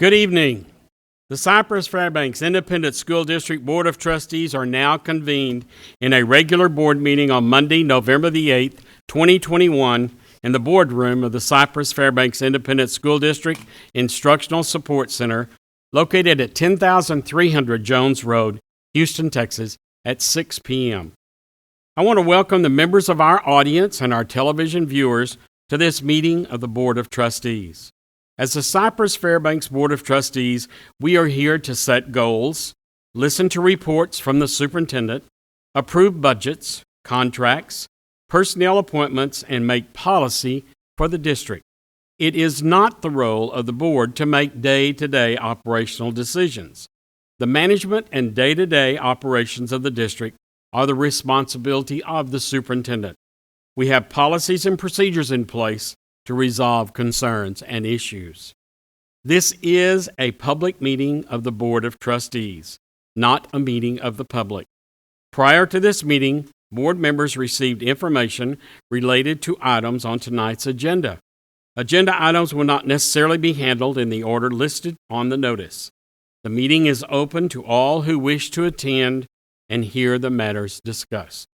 Good evening. The Cypress-Fairbanks Independent School District Board of Trustees are now convened in a regular board meeting on Monday, November the 8th, 2021, in the boardroom of the Cypress-Fairbanks Independent School District Instructional Support Center, located at 10,300 Jones Road, Houston, Texas, at 6 p.m. I want to welcome the members of our audience and our television viewers to this meeting of the Board of Trustees. As the Cypress-Fairbanks Board of Trustees, we are here to set goals, listen to reports from the superintendent, approve budgets, contracts, personnel appointments, and make policy for the district. It is not the role of the board to make day-to-day operational decisions. The management and day-to-day operations of the district are the responsibility of the superintendent. We have policies and procedures in place to resolve concerns and issues. This is a public meeting of the Board of Trustees, not a meeting of the public. Prior to this meeting, board members received information related to items on tonight's agenda. Agenda items will not necessarily be handled in the order listed on the notice. The meeting is open to all who wish to attend and hear the matters discussed.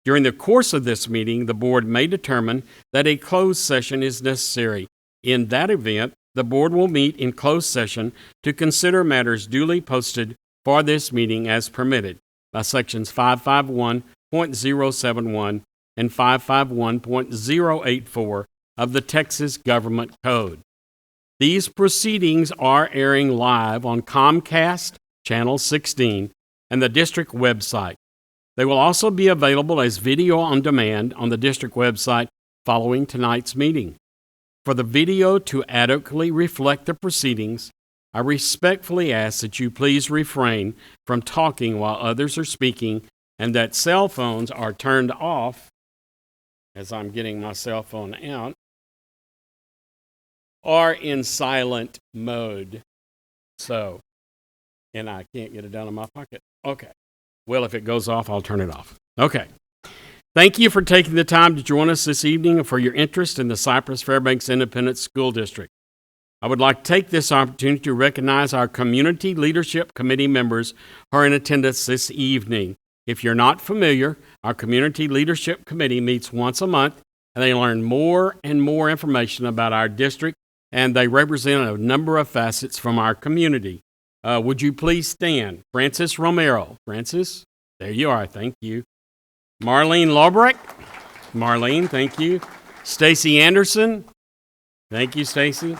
During the course of this meeting, the board may determine that a closed session is necessary. In that event, the board will meet in closed session to consider matters duly posted for this meeting as permitted by sections 551.071 and 551.084 of the Texas Government Code. These proceedings are airing live on Comcast Channel 16 and the district website. They will also be available as video on demand on the district website following tonight's meeting. For the video to adequately reflect the proceedings, I respectfully ask that you please refrain from talking while others are speaking and that cell phones are turned off, as I'm getting my cell phone out, or in silent mode. And I can't get it down in my pocket. Okay. Well, if it goes off, I'll turn it off. Okay. Thank you for taking the time to join us this evening and for your interest in the Cypress-Fairbanks Independent School District. I would like to take this opportunity to recognize our Community Leadership Committee members who are in attendance this evening. If you're not familiar, our Community Leadership Committee meets once a month, and they learn more and more information about our district, and they represent a number of facets from our community. Would you please stand? Francis Romero. Francis, there you are. Thank you. Marlene Lobrecht. Marlene, thank you. Stacy Anderson. Thank you, Stacy.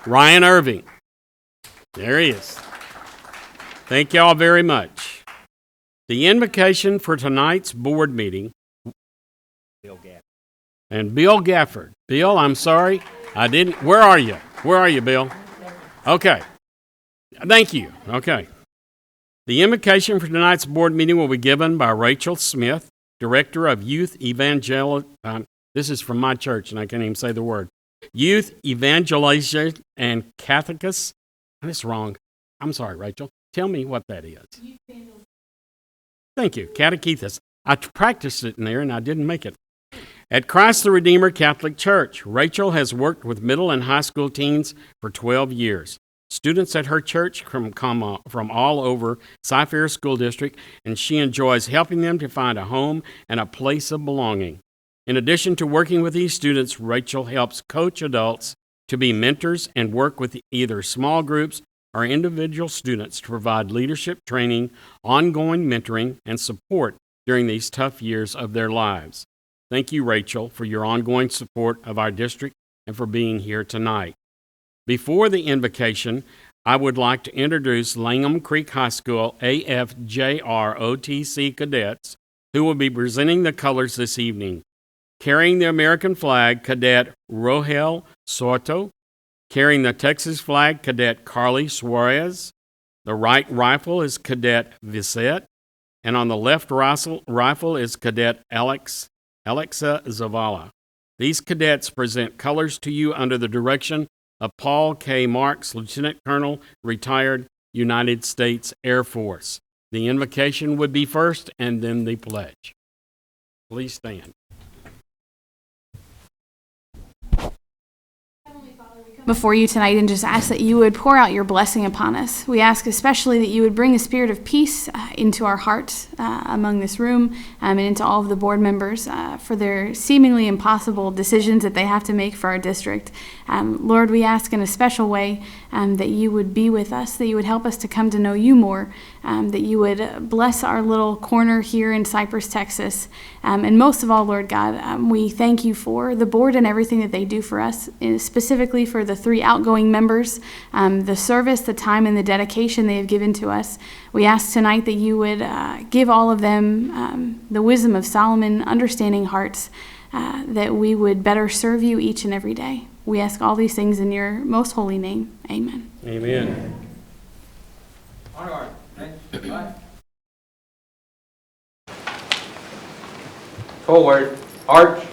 Ryan Irving. There he is. Thank you all very much. The invocation for tonight's board meeting. Bill Gafford. And Bill Gafford. Bill, I'm sorry. I didn't. Where are you? Where are you, Bill? Okay. Thank you. Okay. The invocation for tonight's board meeting will be given by Rachel Smith, Director of Youth this is from my church, and I can't even say the word. Youth Evangelization and Catechus. That's wrong. I'm sorry, Rachel. Tell me what that is. Thank you. Catechethus. I practiced it in there, and I didn't make it. At Christ the Redeemer Catholic Church, Rachel has worked with middle and high school teens for 12 years. Students at her church come from all over Cypress School District, and she enjoys helping them to find a home and a place of belonging. In addition to working with these students, Rachel helps coach adults to be mentors and work with either small groups or individual students to provide leadership training, ongoing mentoring, and support during these tough years of their lives. Thank you, Rachel, for your ongoing support of our district and for being here tonight. Before the invocation, I would like to introduce Langham Creek High School AFJROTC cadets who will be presenting the colors this evening. Carrying the American flag, Cadet Rohel Soto. Carrying the Texas flag, Cadet Carly Suarez. The right rifle is Cadet Visette. And on the left rifle is Cadet Alexa Zavala. These cadets present colors to you under the direction of Paul K. Marks, Lieutenant Colonel, retired United States Air Force. The invocation would be first and then the pledge. Please stand. Heavenly Father, before you tonight and just ask that you would pour out your blessing upon us. We ask especially that you would bring a spirit of peace into our hearts among this room and into all of the board members for their seemingly impossible decisions that they have to make for our district. Lord, we ask in a special way that you would be with us, that you would help us to come to know you more, that you would bless our little corner here in Cypress, Texas. And most of all, Lord God, we thank you for the board and everything that they do for us, specifically for the 3 outgoing members, the service, the time, and the dedication they have given to us. We ask tonight that you would give all of them the wisdom of Solomon, understanding hearts, that we would better serve you each and every day. We ask all these things in your most holy name. Amen. Amen. Forward, arch.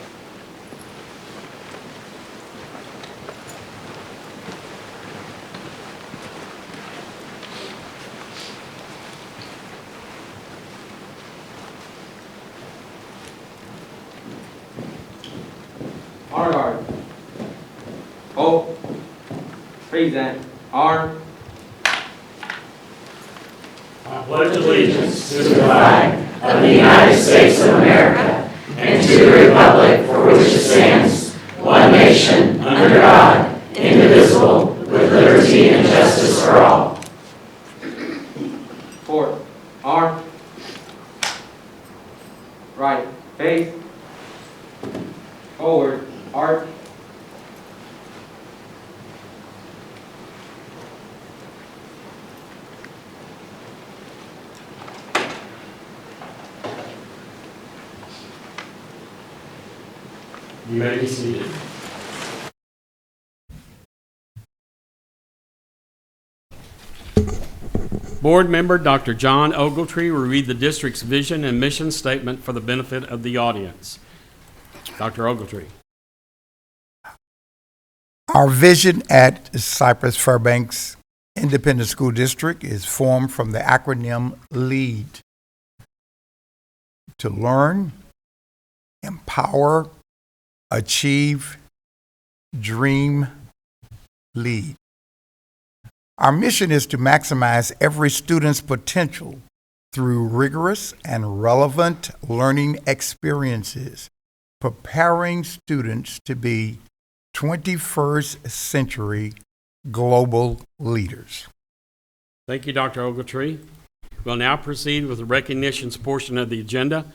Honor guard. Hold. Present. Arm. I pledge allegiance to the flag of the United States of America and to the republic for which it stands, one nation, under God, indivisible, with liberty and justice for all. Forward. Arm. Right. Face. Forward. Arch. You may be seated. Board member Dr. John Ogletree will read the district's vision and mission statement for the benefit of the audience. Dr. Ogletree. Our vision at Cypress-Fairbanks Independent School District is formed from the acronym LEAD: to learn, empower, achieve, dream, lead. Our mission is to maximize every student's potential through rigorous and relevant learning experiences, preparing students to be 21st century global leaders. Thank you, Dr. Ogletree. We'll now proceed with the recognitions portion of the agenda.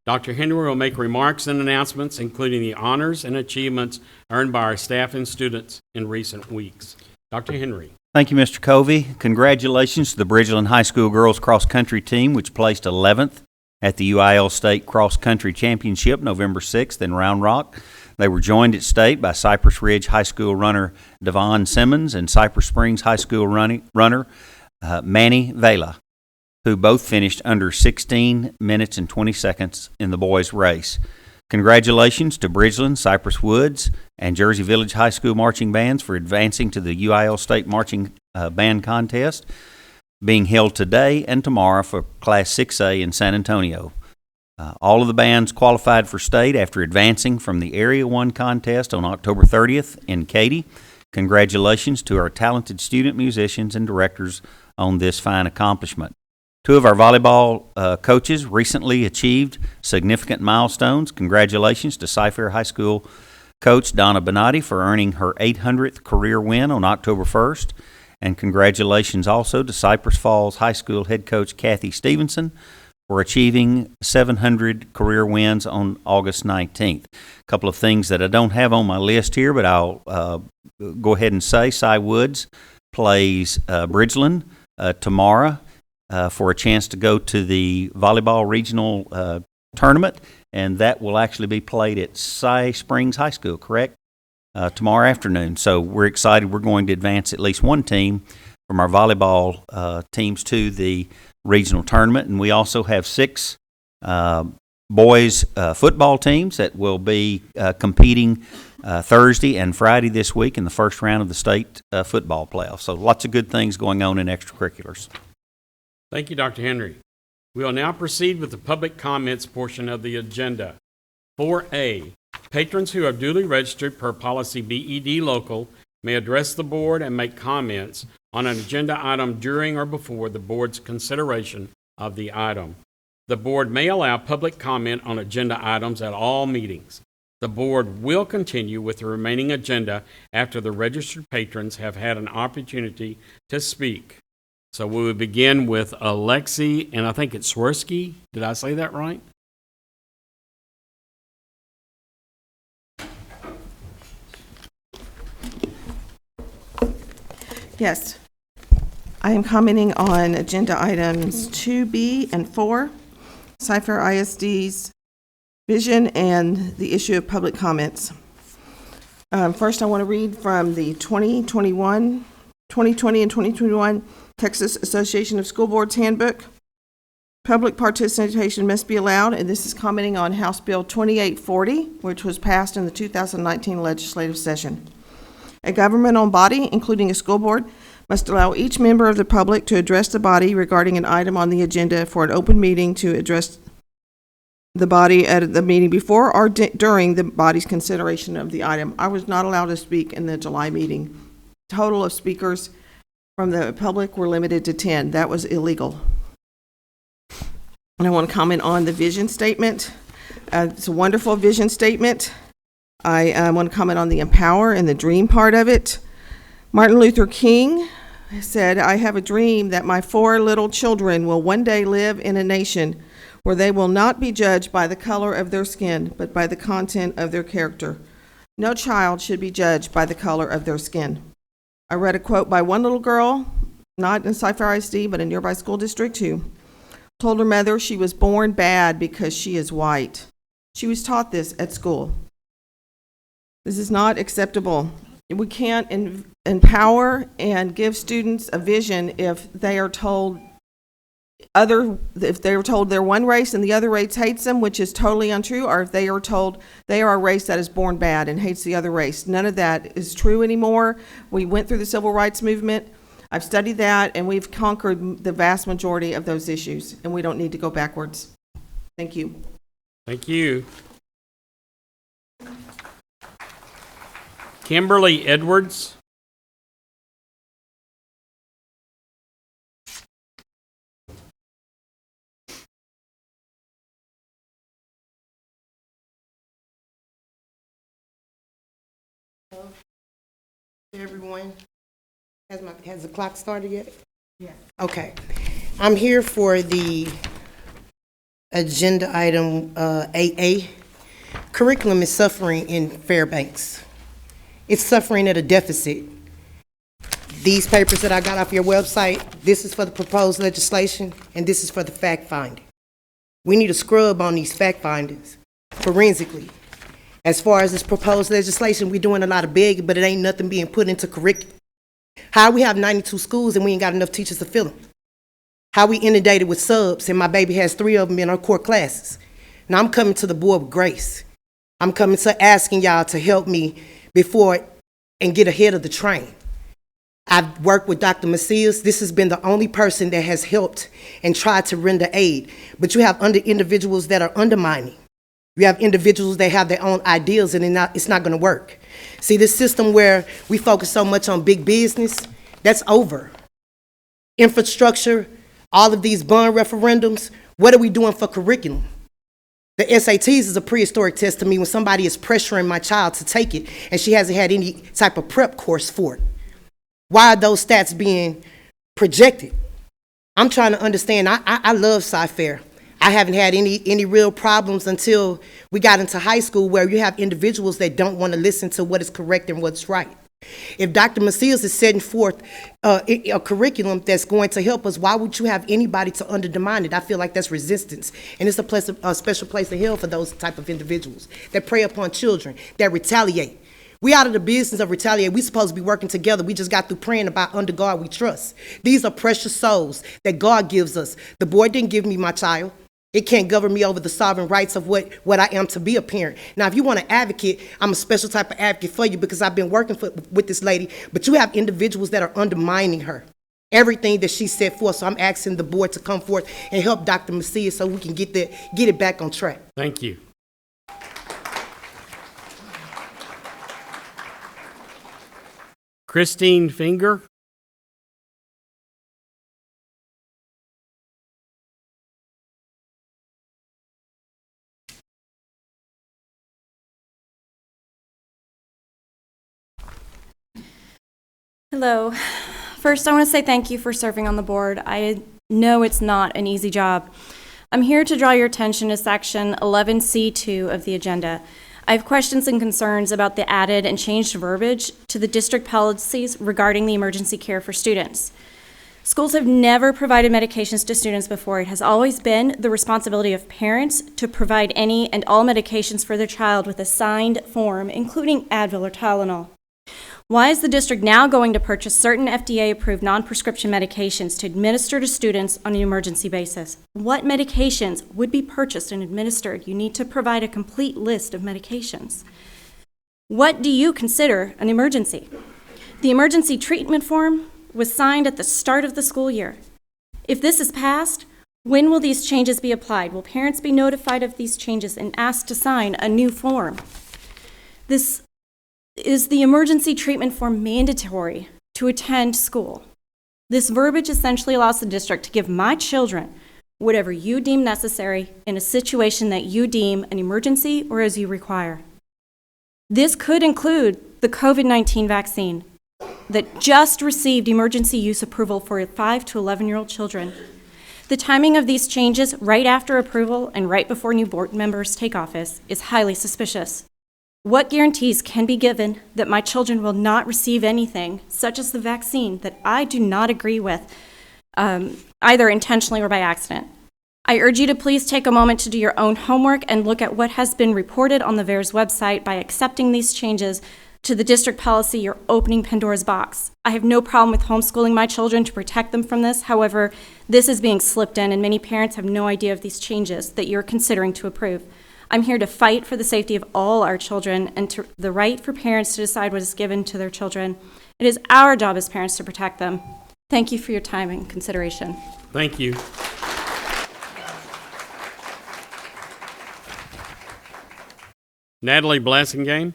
Dr. Henry will make remarks and announcements, including the honors and achievements earned by our staff and students in recent weeks. Dr. Henry. Thank you, Mr. Covey. Congratulations to the Bridgeland High School girls cross country team, which placed 11th at the UIL State Cross Country Championship November 6th in Round Rock. They were joined at state by Cypress Ridge High School runner Devon Simmons and Cypress Springs High School runner Manny Vela, who both finished under 16 minutes and 20 seconds in the boys' race. Congratulations to Bridgeland, Cypress Woods, and Jersey Village High School marching bands for advancing to the UIL State Marching Band Contest, being held today and tomorrow for Class 6A in San Antonio. All of the bands qualified for state after advancing from the Area 1 contest on October 30th in Katy. Congratulations to our talented student musicians and directors on this fine accomplishment. 2 of our volleyball coaches recently achieved significant milestones. Congratulations to Cy-Fair High School coach Donna Bonatti for earning her 800th career win on October 1st. And congratulations also to Cypress Falls High School head coach Kathy Stevenson for achieving 700 career wins on August 19th. A couple of things that I don't have on my list here, but I'll go ahead and say Cy Woods plays Bridgeland tomorrow for a chance to go to the volleyball regional tournament, and that will actually be played at Cy Springs High School, correct? Tomorrow afternoon. So we're excited. We're going to advance at least one team from our volleyball teams to the regional tournament, and we also have 6 boys football teams that will be competing Thursday and Friday this week in the first round of the state football playoffs. So lots of good things going on in extracurriculars. Thank you, Dr. Henry. We will now proceed with the public comments portion of the agenda. 4A, patrons who have duly registered per policy BED local may address the board and make comments on an agenda item during or before the board's consideration of the item. The board may allow public comment on agenda items at all meetings. The board will continue with the remaining agenda after the registered patrons have had an opportunity to speak. So we will begin with Alexi, and I think it's Swirsky. Did I say that right? Yes. I am commenting on agenda items 2B and 4, Cypher ISD's vision and the issue of public comments. First, I want to read from the 2020 and 2021 Texas Association of School Boards Handbook. Public participation must be allowed, and this is commenting on House Bill 2840, which was passed in the 2019 legislative session. A governmental body, including a school board, must allow each member of the public to address the body regarding an item on the agenda for an open meeting to address the body at the meeting before or during the body's consideration of the item. I was not allowed to speak in the July meeting. Total of speakers from the public were limited to 10. That was illegal. And I want to comment on the vision statement. It's a wonderful vision statement. I want to comment on the empower and the dream part of it. Martin Luther King said, "I have a dream that my 4 little children will one day live in a nation where they will not be judged by the color of their skin, but by the content of their character. No child should be judged by the color of their skin." I read a quote by one little girl, not in Cypher ISD, but a nearby school district, who told her mother she was born bad because she is white. She was taught this at school. This is not acceptable. We can't empower and give students a vision if they are told they're one race and the other race hates them, which is totally untrue, or if they are told they are a race that is born bad and hates the other race. None of that is true anymore. We went through the civil rights movement. I've studied that, and we've conquered the vast majority of those issues, and we don't need to go backwards. Thank you. Thank you. Kimberly Edwards. Everyone, has the clock started yet? Yeah. Okay. I'm here for the agenda item 8A. Curriculum is suffering in Fairbanks. It's suffering at a deficit. These papers that I got off your website, this is for the proposed legislation, and this is for the fact finding. We need a scrub on these fact findings forensically. As far as this proposed legislation, we're doing a lot of begging, but it ain't nothing being put into curriculum. How we have 92 schools and we ain't got enough teachers to fill them? How we inundated with subs and my baby has 3 of them in our core classes? Now I'm coming to the board with grace. I'm coming to asking y'all to help me before and get ahead of the train. I've worked with Dr. Macias. This has been the only person that has helped and tried to render aid. But you have individuals that are undermining. You have individuals that have their own ideas, and it's not going to work. See, this system where we focus so much on big business, that's over. Infrastructure, all of these bond referendums, what are we doing for curriculum? The SATs is a prehistoric test to me when somebody is pressuring my child to take it and she hasn't had any type of prep course for it. Why are those stats being projected? I'm trying to understand. I love Cypher. I haven't had any real problems until we got into high school, where you have individuals that don't want to listen to what is correct and what's right. If Dr. Macias is setting forth a curriculum that's going to help us, why would you have anybody to undermine it? I feel like that's resistance, and it's a special place of hell for those type of individuals that prey upon children, that retaliate. We out of the business of retaliate. We supposed to be working together. We just got through praying about under God we trust. These are precious souls that God gives us. The board didn't give me my child. It can't govern me over the sovereign rights of what I am to be a parent. Now, if you want to advocate, I'm a special type of advocate for you because I've been working with this lady, but you have individuals that are undermining her, everything that she set forth. So I'm asking the board to come forth and help Dr. Macias so we can get it back on track. Thank you. Christine Finger. Hello. First, I want to say thank you for serving on the board. I know it's not an easy job. I'm here to draw your attention to Section 11C2 of the agenda. I have questions and concerns about the added and changed verbiage to the district policies regarding the emergency care for students. Schools have never provided medications to students before. It has always been the responsibility of parents to provide any and all medications for their child with a signed form, including Advil or Tylenol. Why is the district now going to purchase certain FDA-approved non-prescription medications to administer to students on an emergency basis? What medications would be purchased and administered? You need to provide a complete list of medications. What do you consider an emergency? The emergency treatment form was signed at the start of the school year. If this is passed, when will these changes be applied? Will parents be notified of these changes and asked to sign a new form? Is the emergency treatment form mandatory to attend school? This verbiage essentially allows the district to give my children whatever you deem necessary in a situation that you deem an emergency or as you require. This could include the COVID-19 vaccine that just received emergency use approval for 5 to 11-year-old children. The timing of these changes right after approval and right before new board members take office is highly suspicious. What guarantees can be given that my children will not receive anything, such as the vaccine, that I do not agree with, either intentionally or by accident? I urge you to please take a moment to do your own homework and look at what has been reported on the VAERS website. By accepting these changes to the district policy, you're opening Pandora's box. I have no problem with homeschooling my children to protect them from this. However, this is being slipped in, and many parents have no idea of these changes that you're considering to approve. I'm here to fight for the safety of all our children and the right for parents to decide what is given to their children. It is our job as parents to protect them. Thank you for your time and consideration. Thank you. Natalie Blassingame.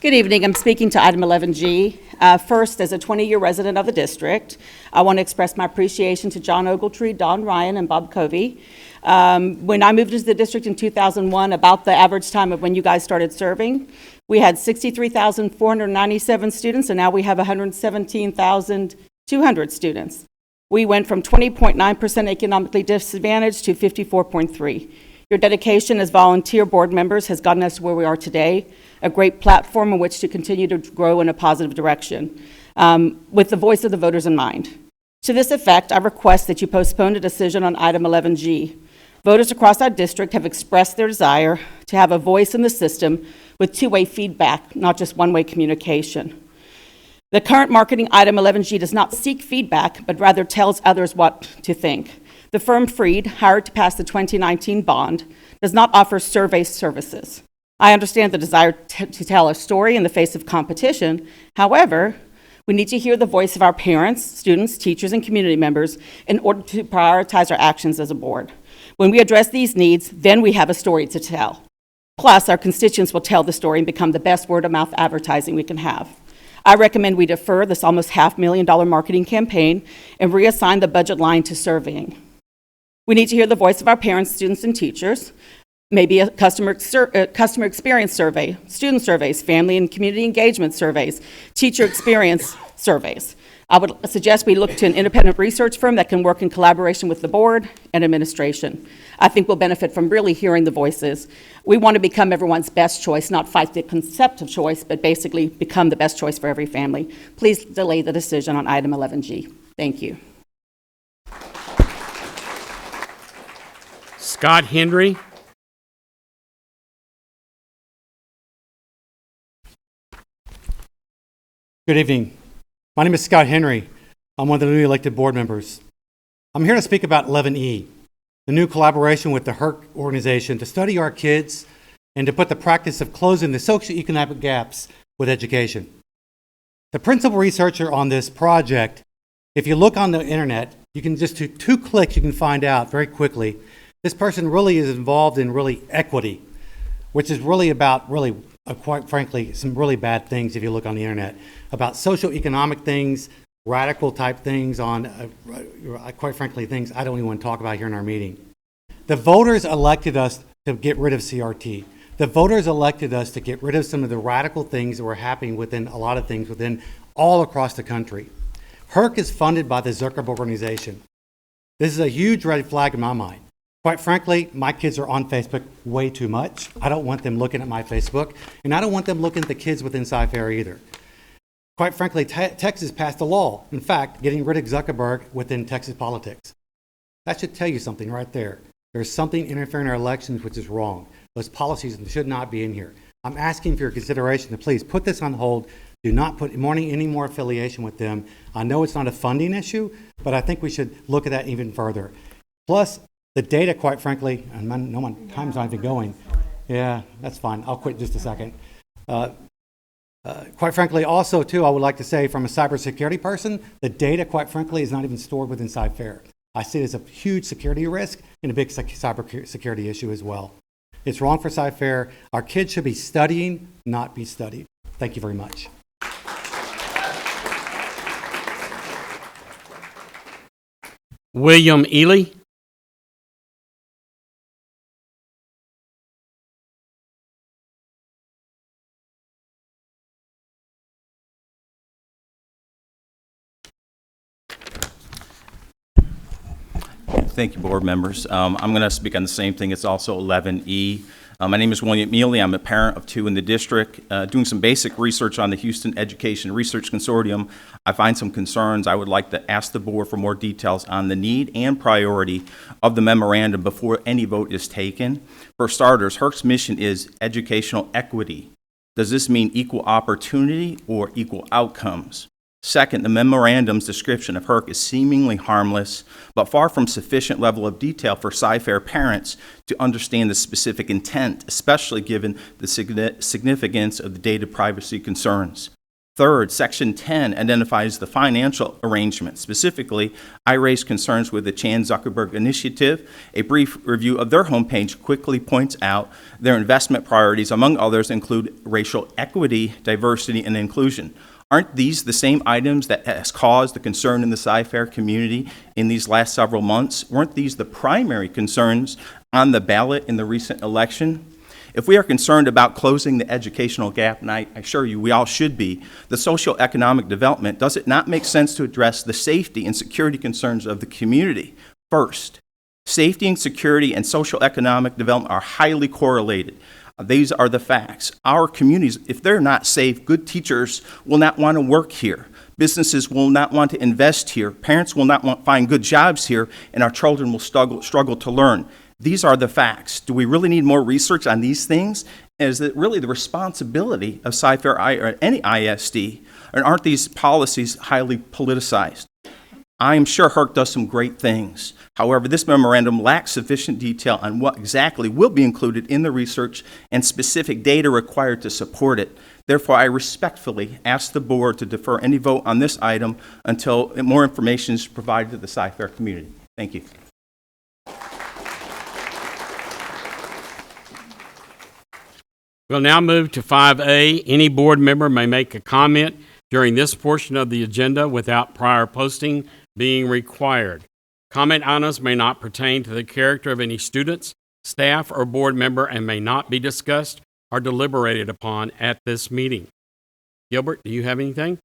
Good evening. I'm speaking to item 11G. First, as a 20-year resident of the district, I want to express my appreciation to John Ogletree, Don Ryan, and Bob Covey. When I moved into the district in 2001, about the average time of when you guys started serving, we had 63,497 students, and now we have 117,200 students. We went from 20.9% economically disadvantaged to 54.3%. Your dedication as volunteer board members has gotten us where we are today, a great platform in which to continue to grow in a positive direction, with the voice of the voters in mind. To this effect, I request that you postpone a decision on item 11G. Voters across our district have expressed their desire to have a voice in the system with two-way feedback, not just one-way communication. The current marketing item 11G does not seek feedback, but rather tells others what to think. The firm Freed, hired to pass the 2019 bond, does not offer survey services. I understand the desire to tell a story in the face of competition. However, we need to hear the voice of our parents, students, teachers, and community members in order to prioritize our actions as a board. When we address these needs, then we have a story to tell. Plus, our constituents will tell the story and become the best word-of-mouth advertising we can have. I recommend we defer this almost $500,000 marketing campaign and reassign the budget line to surveying. We need to hear the voice of our parents, students, and teachers, maybe a customer experience survey, student surveys, family and community engagement surveys, teacher experience surveys. I would suggest we look to an independent research firm that can work in collaboration with the board and administration. I think we'll benefit from really hearing the voices. We want to become everyone's best choice, not fight the concept of choice, but basically become the best choice for every family. Please delay the decision on item 11G. Thank you. Scott Henry. Good evening. My name is Scott Henry. I'm one of the newly elected board members. I'm here to speak about 11E, the new collaboration with the HERC organization to study our kids and to put the practice of closing the socioeconomic gaps with education. The principal researcher on this project, if you look on the internet, you can just do 2 clicks, you can find out very quickly This person really is involved in really equity, which is really about quite frankly, some really bad things if you look on the internet, about socioeconomic things, radical type things on, quite frankly, things I don't even want to talk about here in our meeting. The voters elected us to get rid of CRT. The voters elected us to get rid of some of the radical things that were happening within a lot of things within all across the country. HERC is funded by the Zuckerberg organization. This is a huge red flag in my mind. Quite frankly, my kids are on Facebook way too much. I don't want them looking at my Facebook, and I don't want them looking at the kids within Cyfair either. Quite frankly, Texas passed a law, in fact, getting rid of Zuckerberg within Texas politics. That should tell you something right there. There's something interfering in our elections which is wrong. Those policies should not be in here. I'm asking for your consideration to please put this on hold. Do not put any more affiliation with them. I know it's not a funding issue, but I think we should look at that even further. Plus, the data, quite frankly, and my time's not even going. Yeah, that's fine. I'll quit in just a second. Quite frankly, also, too, I would like to say from a cybersecurity person, the data, quite frankly, is not even stored within Cyfair. I see it as a huge security risk and a big cybersecurity issue as well. It's wrong for Cyfair. Our kids should be studying, not be studied. Thank you very much. William Ely. Thank you, board members. I'm going to speak on the same thing. It's also 11E. My name is William Ely. I'm a parent of 2 in the district. Doing some basic research on the Houston Education Research Consortium, I find some concerns. I would like to ask the board for more details on the need and priority of the memorandum before any vote is taken. For starters, HERC's mission is educational equity. Does this mean equal opportunity or equal outcomes? Second, the memorandum's description of HERC is seemingly harmless, but far from sufficient level of detail for Cyfair parents to understand the specific intent, especially given the significance of the data privacy concerns. Third, Section 10 identifies the financial arrangement. Specifically, I raised concerns with the Chan Zuckerberg Initiative. A brief review of their homepage quickly points out their investment priorities, among others, include racial equity, diversity, and inclusion. Aren't these the same items that has caused the concern in the Cyfair community in these last several months? Weren't these the primary concerns on the ballot in the recent election? If we are concerned about closing the educational gap, and I assure you we all should be, the social-economic development, does it not make sense to address the safety and security concerns of the community first? Safety and security and social-economic development are highly correlated. These are the facts. Our communities, if they're not safe, good teachers will not want to work here. Businesses will not want to invest here. Parents will not want to find good jobs here, and our children will struggle to learn. These are the facts. Do we really need more research on these things? Is it really the responsibility of Cyfair or any ISD? And aren't these policies highly politicized? I am sure HERC does some great things. However, this memorandum lacks sufficient detail on what exactly will be included in the research and specific data required to support it. Therefore, I respectfully ask the board to defer any vote on this item until more information is provided to the Cyfair community. Thank you. We'll now move to 5A. Any board member may make a comment during this portion of the agenda without prior posting being required. Comment items may not pertain to the character of any students, staff, or board member and may not be discussed or deliberated upon at this meeting. Gilbert, do you have anything?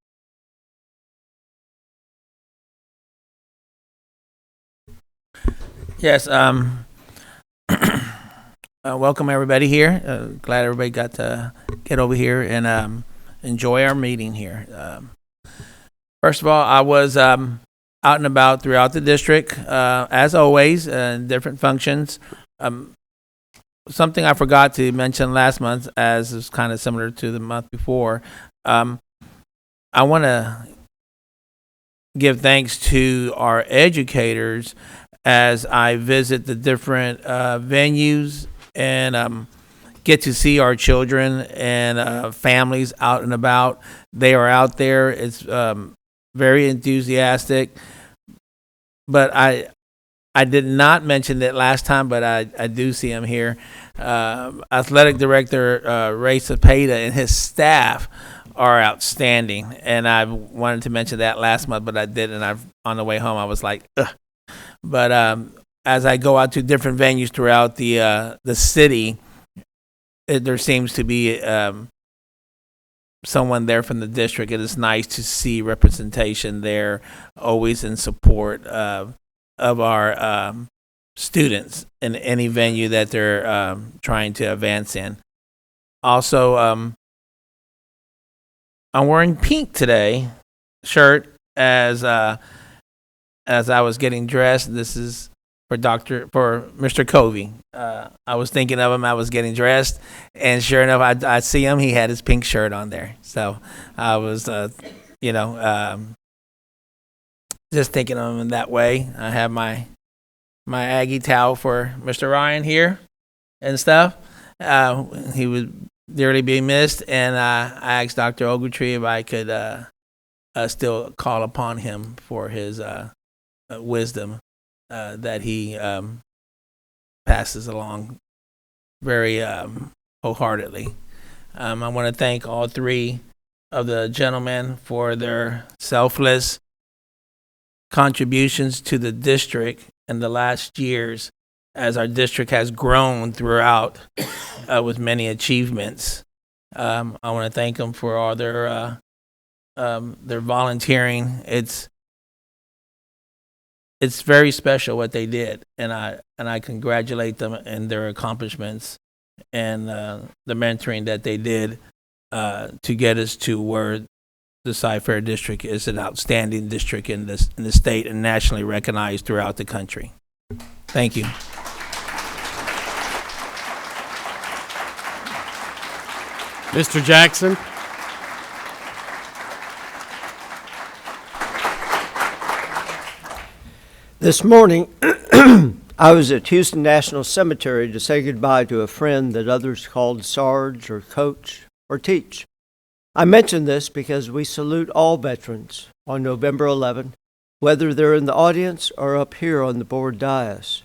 Yes. Welcome everybody here. Glad everybody got to get over here and enjoy our meeting here. First of all, I was out and about throughout the district, as always, in different functions. Something I forgot to mention last month, as is kind of similar to the month before, I want to give thanks to our educators as I visit the different venues and get to see our children and families out and about. They are out there. It's very enthusiastic. But I did not mention it last time, but I do see him here. Athletic Director Ray Cepeda and his staff are outstanding, and I wanted to mention that last month, but I didn't. On the way home, I was like, ugh. But as I go out to different venues throughout the city, there seems to be someone there from the district. It is nice to see representation there, always in support of our students in any venue that they're trying to advance in. Also, I'm wearing pink today shirt as I was getting dressed. This is for Mr. Covey. I was thinking of him. I was getting dressed, and sure enough, I see him. He had his pink shirt on there. So I was, just thinking of him in that way. I have my Aggie towel for Mr. Ryan here and stuff. He would dearly be missed, and I asked Dr. Ogletree if I could still call upon him for his wisdom that he passes along very wholeheartedly. I want to thank all three of the gentlemen for their selfless contributions to the district in the last years as our district has grown throughout with many achievements. I want to thank them for all their volunteering. It's very special what they did, and I congratulate them in their accomplishments and the mentoring that they did to get us to where the Cy-Fair district is an outstanding district in the state and nationally recognized throughout the country. Thank you. Mr. Jackson? This morning, I was at Houston National Cemetery to say goodbye to a friend that others called Sarge or Coach or Teach. I mention this because we salute all veterans on November 11, whether they're in the audience or up here on the board dais.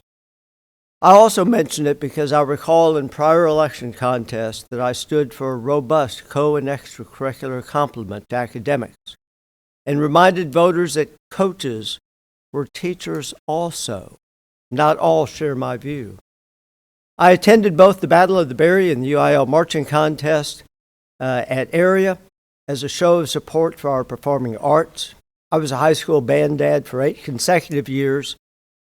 I also mention it because I recall in prior election contests that I stood for a robust co- and extracurricular complement to academics and reminded voters that coaches were teachers also. Not all share my view. I attended both the Battle of the Berry and the UIL marching contest at area as a show of support for our performing arts. I was a high school band dad for 8 consecutive years.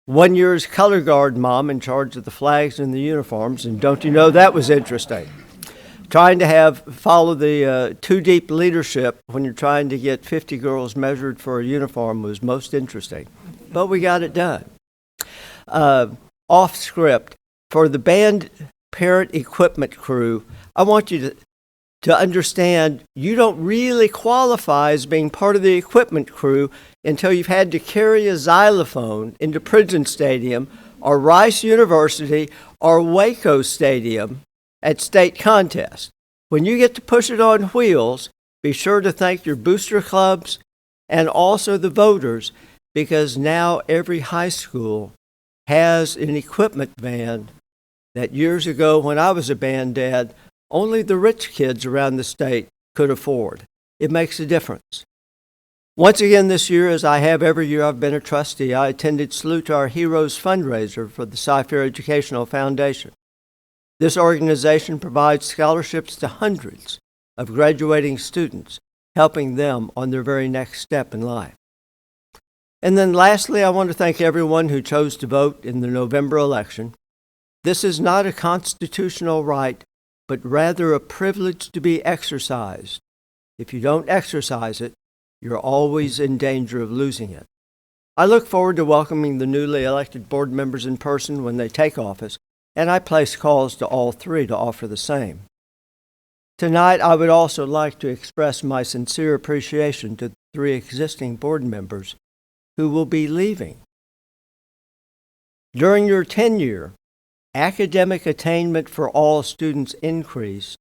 1 year as color guard mom in charge of the flags and the uniforms, and don't you know that was interesting. Trying to follow the too deep leadership when you're trying to get 50 girls measured for a uniform was most interesting, but we got it done. Off script, for the band parent equipment crew, I want you to understand you don't really qualify as being part of the equipment crew until you've had to carry a xylophone into Prison Stadium or Rice University or Waco Stadium at state contest. When you get to push it on wheels, be sure to thank your booster clubs and also the voters, because now every high school has an equipment van that years ago when I was a band dad, only the rich kids around the state could afford. It makes a difference. Once again this year, as I have every year I've been a trustee, I attended Salute to Our Heroes fundraiser for the Cy-Fair Educational Foundation. This organization provides scholarships to hundreds of graduating students, helping them on their very next step in life. And then lastly, I want to thank everyone who chose to vote in the November election. This is not a constitutional right, but rather a privilege to be exercised. If you don't exercise it, you're always in danger of losing it. I look forward to welcoming the newly elected board members in person when they take office, and I place calls to all three to offer the same. Tonight, I would also like to express my sincere appreciation to the 3 existing board members who will be leaving. During your tenure, academic attainment for all students increased,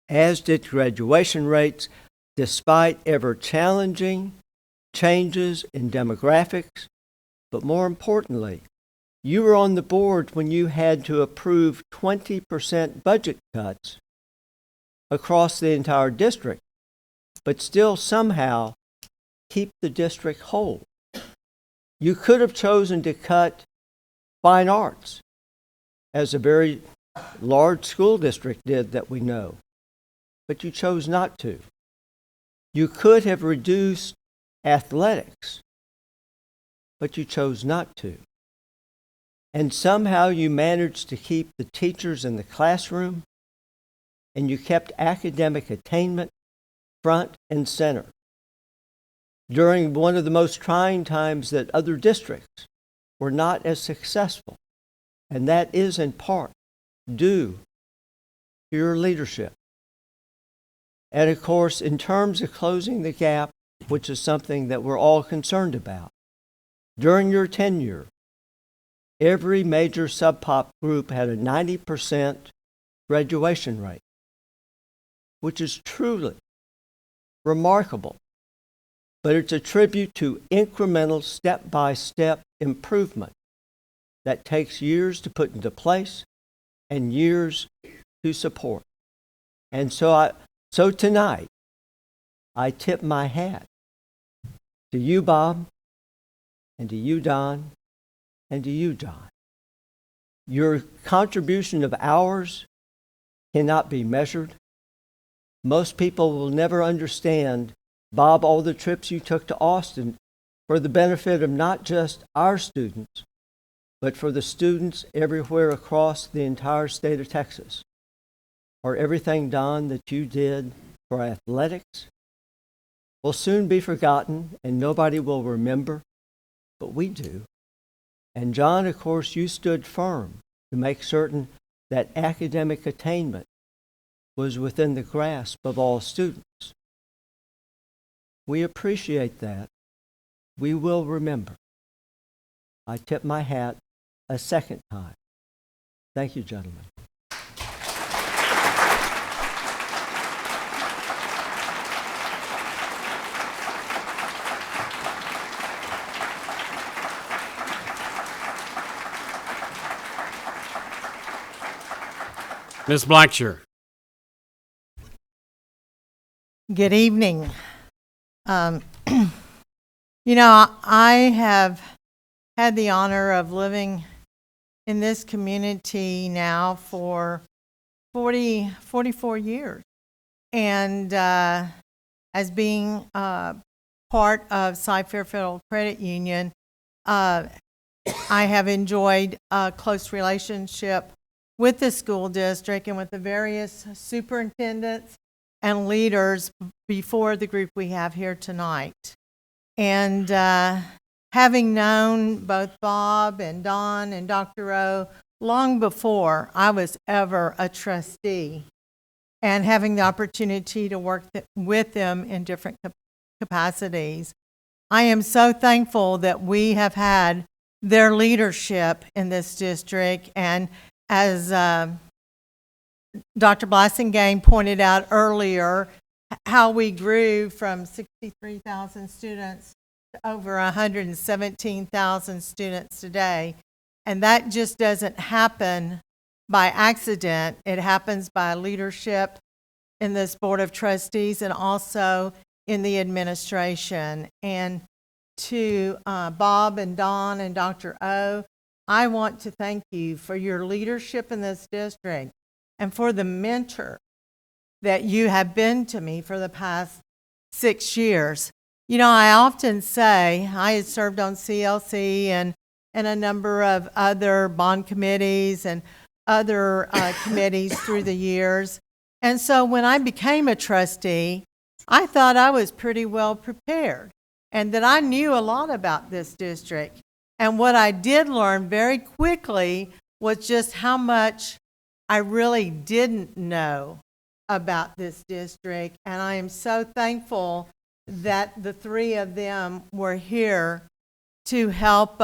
as did graduation rates, despite ever-challenging changes in demographics. But more importantly, You were on the board when you had to approve 20% budget cuts across the entire district, but still somehow keep the district whole. You could have chosen to cut fine arts, as a very large school district did that we know, but you chose not to. You could have reduced athletics, but you chose not to. And somehow you managed to keep the teachers in the classroom, and you kept academic attainment front and center during one of the most trying times that other districts were not as successful. And that is in part due to your leadership. And of course, in terms of closing the gap, which is something that we're all concerned about, during your tenure, every major sub-pop group had a 90% graduation rate, which is truly remarkable. But it's a tribute to incremental step-by-step improvement that takes years to put into place and years to support. And so tonight, I tip my hat to you, Bob, and to you, Don, and to you, John. Your contribution of hours cannot be measured. Most people will never understand, Bob, all the trips you took to Austin for the benefit of not just our students, but for the students everywhere across the entire state of Texas. Or everything, Don, that you did for athletics will soon be forgotten and nobody will remember, but we do. And John, of course, you stood firm to make certain that academic attainment was within the grasp of all students. We appreciate that. We will remember. I tip my hat a second time. Thank you, gentlemen. Ms. Blackshear. Good evening. I have had the honor of living in this community now for 44 years. And as being part of Cypress-Fairbanks Credit Union, I have enjoyed a close relationship with the school district and with the various superintendents and leaders before the group we have here tonight. And having known both Bob and Don and Dr. O long before I was ever a trustee, and having the opportunity to work with them in different capacities, I am so thankful that we have had their leadership in this district. And as Dr. Blassingame pointed out earlier, how we grew from 63,000 students to over 117,000 students today. And that just doesn't happen by accident. It happens by leadership in this Board of Trustees and also in the administration. And to Bob and Don and Dr. O, I want to thank you for your leadership in this district and for the mentor that you have been to me for the past 6 years. I often say I had served on CLC and a number of other bond committees and other committees through the years. And so when I became a trustee, I thought I was pretty well prepared and that I knew a lot about this district. And what I did learn very quickly was just how much I really didn't know about this district. And I am so thankful that the three of them were here to help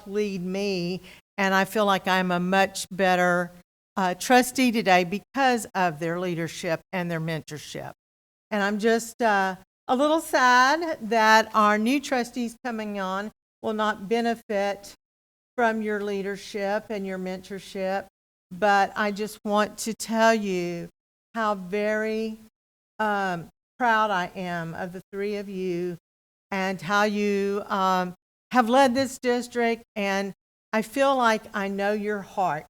lead me. And I feel like I'm a much better trustee today because of their leadership and their mentorship. And I'm just a little sad that our new trustees coming on will not benefit from your leadership and your mentorship, but I just want to tell you how very proud I am of the three of you and how you have led this district, and I feel like I know your heart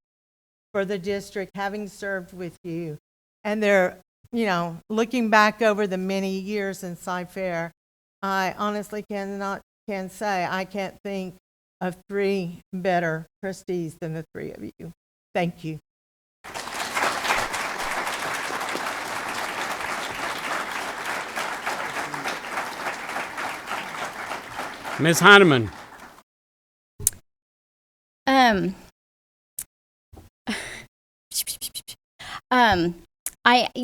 for the district, having served with you. And they're, looking back over the many years in Cy-Fair, I honestly can say I can't think of three better trustees than the three of you. Thank you. Ms. Heineman.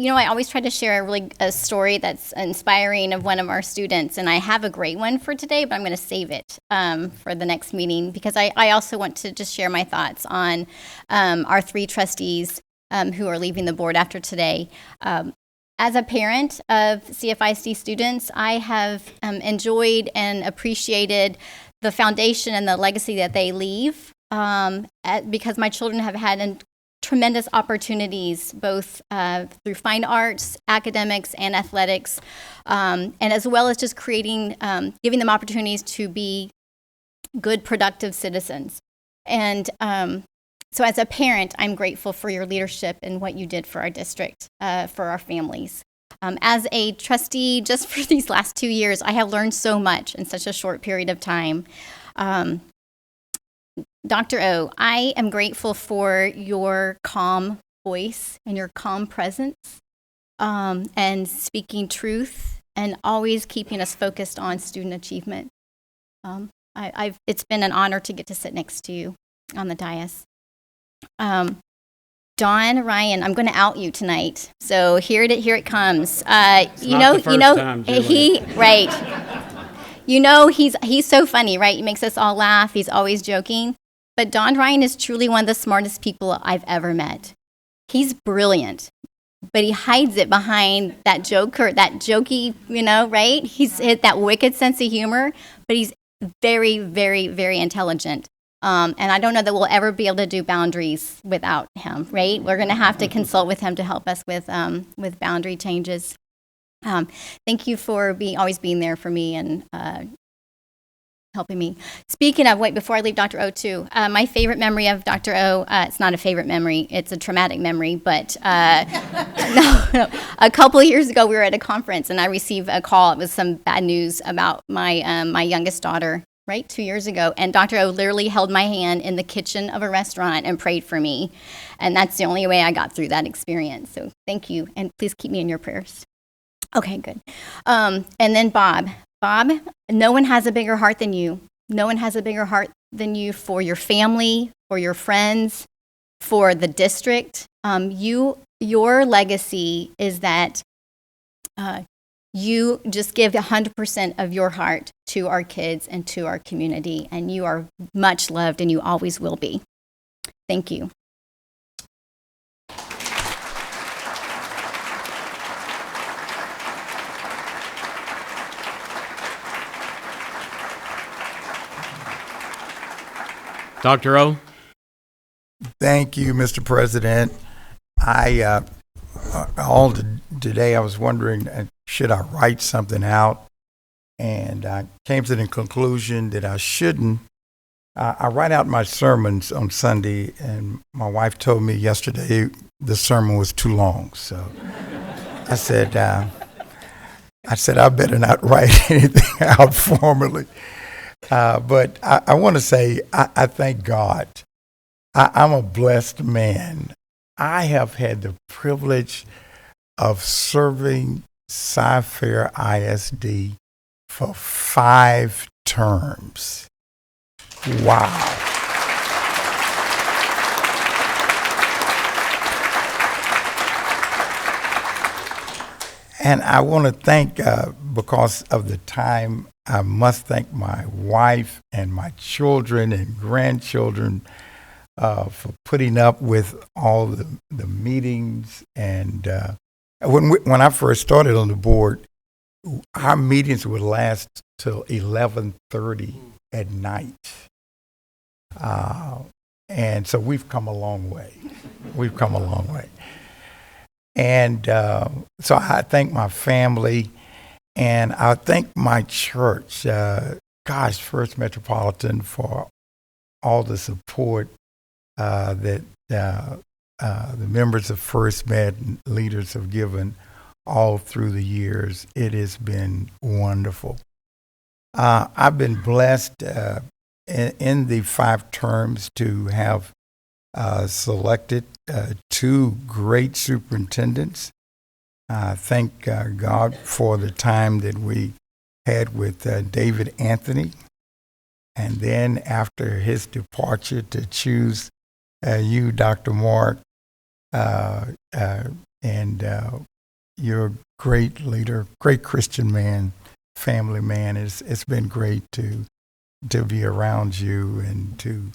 I always try to share a story that's inspiring of one of our students, and I have a great one for today, but I'm going to save it for the next meeting because I also want to just share my thoughts on our three trustees who are leaving the board after today. As a parent of CFISD students, I have enjoyed and appreciated the foundation and the legacy that they leave because my children have had tremendous opportunities both through fine arts, academics, and athletics, and as well as just giving them opportunities to be good, productive citizens. And so as a parent, I'm grateful for your leadership and what you did for our district, for our families. As a trustee, just for these last 2 years, I have learned so much in such a short period of time. Dr. O, I am grateful for your calm voice and your calm presence and speaking truth and always keeping us focused on student achievement. It's been an honor to get to sit next to you on the dais. Don Ryan, I'm going to out you tonight. So here it comes. He's so funny, right? He makes us all laugh. He's always joking. But Don Ryan is truly one of the smartest people I've ever met. He's brilliant, but he hides it behind that jokey, right? He's hit that wicked sense of humor, but he's very, very, very intelligent. And I don't know that we'll ever be able to do boundaries without him, right? We're going to have to consult with him to help us with boundary changes. Thank you for always being there for me and helping me. Speaking of, before I leave Dr. O too, my favorite memory of Dr. O, it's not a favorite memory, it's a traumatic memory, but no. A couple of years ago we were at a conference and I received a call. It was some bad news about my youngest daughter, right, 2 years ago, and Dr. O literally held my hand in the kitchen of a restaurant and prayed for me, and that's the only way I got through that experience. So thank you, and please keep me in your prayers. Okay, good. And then Bob, no one has a bigger heart than you. No one has a bigger heart than you for your family, for your friends, for the district. Your legacy is that you just give 100% of your heart to our kids and to our community, and you are much loved, and you always will be. Thank you. Dr. O? Thank you, Mr. President. Today I was wondering, should I write something out? And I came to the conclusion that I shouldn't. I write out my sermons on Sunday, and my wife told me yesterday the sermon was too long. So I said I better not write anything out formally. But I want to say I thank God. I'm a blessed man. I have had the privilege of serving Cy-Fair ISD for 5 terms. Wow. And I want to thank, because of the time, I must thank my wife and my children and grandchildren for putting up with all the meetings. And when I first started on the board, our meetings would last till 11:30 at night. And so we've come a long way. We've come a long way. And so I thank my family, and I thank my church, First Metropolitan, for all the support that the members of First Met and leaders have given all through the years. It has been wonderful. I've been blessed in the 5 terms to have selected 2 great superintendents. Thank God for the time that we had with David Anthony, and then after his departure to choose you, Dr. Mark, and you're a great leader, great Christian man, family man. It's been great to be around you and to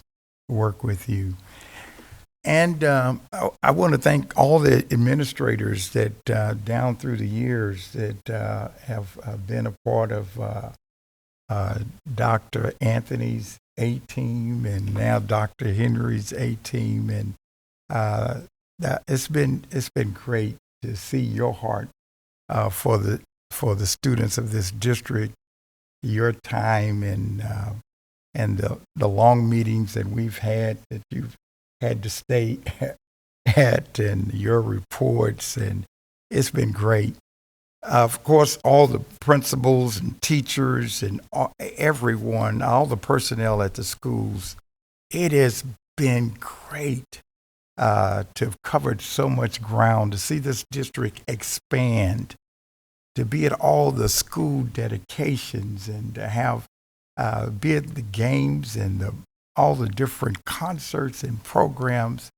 work with you. And I want to thank all the administrators that down through the years that have been a part of Dr. Anthony's A-team and now Dr. Henry's A-team. And it's been great to see your heart for the students of this district, your time and the long meetings that we've had, that you've had to stay at, and your reports, and it's been great. Of course, all the principals and teachers and everyone, all the personnel at the schools, it has been great to have covered so much ground, to see this district expand, to be at all the school dedications, and to have be at the games and all the different concerts and programs.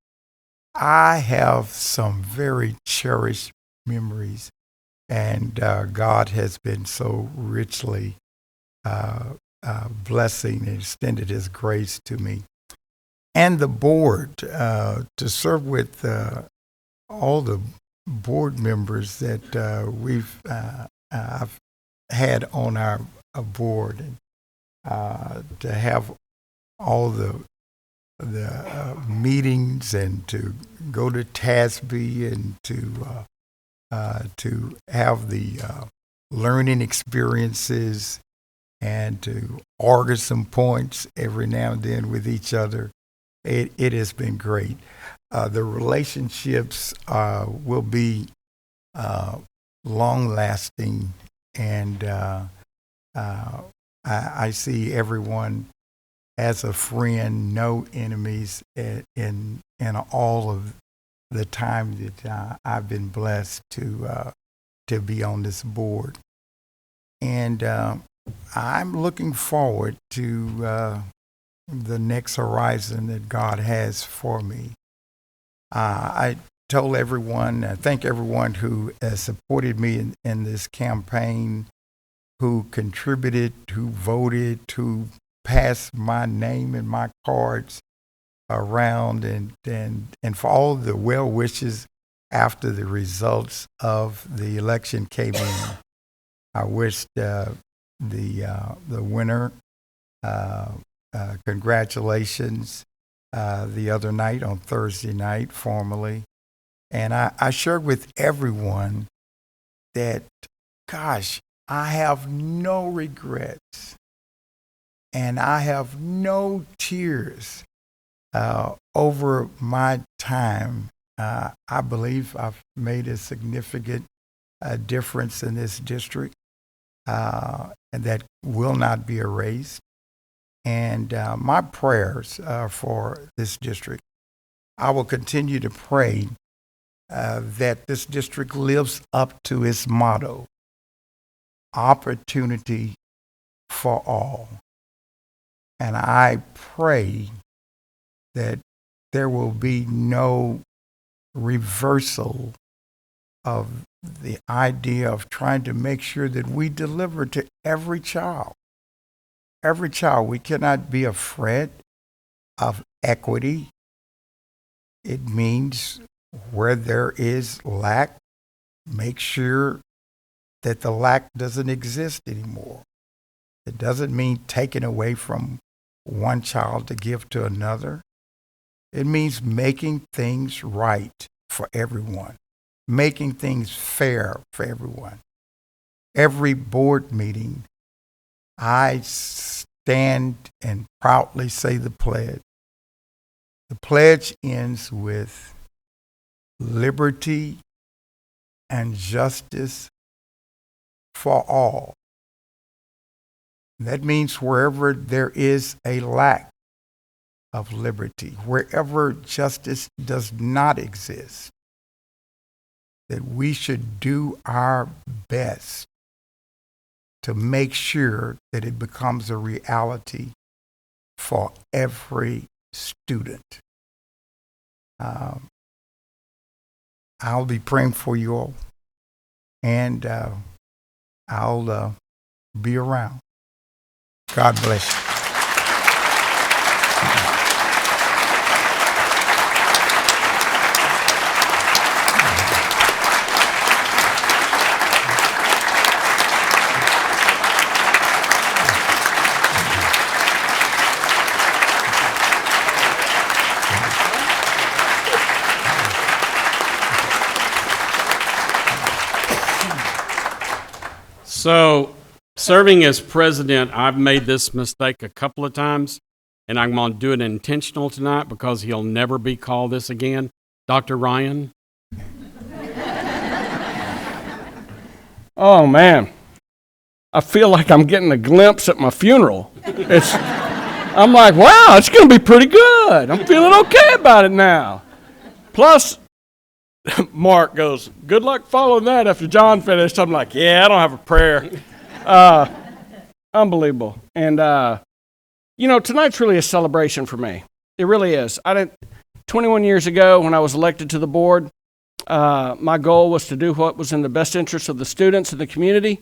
I have some very cherished memories, and God has been so richly blessing and extended His grace to me. And the board, to serve with all the board members that I've had on our board, and to have all the meetings, and to go to TASB, and to have the learning experiences, and to argue some points every now and then with each other. It has been great. The relationships will be long-lasting, and I see everyone as a friend, no enemies in all of the time that I've been blessed to be on this board. And I'm looking forward to the next horizon that God has for me. I told everyone, thank everyone who supported me in this campaign, who contributed, who voted, who passed my name and my cards around, and for all the well wishes after the results of the election came in. I wished the winner congratulations the other night, on Thursday night, formally. And I shared with everyone that, gosh, I have no regrets, and I have no tears over my time. I believe I've made a significant difference in this district, and that will not be erased. And my prayers for this district, I will continue to pray that this district lives up to its motto, opportunity for all. And I pray that there will be no reversal of the idea of trying to make sure that we deliver to every child. Every child. We cannot be afraid of equity. It means where there is lack, make sure that the lack doesn't exist anymore. It doesn't mean taking away from one child to give to another. It means making things right for everyone, making things fair for everyone. Every board meeting, I stand and proudly say the pledge. The pledge ends with liberty and justice for all. That means wherever there is a lack of liberty, wherever justice does not exist, that we should do our best to make sure that it becomes a reality for every student. I'll be praying for you all, and I'll be around. God bless you. So, serving as president, I've made this mistake a couple of times, and I'm going to do it intentional tonight because he'll never be called this again. Dr. Ryan? Oh, man. I feel like I'm getting a glimpse at my funeral. I'm like, wow, it's going to be pretty good. I'm feeling okay about it now. Plus, Mark goes, good luck following that after John finished. I'm like, yeah, I don't have a prayer. Unbelievable. And, tonight's really a celebration for me. It really is. 21 years ago when I was elected to the board, my goal was to do what was in the best interest of the students and the community.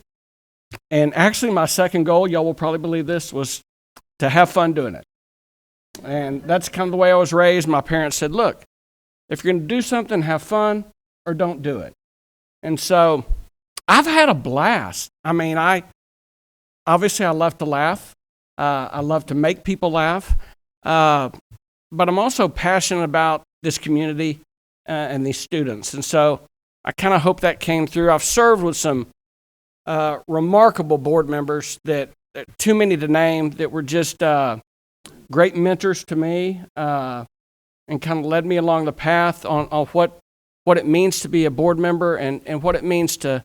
And actually my second goal, y'all will probably believe this, was to have fun doing it. And that's kind of the way I was raised. My parents said, look, if you're going to do something, have fun or don't do it. And so I've had a blast. I mean, obviously I love to laugh. I love to make people laugh. But I'm also passionate about this community and these students. And so I kind of hope that came through. I've served with some remarkable board members that too many to name, that were just great mentors to me. And kind of led me along the path on what it means to be a board member and what it means to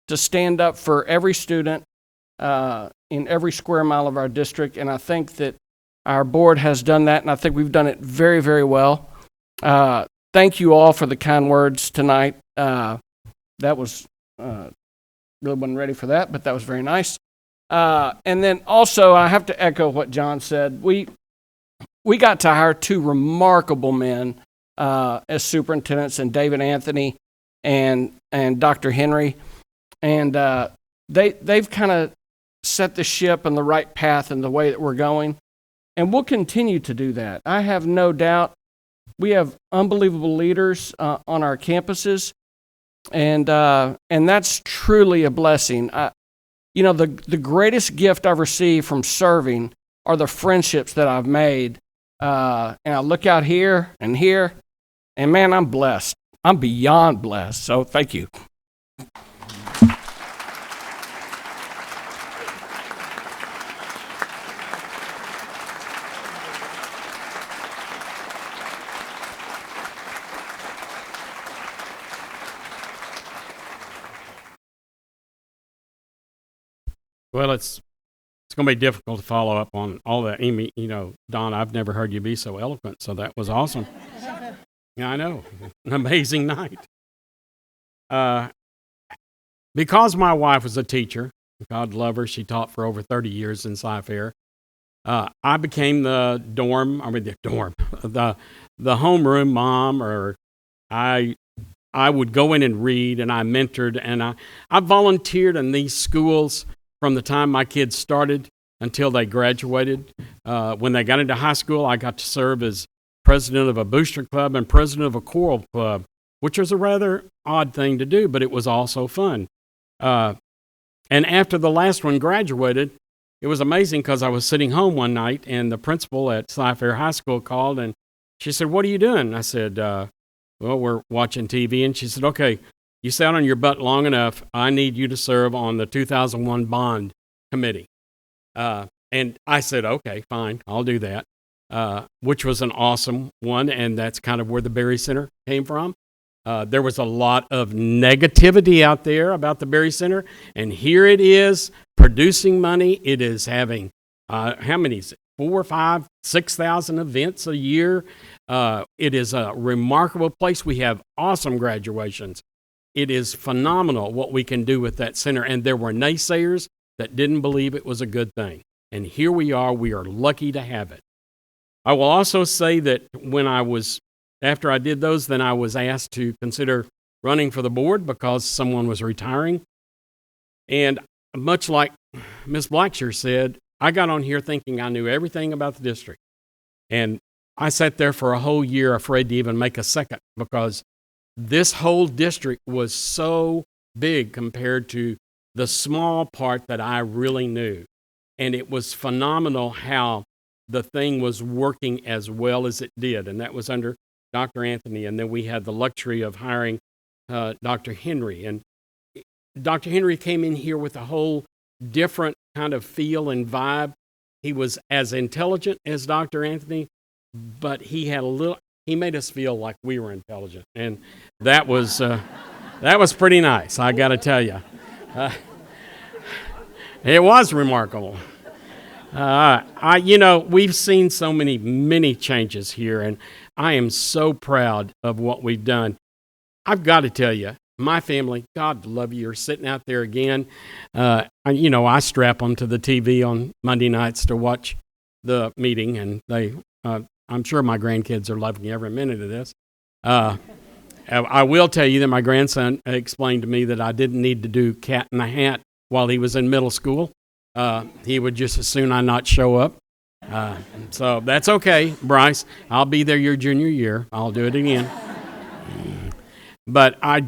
stand up for every student in every square mile of our district. And I think that our board has done that, and I think we've done it very, very well. Thank you all for the kind words tonight. That was, really wasn't ready for that, but that was very nice. And then also, I have to echo what John said. We got to hire two remarkable men as superintendents, and David Anthony and Dr. Henry, and they've kind of set the ship on the right path in the way that we're going, and we'll continue to do that. I have no doubt. We have unbelievable leaders on our campuses, and that's truly a blessing. The greatest gift I've received from serving are the friendships that I've made. And I look out here, and man, I'm blessed. I'm beyond blessed. So thank you. Well, it's going to be difficult to follow up on all that. Amy, Don, I've never heard you be so eloquent, so that was awesome. Yeah, I know. An amazing night. Because my wife was a teacher, God love her, she taught for over 30 years in Cypher. I became the homeroom mom, or I would go in and read, and I mentored, and I volunteered in these schools from the time my kids started until they graduated. When they got into high school, I got to serve as president of a booster club and president of a choral club, which was a rather odd thing to do, but it was also fun. And after the last one graduated, it was amazing because I was sitting home one night and the principal at Cyfair High School called and she said, "What are you doing?" I said, "Well, we're watching TV." And she said, "Okay, you sat on your butt long enough. I need you to serve on the 2001 bond committee." And I said, "Okay, fine, I'll do that," which was an awesome one. And that's kind of where the Berry Center came from. There was a lot of negativity out there about the Berry Center. And here it is producing money. It is having, how many is it? 4, 5, 6,000 events a year. It is a remarkable place. We have awesome graduations. It is phenomenal what we can do with that center. And there were naysayers that didn't believe it was a good thing. And here we are lucky to have it. I will also say that after I did those, then I was asked to consider running for the board because someone was retiring. And much like Ms. Blackshear said, I got on here thinking I knew everything about the district. And I sat there for a whole year afraid to even make a second because this whole district was so big compared to the small part that I really knew. And it was phenomenal how the thing was working as well as it did. And that was under Dr. Anthony. And then we had the luxury of hiring Dr. Henry. And Dr. Henry came in here with a whole different kind of feel and vibe. He was as intelligent as Dr. Anthony, but he made us feel like we were intelligent. And that was pretty nice, I got to tell you. It was remarkable. We've seen so many changes here, and I am so proud of what we've done. I've got to tell you, my family, God love you, are sitting out there again. I strap them to the TV on Monday nights to watch the meeting, and I'm sure my grandkids are loving every minute of this. I will tell you that my grandson explained to me that I didn't need to do Cat in the Hat while he was in middle school. He would just as soon I not show up. So that's okay, Bryce. I'll be there your junior year. I'll do it again. But I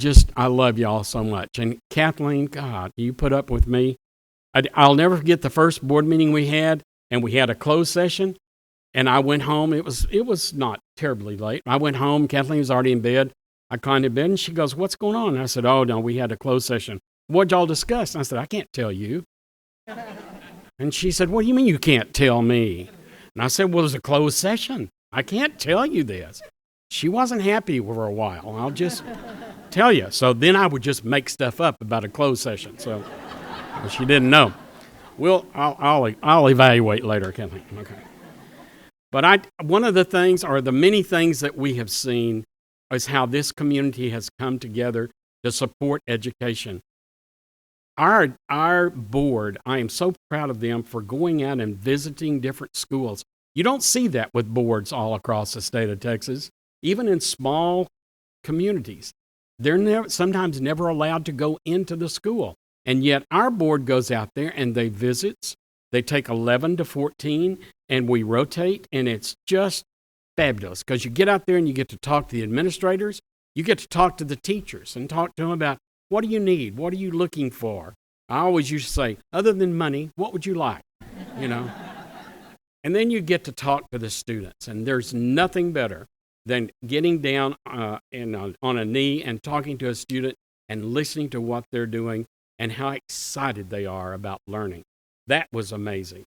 love y'all so much. And Kathleen, God, you put up with me. I'll never forget the first board meeting we had, and we had a closed session. And I went home. It was not terribly late. I went home. Kathleen was already in bed. I climbed in bed, and she goes, "What's going on?" And I said, "Oh, no, we had a closed session." "What'd y'all discuss?" And I said, "I can't tell you." And she said, "What do you mean you can't tell me?" And I said, "Well, it's a closed session. I can't tell you this." She wasn't happy for a while, I'll just tell you. So then I would just make stuff up about a closed session. So she didn't know. I'll evaluate later, Kathleen. Okay. But one of the things, or the many things that we have seen, is how this community has come together to support education. Our board, I am so proud of them for going out and visiting different schools. You don't see that with boards all across the state of Texas, even in small communities. They're sometimes never allowed to go into the school. And yet our board goes out there and they visits. They take 11 to 14 and we rotate, and it's just fabulous because you get out there and you get to talk to the administrators. You get to talk to the teachers and talk to them about, what do you need? What are you looking for? I always used to say, other than money, what would you like? And then you get to talk to the students, and there's nothing better than getting down on a knee and talking to a student and listening to what they're doing and how excited they are about learning. That was amazing.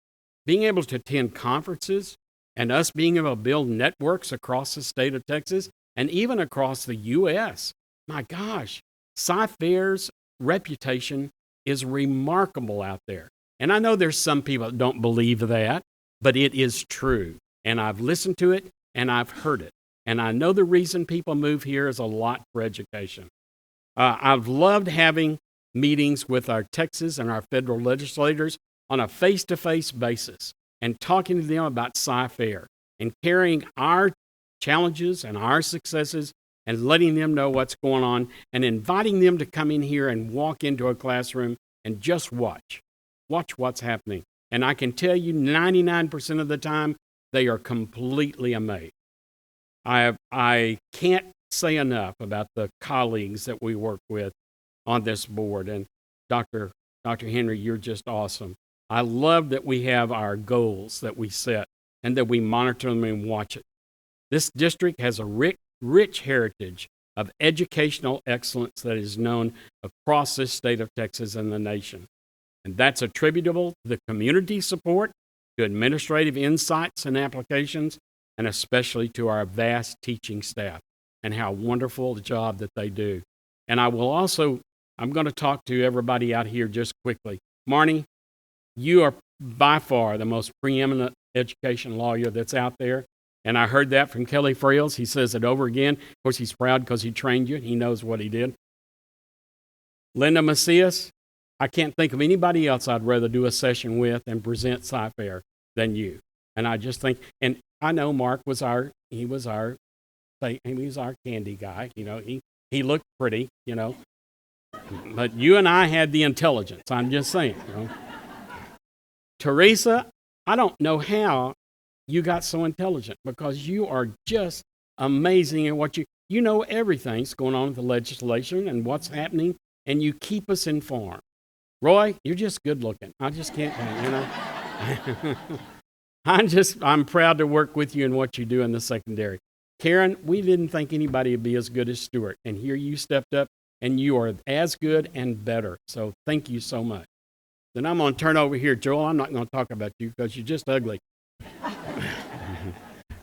Being able to attend conferences and us being able to build networks across the state of Texas and even across the U.S. My gosh, Cyfair's reputation is remarkable out there. And I know there's some people that don't believe that, but it is true. And I've listened to it and I've heard it. And I know the reason people move here is a lot for education. I've loved having meetings with our Texas and our federal legislators on a face-to-face basis and talking to them about Cyfair and carrying our challenges and our successes and letting them know what's going on and inviting them to come in here and walk into a classroom and just watch what's happening. And I can tell you 99% of the time, they are completely amazed. I can't say enough about the colleagues that we work with on this board. And Dr. Henry, you're just awesome. I love that we have our goals that we set and that we monitor them and watch it. This district has a rich heritage of educational excellence that is known across this state of Texas and the nation. And that's attributable to the community support, to administrative insights and applications, and especially to our vast teaching staff and how wonderful the job that they do. And I'm going to talk to everybody out here just quickly. Marnie, you are by far the most preeminent education lawyer that's out there. And I heard that from Kelly Frails. He says it over again. Of course, he's proud because he trained you. He knows what he did. Linda Macias, I can't think of anybody else I'd rather do a session with and present Cyfair than you. And I just think, and I know Mark was our candy guy. You know, he looked pretty, you know. But you and I had the intelligence. I'm just saying. You know. Teresa, I don't know how you got so intelligent, because you are just amazing in what you know everything that's going on with the legislation and what's happening, and you keep us informed. Roy, you're just good looking. I just can't, you know. I'm proud to work with you in what you do in the secondary. Karen, we didn't think anybody would be as good as Stuart, and here you stepped up, and you are as good and better. So thank you so much. Then I'm going to turn over here. Joel, I'm not going to talk about you because you're just ugly.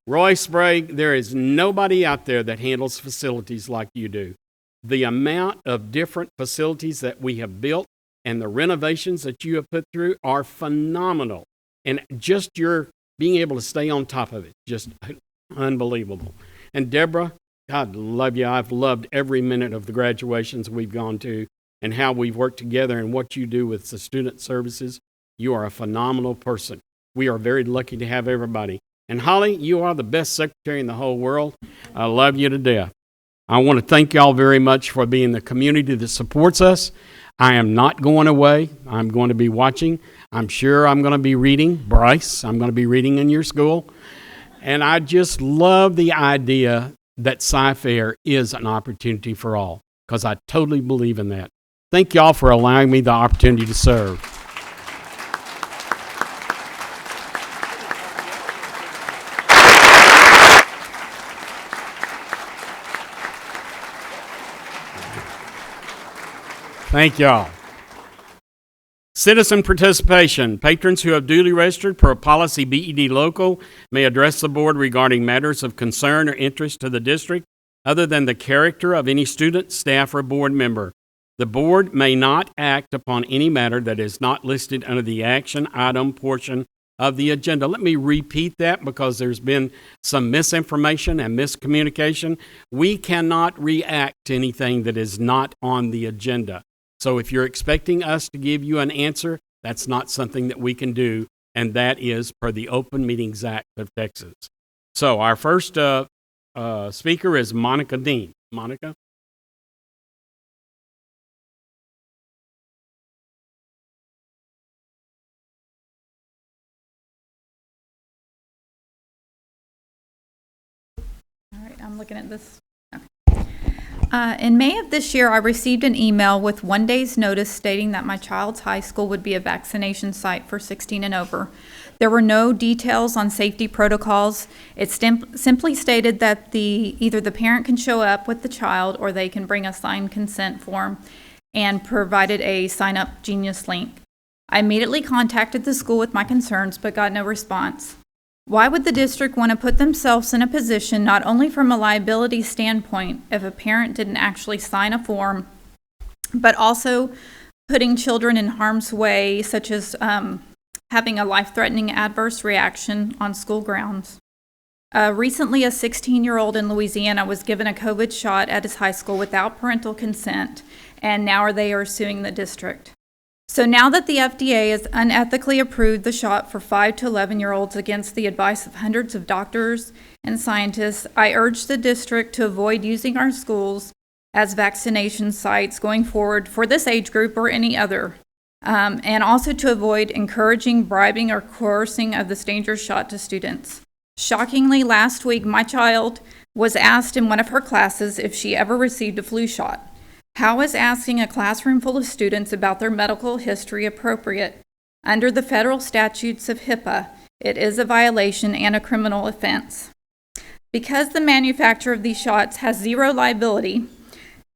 Roy Sprague, there is nobody out there that handles facilities like you do. The amount of different facilities that we have built and the renovations that you have put through are phenomenal. And just your being able to stay on top of it, just unbelievable. And Deborah, God love you. I've loved every minute of the graduations we've gone to and how we've worked together and what you do with the student services. You are a phenomenal person. We are very lucky to have everybody. And Holly, you are the best secretary in the whole world. I love you to death. I want to thank y'all very much for being the community that supports us. I am not going away. I'm going to be watching. I'm sure I'm going to be reading. Bryce, I'm going to be reading in your school. And I just love the idea that Cyfair is an opportunity for all, because I totally believe in that. Thank y'all for allowing me the opportunity to serve. Thank y'all. Citizen participation. Patrons who have duly registered per policy BED local may address the board regarding matters of concern or interest to the district other than the character of any student, staff, or board member. The board may not act upon any matter that is not listed under the action item portion of the agenda. Let me repeat that because there's been some misinformation and miscommunication. We cannot react to anything that is not on the agenda. So if you're expecting us to give you an answer, that's not something that we can do, and that is per the Open Meetings Act of Texas. So our first speaker is Monica Dean. Monica? All right, I'm looking at this. In May of this year, I received an email with 1 day's notice stating that my child's high school would be a vaccination site for 16 and over. There were no details on safety protocols. It simply stated that either the parent can show up with the child or they can bring a signed consent form, and provided a Sign Up Genius link. I immediately contacted the school with my concerns but got no response. Why would the district want to put themselves in a position not only from a liability standpoint if a parent didn't actually sign a form, but also putting children in harm's way, such as having a life-threatening adverse reaction on school grounds? Recently, a 16-year-old in Louisiana was given a COVID shot at his high school without parental consent, and now they are suing the district. So now that the FDA has unethically approved the shot for 5 to 11-year-olds against the advice of hundreds of doctors and scientists, I urge the district to avoid using our schools as vaccination sites going forward for this age group or any other, and also to avoid encouraging, bribing, or coercing of this dangerous shot to students. Shockingly, last week, my child was asked in one of her classes if she ever received a flu shot. How is asking a classroom full of students about their medical history appropriate? Under the federal statutes of HIPAA, it is a violation and a criminal offense. Because the manufacturer of these shots has zero liability,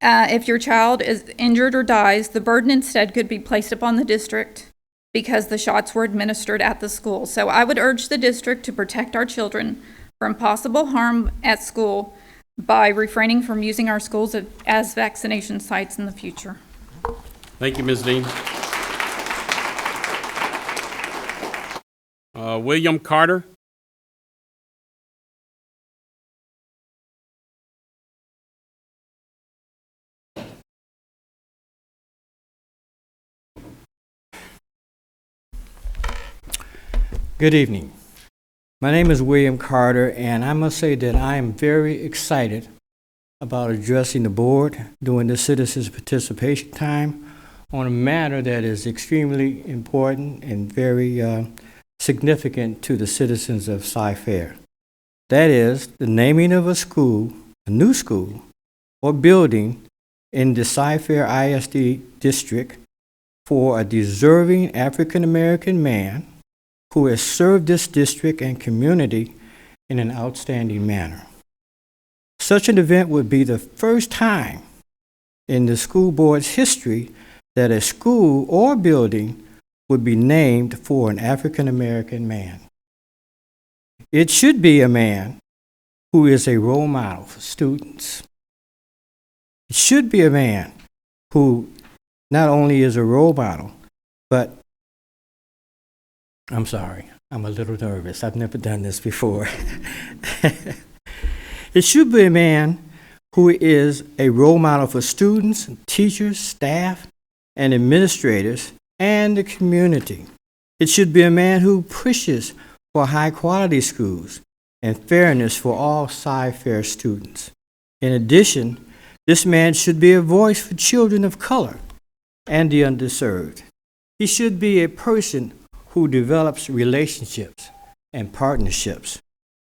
if your child is injured or dies, the burden instead could be placed upon the district because the shots were administered at the school. So I would urge the district to protect our children from possible harm at school by refraining from using our schools as vaccination sites in the future. Thank you, Ms. Dean. William Carter. Good evening. My name is William Carter, and I must say that I am very excited about addressing the board during the citizens' participation time on a matter that is extremely important and very significant to the citizens of Cy-Fair. That is the naming of a school, a new school, or building in the Cy-Fair ISD district for a deserving African-American man who has served this district and community in an outstanding manner. Such an event would be the first time in the school board's history that a school or building would be named for an African American man. It should be a man who is a role model for students. It should be a man who not only is a role model, but I'm sorry, I'm a little nervous. I've never done this before. It should be a man who is a role model for students, teachers, staff, and administrators, and the community. It should be a man who pushes for high-quality schools and fairness for all Cy-Fair students. In addition, this man should be a voice for children of color and the underserved. He should be a person who develops relationships and partnerships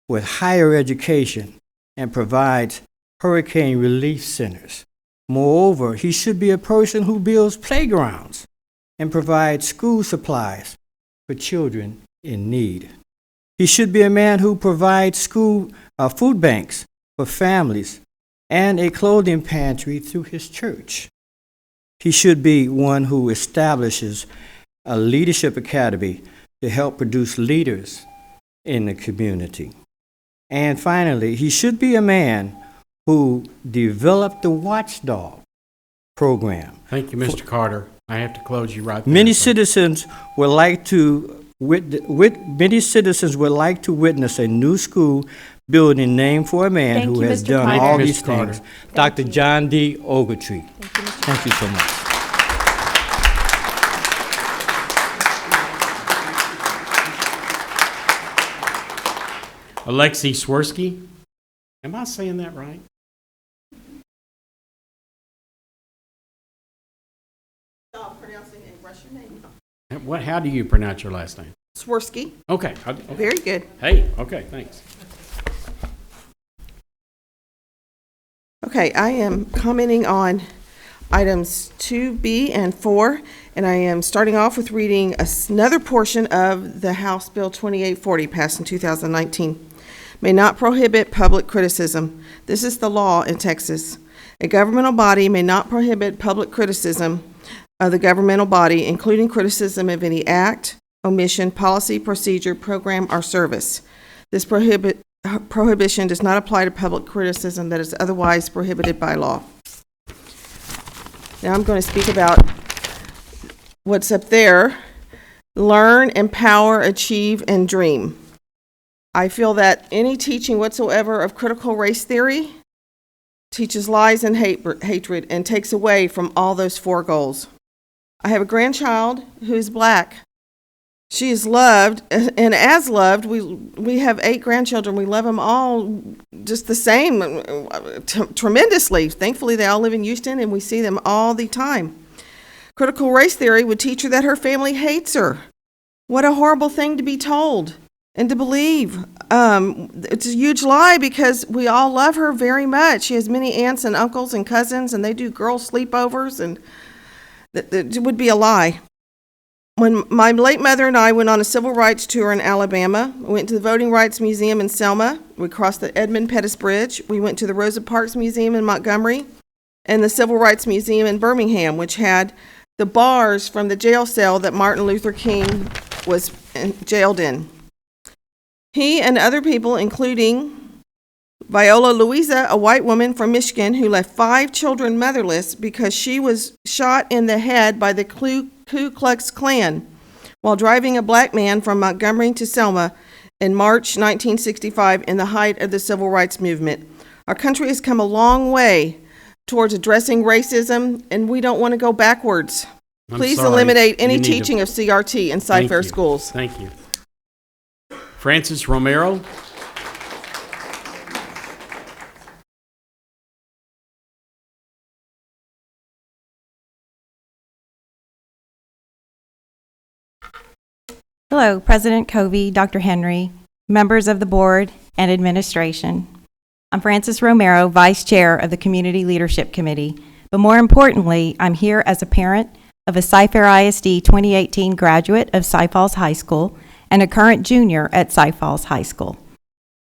with higher education and provides hurricane relief centers. Moreover, he should be a person who builds playgrounds and provides school supplies for children in need. He should be a man who provides school food banks for families and a clothing pantry through his church. He should be one who establishes a leadership academy to help produce leaders in the community. And finally, he should be a man who developed the Watchdog program. Thank you, Mr. Carter. I have to close you right there. Many citizens would like to witness a new school building named for a man who has done all these things. Dr. John D. Ogletree. Thank you so much. Alexei Swirsky. Am I saying that right? Pronouncing a Russian name. How do you pronounce your last name? Swirsky. Okay. Very good. Hey, okay, thanks. Okay, I am commenting on items 2B and 4, and I am starting off with reading another portion of the House Bill 2840 passed in 2019. May not prohibit public criticism. This is the law in Texas. A governmental body may not prohibit public criticism of the governmental body, including criticism of any act, omission, policy, procedure, program, or service. This prohibition does not apply to public criticism that is otherwise prohibited by law. Now I'm going to speak about what's up there. Learn, empower, achieve, and dream. I feel that any teaching whatsoever of critical race theory teaches lies and hatred and takes away from all those four goals. I have a grandchild who's black. She is loved, and as loved, we have 8 grandchildren. We love them all just the same, tremendously. Thankfully, they all live in Houston, and we see them all the time. Critical race theory would teach her that her family hates her. What a horrible thing to be told and to believe. It's a huge lie because we all love her very much. She has many aunts and uncles and cousins, and they do girl sleepovers, and it would be a lie. When my late mother and I went on a civil rights tour in Alabama, we went to the Voting Rights Museum in Selma, we crossed the Edmund Pettus Bridge, we went to the Rosa Parks Museum in Montgomery, and the Civil Rights Museum in Birmingham, which had the bars from the jail cell that Martin Luther King was jailed in. He and other people, including Viola Louisa, a white woman from Michigan who left 5 children motherless because she was shot in the head by the Ku Klux Klan while driving a black man from Montgomery to Selma in March 1965 in the height of the civil rights movement. Our country has come a long way towards addressing racism, and we don't want to go backwards. Please eliminate any teaching of CRT in Cypher schools. Thank you. Francis Romero. Hello, President Covey, Dr. Henry, members of the board and administration. I'm Frances Romero, Vice Chair of the Community Leadership Committee, but more importantly, I'm here as a parent of a Cypher ISD 2018 graduate of Cy Falls High School and a current junior at Cy Falls High School.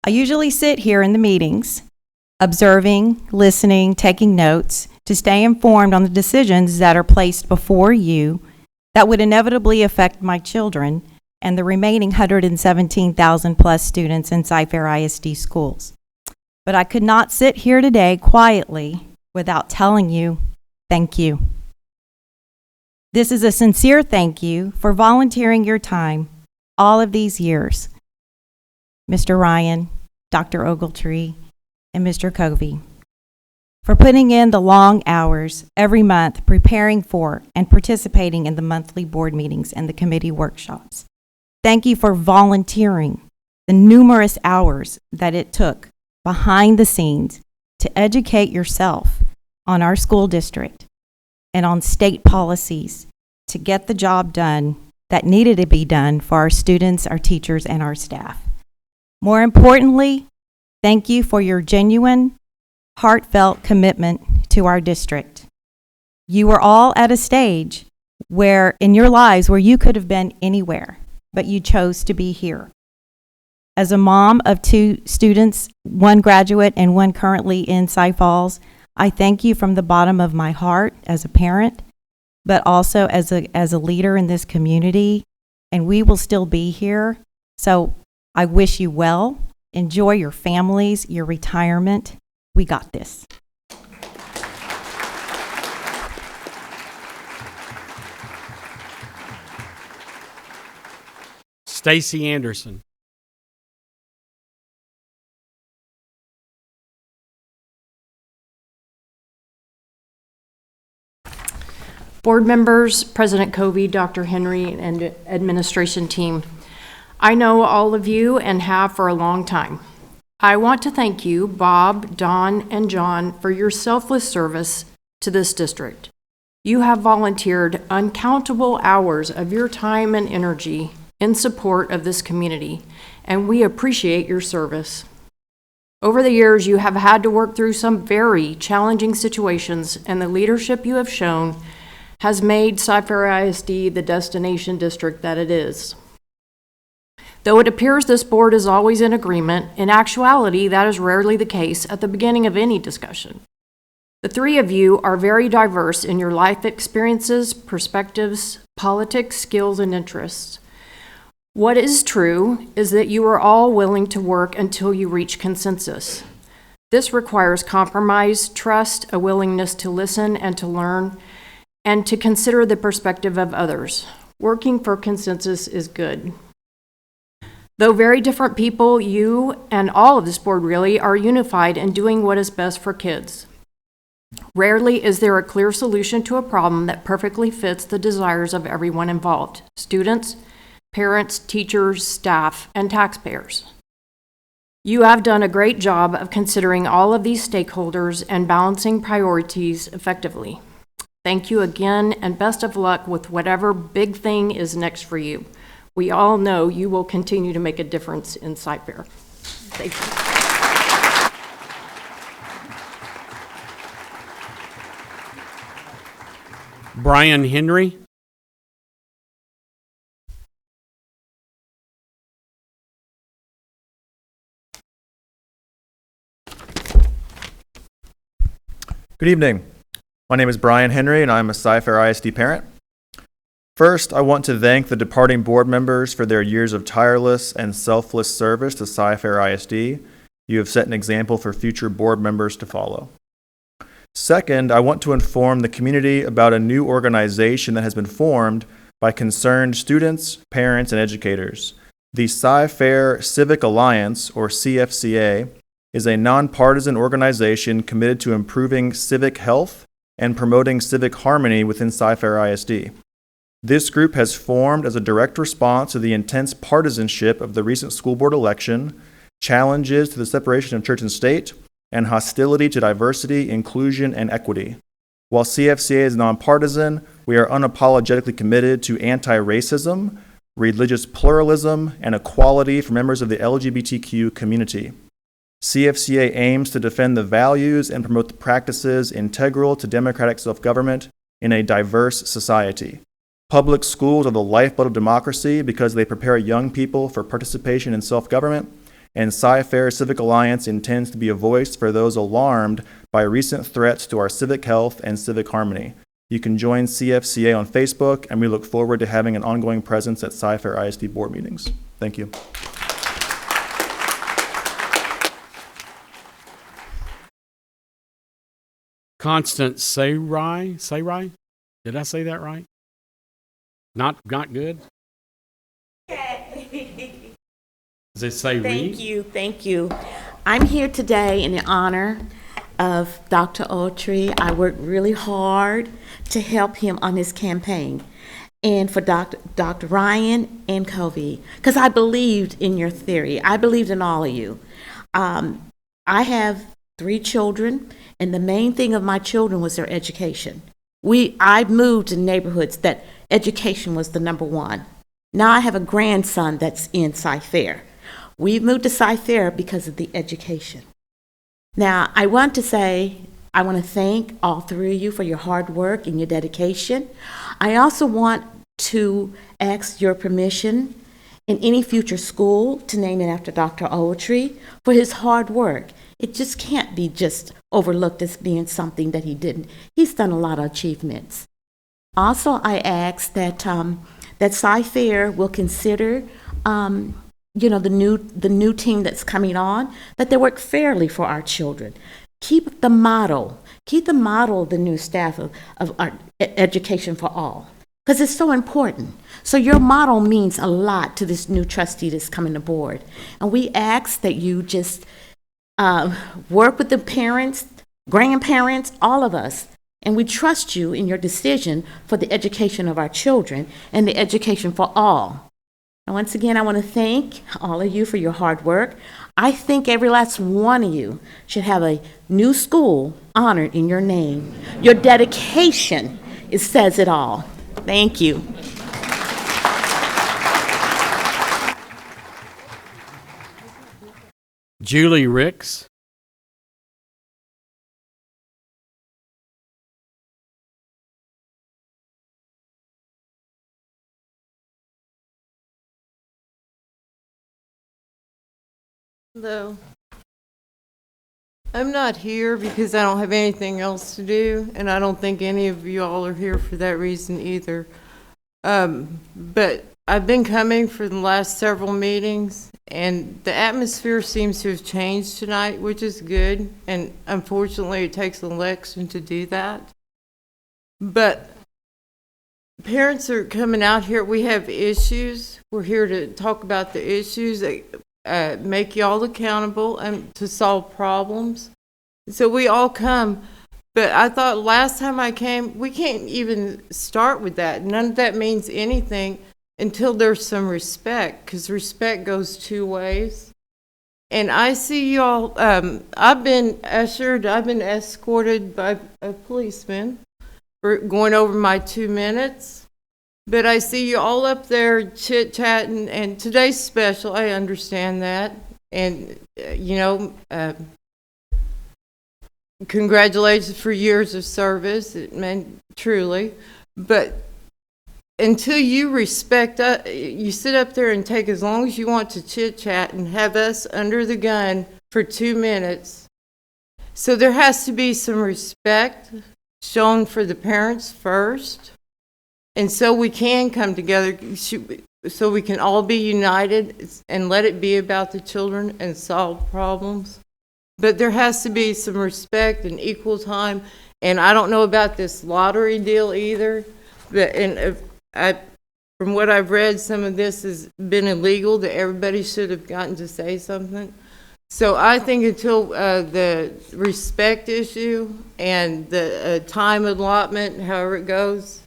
I usually sit here in the meetings, observing, listening, taking notes to stay informed on the decisions that are placed before you that would inevitably affect my children and the remaining 117,000 plus students in Cypher ISD schools. But I could not sit here today quietly without telling you, thank you. This is a sincere thank you for volunteering your time all of these years. Mr. Ryan, Dr. Ogletree, and Mr. Covey, for putting in the long hours every month preparing for and participating in the monthly board meetings and the committee workshops. Thank you for volunteering the numerous hours that it took behind the scenes to educate yourself on our school district and on state policies to get the job done that needed to be done for our students, our teachers, and our staff. More importantly, thank you for your genuine, heartfelt commitment to our district. You were all at a stage where in your lives where you could have been anywhere, but you chose to be here. As a mom of 2 students, 1 graduate and 1 currently in Cy Falls, I thank you from the bottom of my heart as a parent, but also as a leader in this community, and we will still be here. So I wish you well. Enjoy your families, your retirement. We got this. Stacy Anderson. Board members, President Covey, Dr. Henry, and administration team, I know all of you and have for a long time. I want to thank you, Bob, Don, and John, for your selfless service to this district. You have volunteered uncountable hours of your time and energy in support of this community, and we appreciate your service. Over the years, you have had to work through some very challenging situations, and the leadership you have shown has made Cypher ISD the destination district that it is. Though it appears this board is always in agreement, in actuality, that is rarely the case at the beginning of any discussion. The 3 of you are very diverse in your life experiences, perspectives, politics, skills, and interests. What is true is that you are all willing to work until you reach consensus. This requires compromise, trust, a willingness to listen and to learn, and to consider the perspective of others. Working for consensus is good. Though very different people, you and all of this board really are unified in doing what is best for kids. Rarely is there a clear solution to a problem that perfectly fits the desires of everyone involved: students, parents, teachers, staff, and taxpayers. You have done a great job of considering all of these stakeholders and balancing priorities effectively. Thank you again, and best of luck with whatever big thing is next for you. We all know you will continue to make a difference in Cypher. Thank you. Brian Henry. Good evening. My name is Brian Henry, and I'm a Cyfair ISD parent. First, I want to thank the departing board members for their years of tireless and selfless service to Cyfair ISD. You have set an example for future board members to follow. Second, I want to inform the community about a new organization that has been formed by concerned students, parents, and educators. The Cyfair Civic Alliance, or CFCA, is a nonpartisan organization committed to improving civic health and promoting civic harmony within Cyfair ISD. This group has formed as a direct response to the intense partisanship of the recent school board election, challenges to the separation of church and state, and hostility to diversity, inclusion, and equity. While CFCA is nonpartisan, we are unapologetically committed to anti-racism, religious pluralism, and equality for members of the LGBTQ community. CFCA aims to defend the values and promote the practices integral to democratic self-government in a diverse society. Public schools are the lifeblood of democracy because they prepare young people for participation in self-government, and Cyfair Civic Alliance intends to be a voice for those alarmed by recent threats to our civic health and civic harmony. You can join CFCA on Facebook, and we look forward to having an ongoing presence at Cyfair ISD board meetings. Thank you. Constance Sayrai? Did I say that right? Not good? Does it say Thank you. I'm here today in the honor of Dr. Autry. I worked really hard to help him on his campaign. And for Dr. Ryan and Covey, because I believed in your theory. I believed in all of you. I have 3 children, and the main thing of my children was their education. I moved in neighborhoods that education was the number one. Now I have a grandson that's in Cyfair. We moved to Cyfair because of the education. Now, I want to thank all 3 of you for your hard work and your dedication. I also want to ask your permission in any future school to name it after Dr. Autry for his hard work. It just can't be just overlooked as being something that he didn't. He's done a lot of achievements. Also, I ask that Cyfair will consider the new team that's coming on, that they work fairly for our children. Keep the model of the new staff of our education for all, because it's so important. So your model means a lot to this new trustee that's coming aboard. And we ask that you just work with the parents, grandparents, all of us, and we trust you in your decision for the education of our children and the education for all. And once again, I want to thank all of you for your hard work. I think every last one of you should have a new school honored in your name. Your dedication, it says it all. Thank you. Julie Ricks. Hello. I'm not here because I don't have anything else to do, and I don't think any of you all are here for that reason either. But I've been coming for the last several meetings, and the atmosphere seems to have changed tonight, which is good, and unfortunately it takes an election to do that. But parents are coming out here. We have issues. We're here to talk about the issues that make you all accountable and to solve problems. So we all come. But I thought last time I came, we can't even start with that. None of that means anything until there's some respect, because respect goes 2 ways. And I see you all, I've been escorted by a policeman for going over my 2 minutes. But I see you all up there chit-chatting, and today's special, I understand that. And, congratulations for years of service, it meant truly. But until you respect us, you sit up there and take as long as you want to chit-chat and have us under the gun for 2 minutes. So there has to be some respect shown for the parents first. And so we can come together, so we can all be united and let it be about the children and solve problems. But there has to be some respect and equal time. And I don't know about this lottery deal either. But from what I've read, some of this has been illegal, that everybody should have gotten to say something. So I think until the respect issue and the time allotment, however it goes,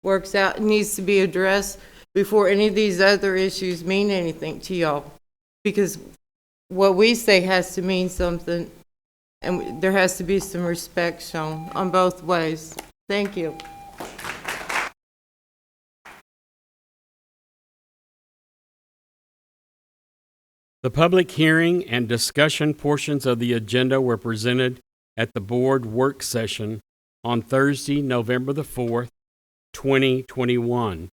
works out, it needs to be addressed before any of these other issues mean anything to y'all. Because what we say has to mean something, and there has to be some respect shown on both ways. Thank you. The public hearing and discussion portions of the agenda were presented at the board work session on Thursday, November the 4th, 2021.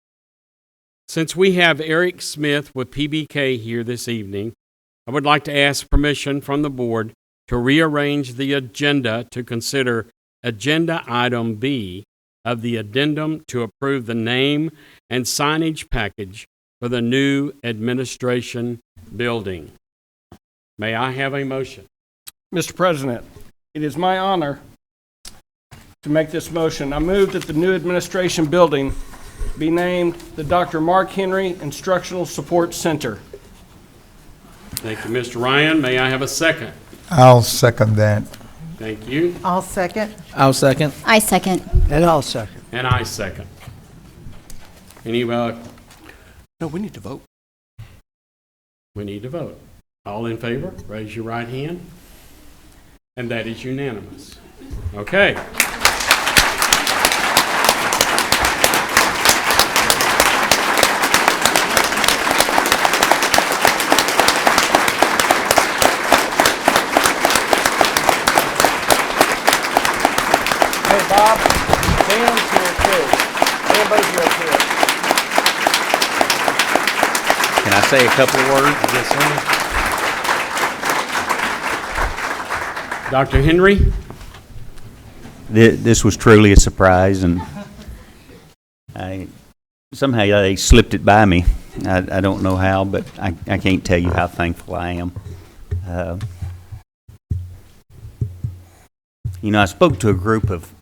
Since we have Eric Smith with PBK here this evening, I would like to ask permission from the board to rearrange the agenda to consider Agenda Item B of the addendum to approve the name and signage package for the new administration building. May I have a motion? Mr. President, it is my honor to make this motion. I move that the new administration building be named the Dr. Mark Henry Instructional Support Center. Thank you, Mr. Ryan. May I have a second? I'll second that. Thank you. I'll second. I'll second. I second. And I'll second. And I second. Any, No, we need to vote. we need to vote. All in favor, raise your right hand. And that is unanimous. Okay. Hey, Bob, Dan's here too. Everybody's here too. Can I say a couple of words? Yes, sir. Dr. Henry? This was truly a surprise, and somehow they slipped it by me. I don't know how, but I can't tell you how thankful I am. I spoke to a group of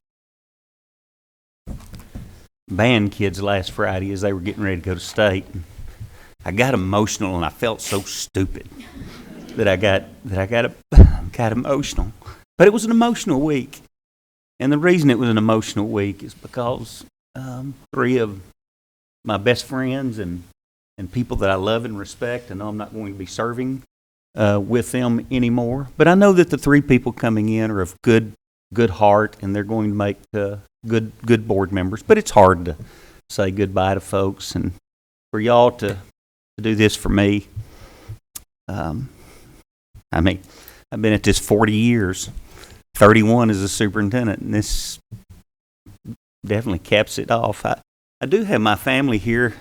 band kids last Friday as they were getting ready to go to state. I got emotional, and I felt so stupid that I got emotional. But it was an emotional week, and the reason it was an emotional week is because 3 of my best friends and people that I love and respect, I know I'm not going to be serving with them anymore. But I know that the 3 people coming in are of good heart, and they're going to make good board members. But it's hard to say goodbye to folks, and for y'all to do this for me. I've been at this 40 years, 31 as a superintendent, and this definitely caps it off. I do have my family here,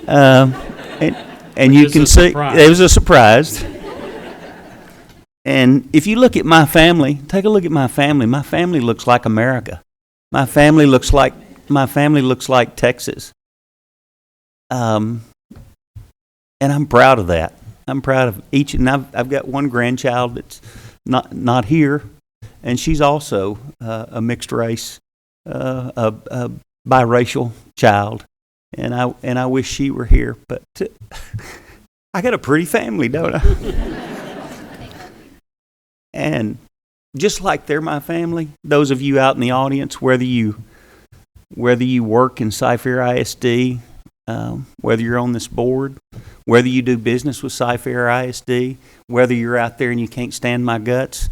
and you can see it was a surprise. And if you look at my family, take a look at my family. My family looks like America. My family looks like Texas. And I'm proud of that. I'm proud of each, and I've got one grandchild that's not here, and she's also a mixed race, a biracial child, and I wish she were here. But I got a pretty family, don't I? And just like they're my family, those of you out in the audience, whether you work in Cypher ISD, whether you're on this board, whether you do business with Cypher ISD, whether you're out there and you can't stand my guts,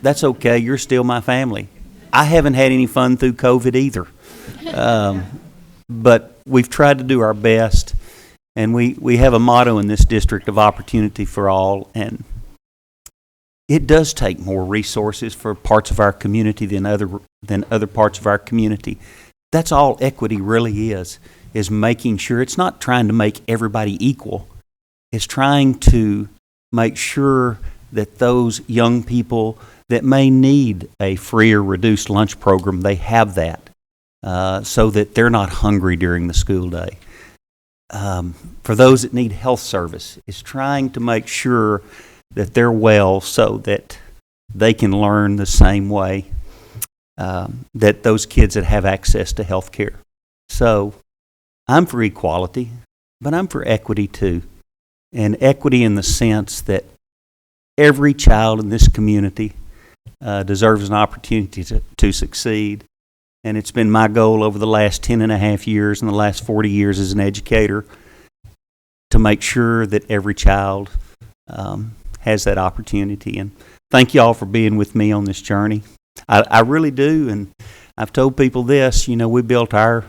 that's okay. You're still my family. I haven't had any fun through COVID either. But we've tried to do our best, and we have a motto in this district of opportunity for all, and it does take more resources for parts of our community than other parts of our community. That's all equity really is making sure it's not trying to make everybody equal. It's trying to make sure that those young people that may need a free or reduced lunch program, they have that, so that they're not hungry during the school day. For those that need health service, it's trying to make sure that they're well so that they can learn the same way that those kids that have access to health care. So I'm for equality, but I'm for equity too. And equity in the sense that every child in this community deserves an opportunity to succeed. And it's been my goal over the last 10 and a half years and the last 40 years as an educator to make sure that every child has that opportunity. And thank you all for being with me on this journey. I really do, and I've told people this, you know, we built our,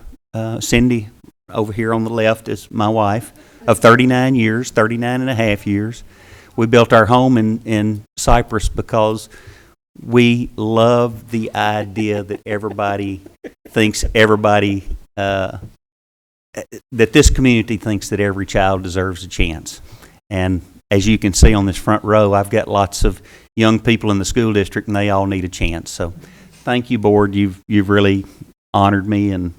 Cindy over here on the left is my wife of 39 years, 39 and a half years. We built our home in Cypress because we love the idea that everybody thinks that this community thinks that every child deserves a chance. And as you can see on this front row, I've got lots of young people in the school district, and they all need a chance. So thank you, board. You've really honored me, and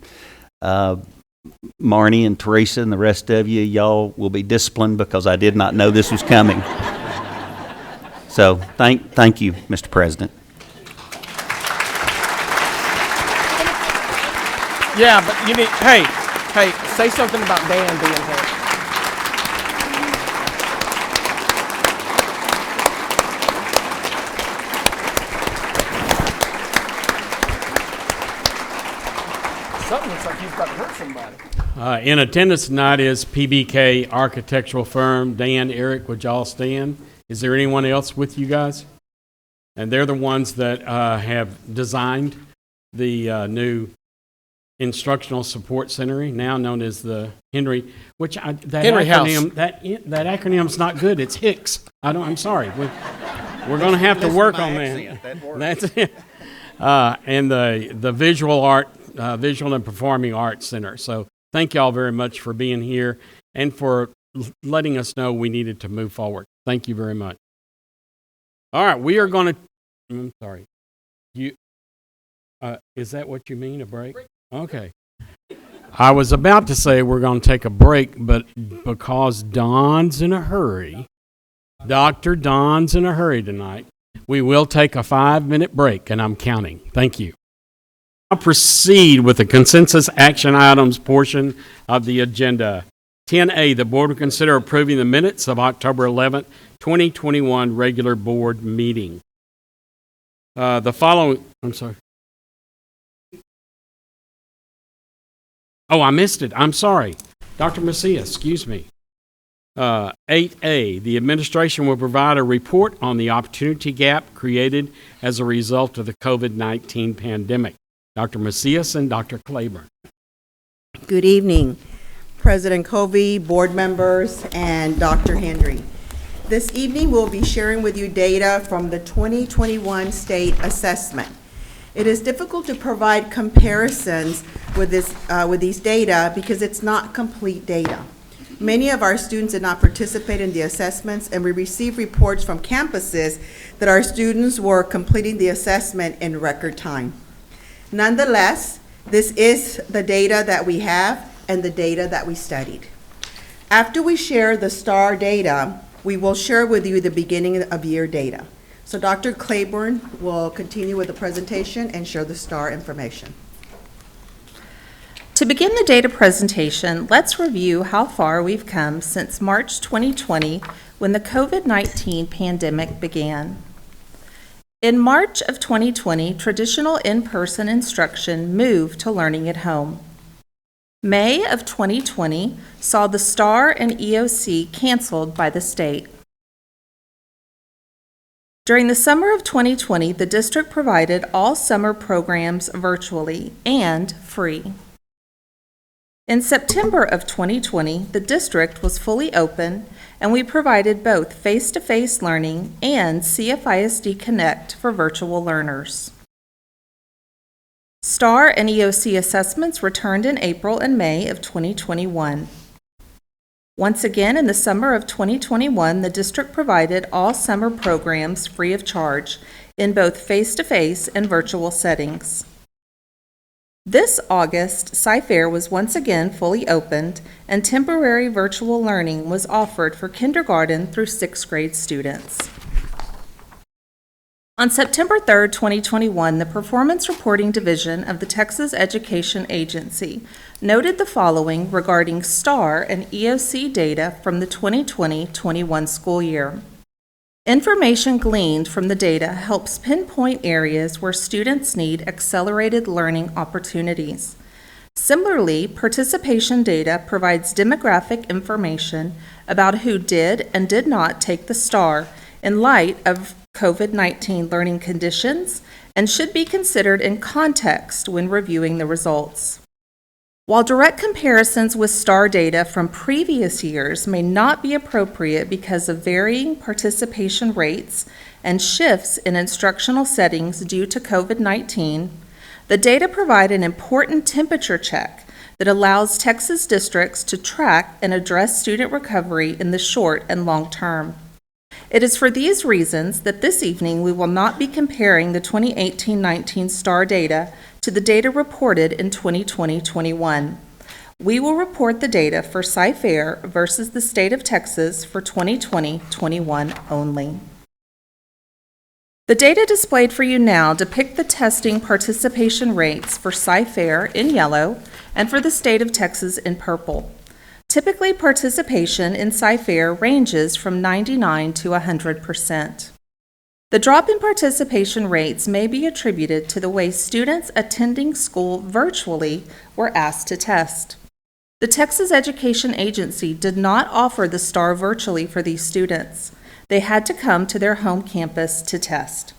Marnie and Teresa and the rest of you, y'all will be disciplined because I did not know this was coming. So thank you, Mr. President. Yeah, but you need, hey, say something about Dan being here. Something looks like you've got to hurt somebody. In attendance tonight is PBK Architectural Firm. Dan, Eric, would y'all stand? Is there anyone else with you guys? And they're the ones that have designed the new Instructional Support Center, now known as the Henry, which that Henry acronym, that acronym's not good. It's HICS. I'm sorry. We're going to have to work on that. That's it. And the Visual and Performing Arts Center. So thank y'all very much for being here and for letting us know we needed to move forward. Thank you very much. All right, we are going to. I'm sorry. Is that what you mean, a break? Okay. I was about to say we're going to take a break, but because Don's in a hurry, Dr. Don's in a hurry tonight, we will take a 5-minute break, and I'm counting. Thank you. I'll proceed with the consensus action items portion of the agenda. 10A, the board will consider approving the minutes of October 11th, 2021 regular board meeting. The following, I'm sorry. Oh, I missed it. I'm sorry. Dr. Macias, excuse me. 8A, the administration will provide a report on the opportunity gap created as a result of the COVID-19 pandemic. Dr. Macias and Dr. Claiborne. Good evening, President Covey, board members, and Dr. Henry. This evening, we'll be sharing with you data from the 2021 state assessment. It is difficult to provide comparisons with these data because it's not complete data. Many of our students did not participate in the assessments, and we received reports from campuses that our students were completing the assessment in record time. Nonetheless, this is the data that we have and the data that we studied. After we share the STAR data, we will share with you the beginning of year data. So Dr. Claiborne will continue with the presentation and share the STAR information. To begin the data presentation, let's review how far we've come since March 2020 when the COVID-19 pandemic began. In March of 2020, traditional in-person instruction moved to learning at home. May of 2020 saw the STAR and EOC canceled by the state. During the summer of 2020, the district provided all summer programs virtually and free. In September of 2020, the district was fully open, and we provided both face-to-face learning and CFISD Connect for virtual learners. STAR and EOC assessments returned in April and May of 2021. Once again, in the summer of 2021, the district provided all summer programs free of charge in both face-to-face and virtual settings. This August, Sci-Fair was once again fully opened, and temporary virtual learning was offered for kindergarten through 6th grade students. On September 3, 2021, the Performance Reporting Division of the Texas Education Agency noted the following regarding STAR and EOC data from the 2020-21 school year. Information gleaned from the data helps pinpoint areas where students need accelerated learning opportunities. Similarly, participation data provides demographic information about who did and did not take the STAR in light of COVID-19 learning conditions and should be considered in context when reviewing the results. While direct comparisons with STAR data from previous years may not be appropriate because of varying participation rates and shifts in instructional settings due to COVID-19, the data provide an important temperature check that allows Texas districts to track and address student recovery in the short and long term. It is for these reasons that this evening we will not be comparing the 2018-19 STAR data to the data reported in 2020-21. We will report the data for Sci-Fair versus the state of Texas for 2020-21 only. The data displayed for you now depict the testing participation rates for Sci-Fair in yellow and for the state of Texas in purple. Typically, participation in Sci-Fair ranges from 99% to 100%. The drop in participation rates may be attributed to the way students attending school virtually were asked to test. The Texas Education Agency did not offer the STAR virtually for these students. They had to come to their home campus to test.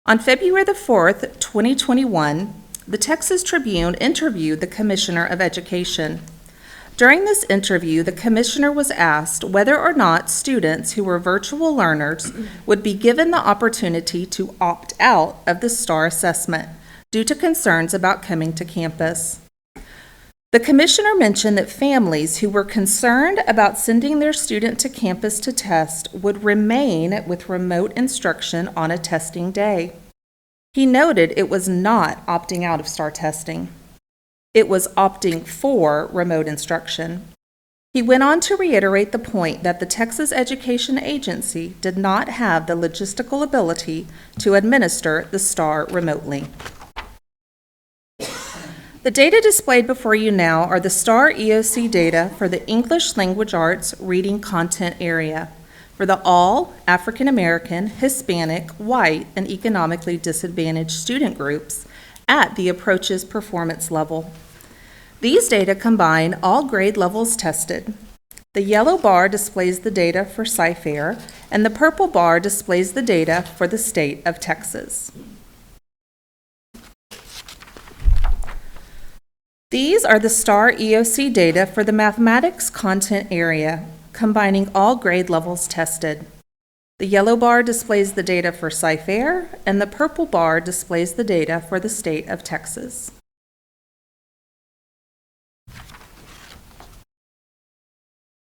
On February the 4th, 2021, the Texas Tribune interviewed the Commissioner of Education. During this interview, the commissioner was asked whether or not students who were virtual learners would be given the opportunity to opt out of the STAR assessment due to concerns about coming to campus. The commissioner mentioned that families who were concerned about sending their student to campus to test would remain with remote instruction on a testing day. He noted it was not opting out of STAR testing. It was opting for remote instruction. He went on to reiterate the point that the Texas Education Agency did not have the logistical ability to administer the STAR remotely. The data displayed before you now are the STAR EOC data for the English Language Arts reading content area for the all African American, Hispanic, white, and economically disadvantaged student groups at the Approaches performance level. These data combine all grade levels tested. The yellow bar displays the data for Sci-Fair, and the purple bar displays the data for the state of Texas. These are the STAR EOC data for the mathematics content area, combining all grade levels tested. The yellow bar displays the data for Sci-Fair, and the purple bar displays the data for the state of Texas.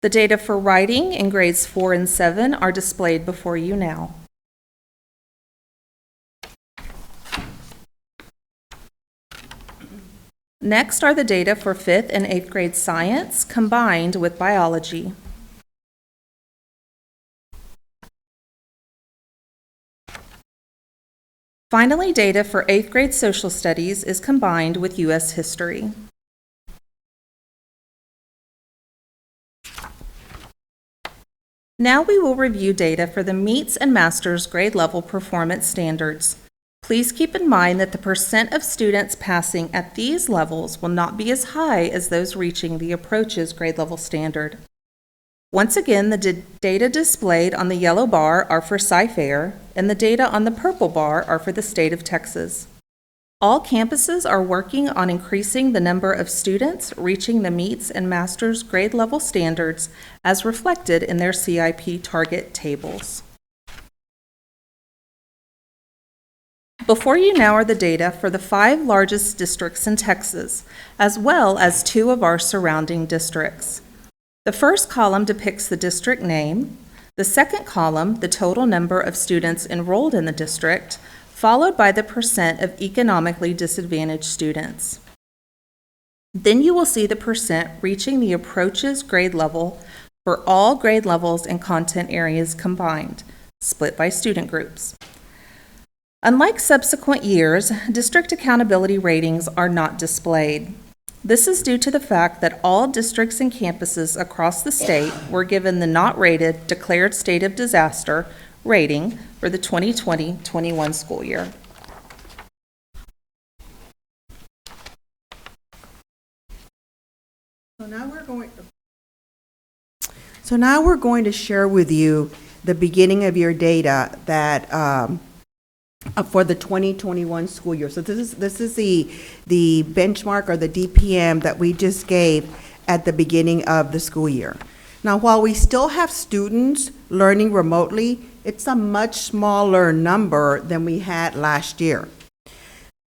The data for writing in grades 4 and 7 are displayed before you now. Next are the data for 5th and 8th grade science combined with biology. Finally, data for 8th grade social studies is combined with U.S. history. Now we will review data for the MEETS and Masters grade level performance standards. Please keep in mind that the percent of students passing at these levels will not be as high as those reaching the Approaches grade level standard. Once again, the data displayed on the yellow bar are for Sci-Fair, and the data on the purple bar are for the state of Texas. All campuses are working on increasing the number of students reaching the MEETS and Masters grade level standards as reflected in their CIP target tables. Before you now are the data for the 5 largest districts in Texas, as well as 2 of our surrounding districts. The first column depicts the district name. The second column, the total number of students enrolled in the district, followed by the percent of economically disadvantaged students. Then you will see the percent reaching the approaches grade level for all grade levels and content areas combined, split by student groups. Unlike subsequent years, district accountability ratings are not displayed. This is due to the fact that all districts and campuses across the state were given the not rated declared state of disaster rating for the 2020-21 school year. So now we're going to share with you the beginning of year data that for the 2021 school year. So this is the benchmark or the DPM that we just gave at the beginning of the school year. Now, while we still have students learning remotely, it's a much smaller number than we had last year.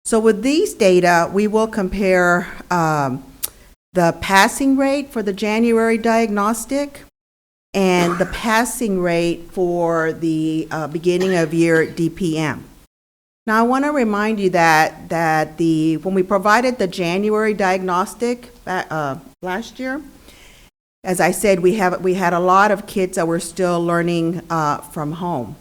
So with these data, we will compare the passing rate for the January diagnostic and the passing rate for the beginning of year DPM. Now, I want to remind you that when we provided the January diagnostic last year, as I said, we had a lot of kids that were still learning from home,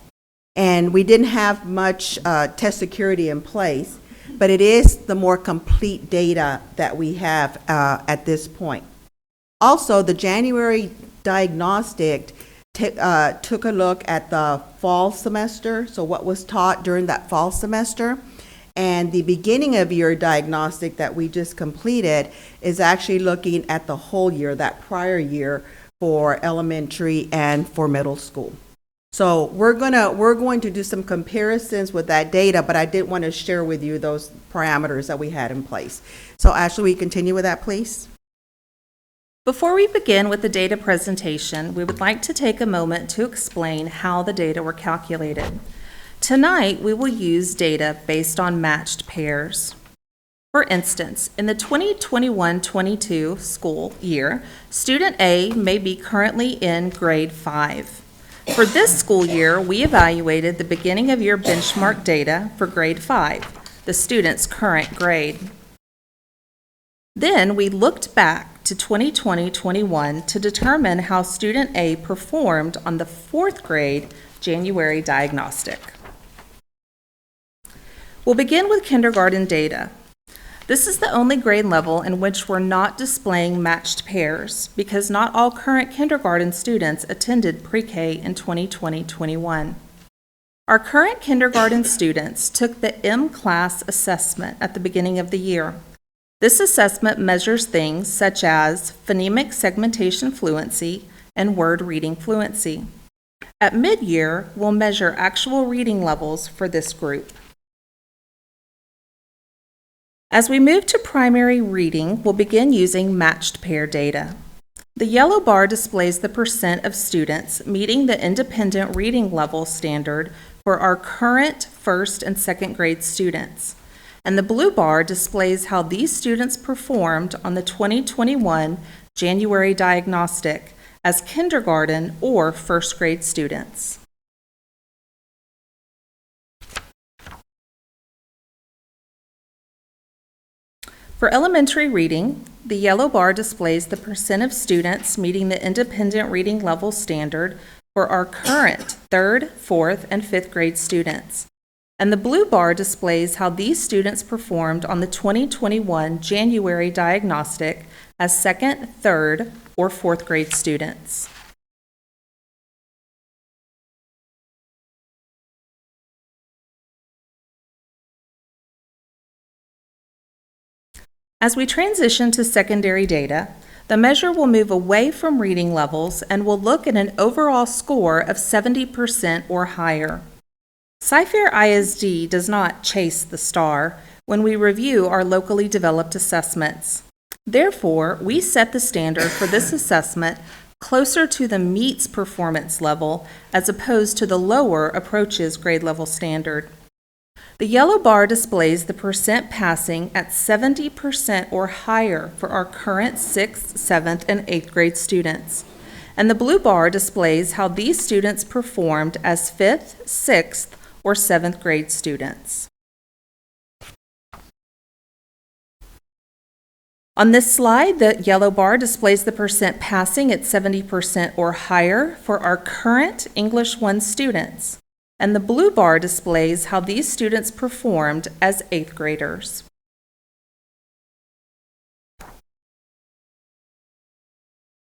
and we didn't have much test security in place, but it is the more complete data that we have at this point. Also, the January diagnostic took a look at the fall semester, so what was taught during that fall semester, and the beginning of year diagnostic that we just completed is actually looking at the whole year, that prior year, for elementary and for middle school. So we're going to do some comparisons with that data, but I did want to share with you those parameters that we had in place. So Ashley, will you continue with that, please? Before we begin with the data presentation, we would like to take a moment to explain how the data were calculated. Tonight, we will use data based on matched pairs. For instance, in the 2021-22 school year, student A may be currently in grade 5. For this school year, we evaluated the beginning of year benchmark data for grade 5, the student's current grade. Then we looked back to 2020-21 to determine how student A performed on the 4th grade January diagnostic. We'll begin with kindergarten data. This is the only grade level in which we're not displaying matched pairs because not all current kindergarten students attended pre-K in 2020-21. Our current kindergarten students took the M-class assessment at the beginning of the year. This assessment measures things such as phonemic segmentation fluency and word reading fluency. At mid-year, we'll measure actual reading levels for this group. As we move to primary reading, we'll begin using matched pair data. The yellow bar displays the percent of students meeting the independent reading level standard for our current 1st and 2nd grade students. And the blue bar displays how these students performed on the 2021 January diagnostic as kindergarten or 1st grade students. For elementary reading, the yellow bar displays the percent of students meeting the independent reading level standard for our current 3rd, 4th, and 5th grade students. And the blue bar displays how these students performed on the 2021 January diagnostic as 2nd, 3rd, or 4th grade students. As we transition to secondary data, the measure will move away from reading levels and will look at an overall score of 70% or higher. Cypher ISD does not chase the star when we review our locally developed assessments. Therefore, we set the standard for this assessment closer to the meets performance level as opposed to the lower approaches grade level standard. The yellow bar displays the percent passing at 70% or higher for our current 6th, 7th, and 8th grade students. And the blue bar displays how these students performed as 5th, 6th, or 7th grade students. On this slide, the yellow bar displays the percent passing at 70% or higher for our current English 1 students, and the blue bar displays how these students performed as 8th graders.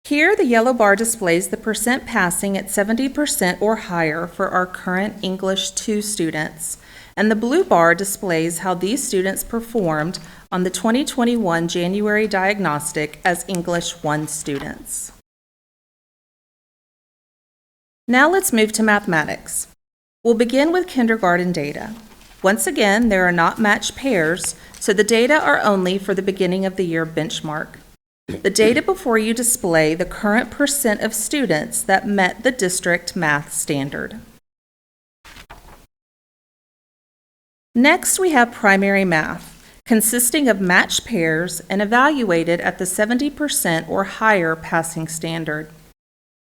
Here, the yellow bar displays the percent passing at 70% or higher for our current English 2 students, and the blue bar displays how these students performed on the 2021 January diagnostic as English 1 students. Now let's move to mathematics. We'll begin with kindergarten data. Once again, there are not matched pairs, so the data are only for the beginning of the year benchmark. The data before you display the current percent of students that met the district math standard. Next, we have primary math, consisting of matched pairs and evaluated at the 70% or higher passing standard.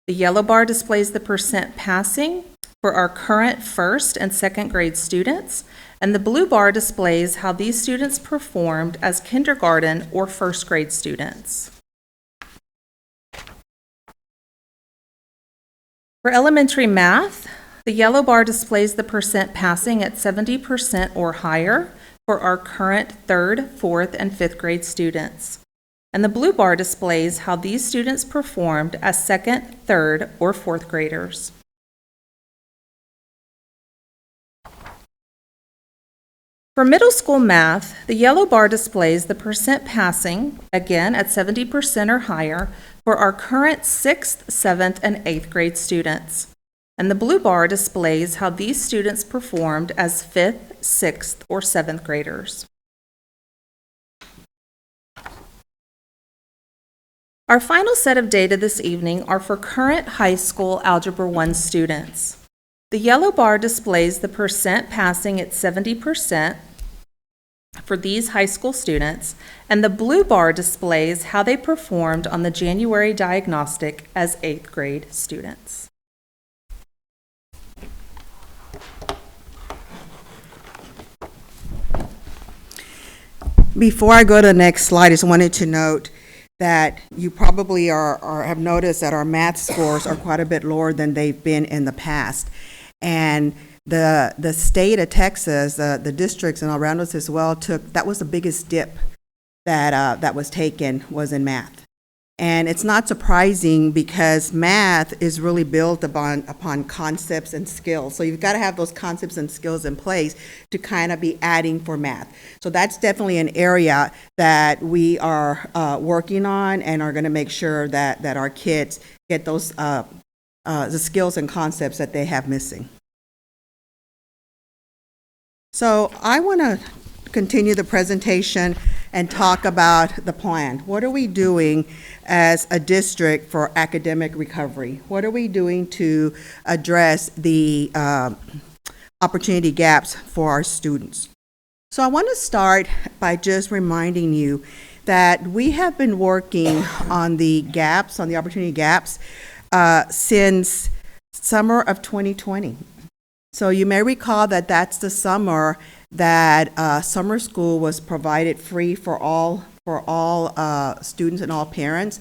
The yellow bar displays the percent passing for our current 1st and 2nd grade students, and the blue bar displays how these students performed as kindergarten or 1st grade students. For elementary math, the yellow bar displays the percent passing at 70% or higher for our current 3rd, 4th, and 5th grade students. And the blue bar displays how these students performed as 2nd, 3rd, or 4th graders. For middle school math, the yellow bar displays the percent passing, again at 70% or higher, for our current 6th, 7th, and 8th grade students. And the blue bar displays how these students performed as 5th, 6th, or 7th graders. Our final set of data this evening are for current high school Algebra 1 students. The yellow bar displays the percent passing at 70% for these high school students, and the blue bar displays how they performed on the January diagnostic as 8th grade students. Before I go to the next slide, I just wanted to note that you probably have noticed that our math scores are quite a bit lower than they've been in the past. And the state of Texas, the districts and around us as well, that was the biggest dip that was taken was in math. And it's not surprising because math is really built upon concepts and skills. So you've got to have those concepts and skills in place to kind of be adding for math. So that's definitely an area that we are working on and are going to make sure that our kids get those the skills and concepts that they have missing. So I want to continue the presentation and talk about the plan. What are we doing as a district for academic recovery? What are we doing to address the opportunity gaps for our students? So I want to start by just reminding you that we have been working on the gaps, on the opportunity gaps, since summer of 2020. So you may recall that that's the summer that summer school was provided free for all students and all parents.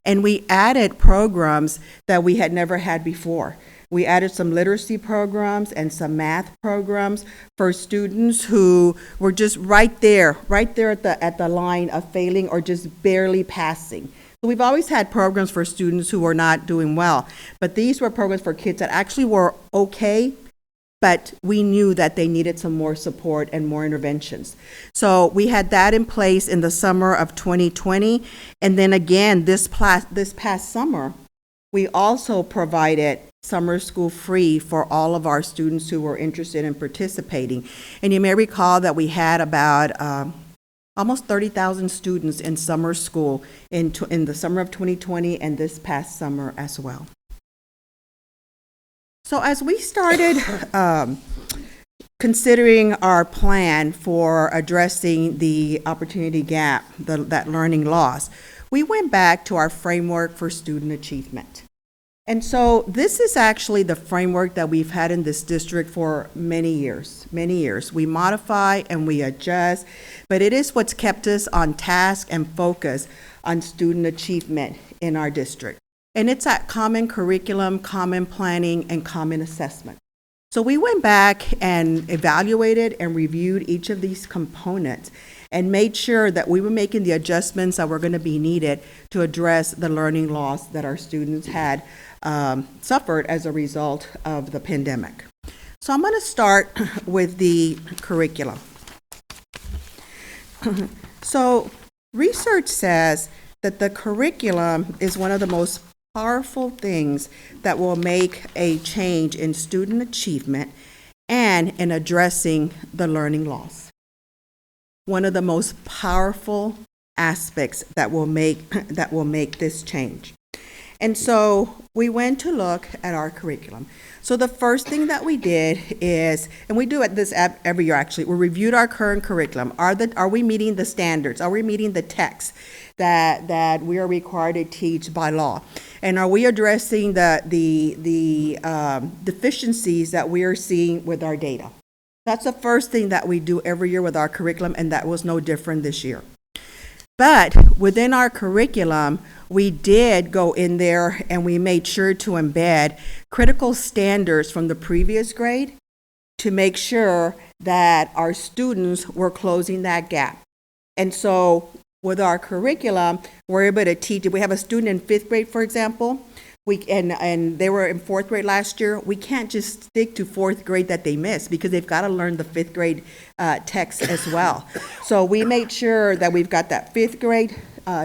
And we added programs that we had never had before. We added some literacy programs and some math programs for students who were just right there at the line of failing or just barely passing. So we've always had programs for students who were not doing well, but these were programs for kids that actually were okay, but we knew that they needed some more support and more interventions. So we had that in place in the summer of 2020. And then again, this past summer, we also provided summer school free for all of our students who were interested in participating. And you may recall that we had about almost 30,000 students in summer school in the summer of 2020 and this past summer as well. So as we started considering our plan for addressing the opportunity gap, that learning loss, we went back to our framework for student achievement. And so this is actually the framework that we've had in this district for many years, many years. We modify and we adjust, but it is what's kept us on task and focus on student achievement in our district. And it's that common curriculum, common planning, and common assessment. So we went back and evaluated and reviewed each of these components and made sure that we were making the adjustments that were going to be needed to address the learning loss that our students had suffered as a result of the pandemic. So I'm going to start with the curriculum. So research says that the curriculum is one of the most powerful things that will make a change in student achievement and in addressing the learning loss. One of the most powerful aspects that will make this change. And so we went to look at our curriculum. So the first thing that we did is, and we do it this every year actually, we reviewed our current curriculum. Are we meeting the standards? Are we meeting the text that we are required to teach by law? And are we addressing the deficiencies that we are seeing with our data? That's the first thing that we do every year with our curriculum, and that was no different this year. But within our curriculum, we did go in there and we made sure to embed critical standards from the previous grade to make sure that our students were closing that gap. And so with our curriculum, we're able to teach. If we have a student in 5th grade, for example, and they were in 4th grade last year, we can't just stick to 4th grade that they missed because they've got to learn the 5th grade text as well. So we made sure that we've got that 5th grade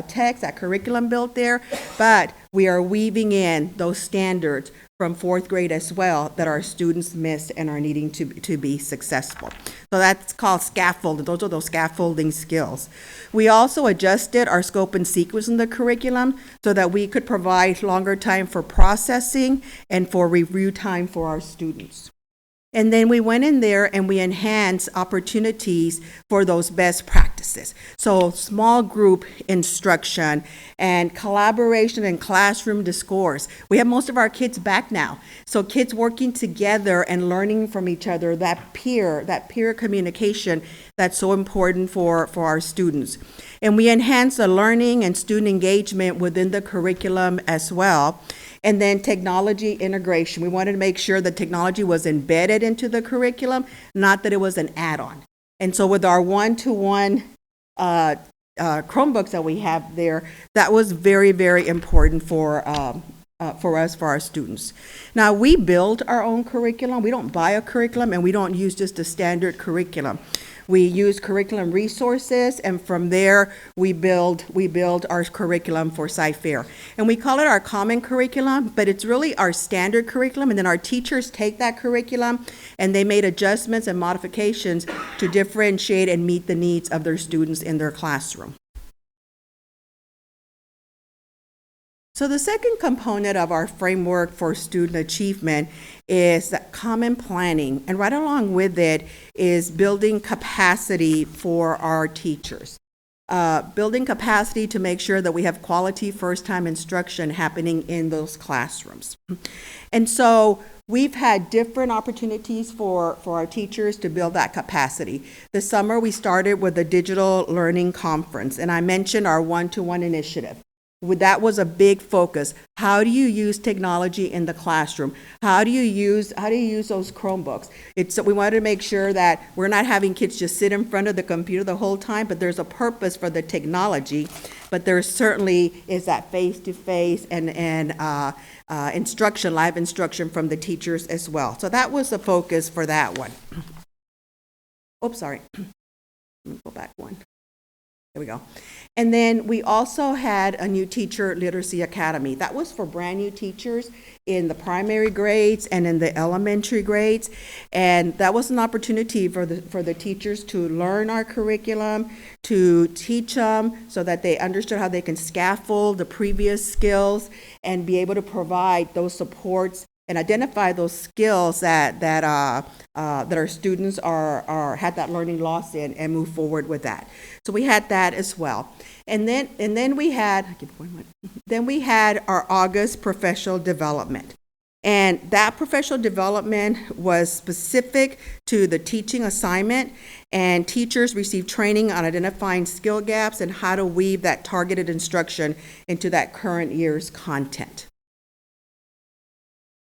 text, that curriculum built there, but we are weaving in those standards from 4th grade as well that our students missed and are needing to be successful. So that's called scaffolding. Those are those scaffolding skills. We also adjusted our scope and sequence in the curriculum so that we could provide longer time for processing and for review time for our students. And then we went in there and we enhanced opportunities for those best practices. So small group instruction and collaboration and classroom discourse. We have most of our kids back now. So kids working together and learning from each other, that peer communication that's so important for our students. And we enhanced the learning and student engagement within the curriculum as well. And then technology integration. We wanted to make sure that technology was embedded into the curriculum, not that it was an add-on. And so with our one-to-one Chromebooks that we have there, that was very, very important for us, for our students. Now, we build our own curriculum. We don't buy a curriculum, and we don't use just a standard curriculum. We use curriculum resources, and from there, we build our curriculum for Cypher. And we call it our common curriculum, but it's really our standard curriculum, and then our teachers take that curriculum, and they made adjustments and modifications to differentiate and meet the needs of their students in their classroom. So the second component of our framework for student achievement is that common planning, and right along with it is building capacity for our teachers. Building capacity to make sure that we have quality first-time instruction happening in those classrooms. And so we've had different opportunities for our teachers to build that capacity. This summer we started with a digital learning conference, and I mentioned our one-to-one initiative. That was a big focus. How do you use technology in the classroom? How do you use those Chromebooks? We wanted to make sure that we're not having kids just sit in front of the computer the whole time, but there's a purpose for the technology. But there certainly is that face-to-face and instruction, live instruction from the teachers as well. So that was the focus for that one. Oops, sorry. Let me go back one. There we go. And then we also had a new teacher literacy academy. That was for brand new teachers in the primary grades and in the elementary grades. And that was an opportunity for the teachers to learn our curriculum, to teach them so that they understood how they can scaffold the previous skills and be able to provide those supports and identify those skills that our students had that learning loss in, and move forward with that. So we had that as well. And then we had our August professional development. And that professional development was specific to the teaching assignment, and teachers received training on identifying skill gaps and how to weave that targeted instruction into that current year's content.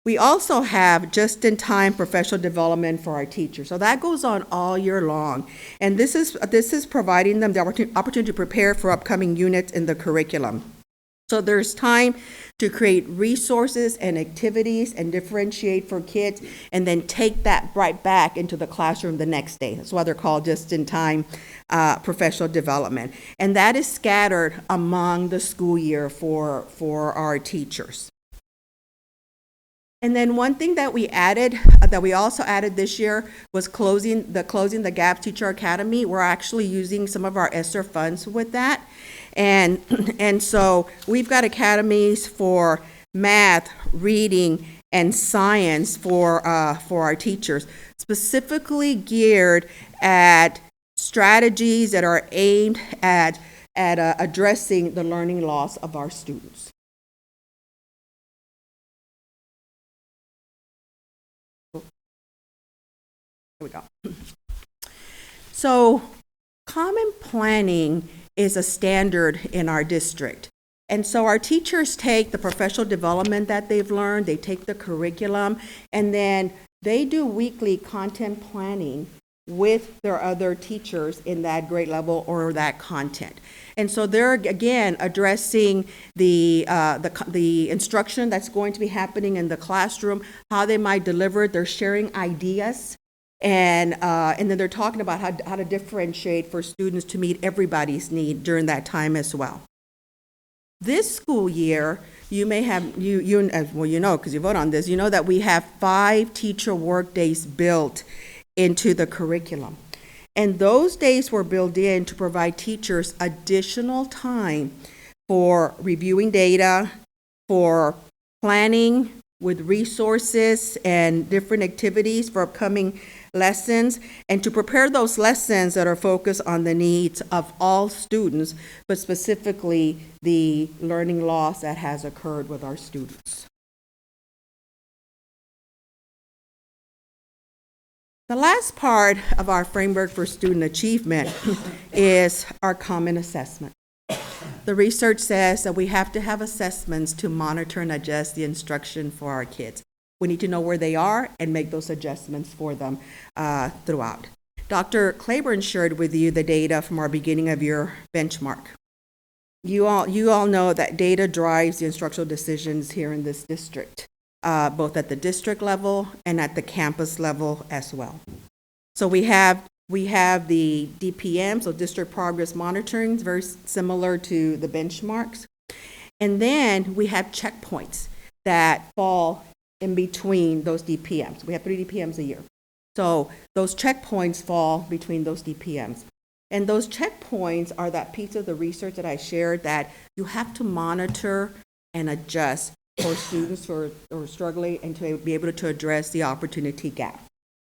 We also have just-in-time professional development for our teachers. So that goes on all year long. And this is providing them the opportunity to prepare for upcoming units in the curriculum. So there's time to create resources and activities and differentiate for kids, and then take that right back into the classroom the next day. That's why they're called just-in-time professional development. And that is scattered among the school year for our teachers. And then one thing that we also added this year was closing the Gaps Teacher Academy. We're actually using some of our ESSER funds with that. And so we've got academies for math, reading, and science for our teachers, specifically geared at strategies that are aimed at addressing the learning loss of our students. Here we go. So common planning is a standard in our district. And so our teachers take the professional development that they've learned, they take the curriculum, and then they do weekly content planning with their other teachers in that grade level or that content. And so they're, again, addressing the instruction that's going to be happening in the classroom, how they might deliver it. They're sharing ideas. And then they're talking about how to differentiate for students to meet everybody's need during that time as well. This school year, you may have, you know, because you vote on this, you know that we have 5 teacher work days built into the curriculum. And those days were built in to provide teachers additional time for reviewing data, for planning with resources and different activities for upcoming lessons, and to prepare those lessons that are focused on the needs of all students, but specifically the learning loss that has occurred with our students. The last part of our framework for student achievement is our common assessment. The research says that we have to have assessments to monitor and adjust the instruction for our kids. We need to know where they are and make those adjustments for them throughout. Dr. Claiborne shared with you the data from our beginning of year benchmark. You all know that data drives the instructional decisions here in this district, both at the district level and at the campus level as well. So we have the DPM, so district progress monitoring, very similar to the benchmarks. And then we have checkpoints that fall in between those DPMs. We have 3 DPMs a year. So those checkpoints fall between those DPMs. And those checkpoints are that piece of the research that I shared that you have to monitor and adjust for students who are struggling and to be able to address the opportunity gap.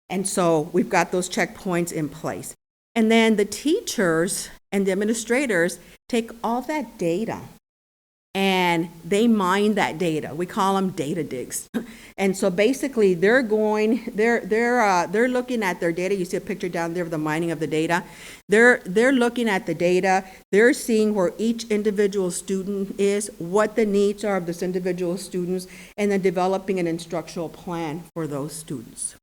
And so we've got those checkpoints in place. And then the teachers and the administrators take all that data and they mine that data. We call them data digs. And so basically they're looking at their data. You see a picture down there of the mining of the data. They're looking at the data. They're seeing where each individual student is, what the needs are of this individual students, and then developing an instructional plan for those students.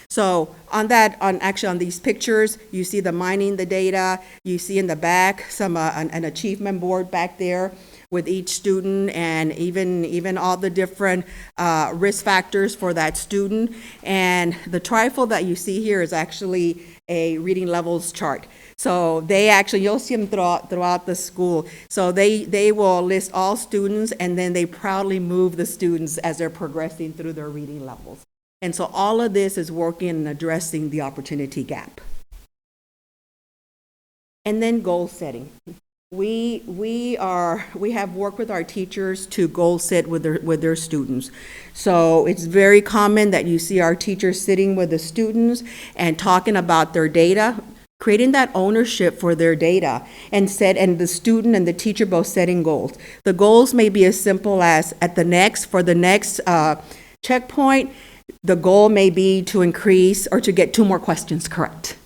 So on these pictures, you see the mining the data. You see in the back an achievement board back there with each student, and even all the different risk factors for that student. And the trifle that you see here is actually a reading levels chart. So you'll see them throughout the school. So they will list all students, and then they proudly move the students as they're progressing through their reading levels. And so all of this is working and addressing the opportunity gap. And then goal setting. we have worked with our teachers to goal set with their students. So it's very common that you see our teachers sitting with the students and talking about their data, creating that ownership for their data, and the student and the teacher both setting goals. The goals may be as simple as for the next checkpoint, the goal may be to increase or to get 2 more questions correct.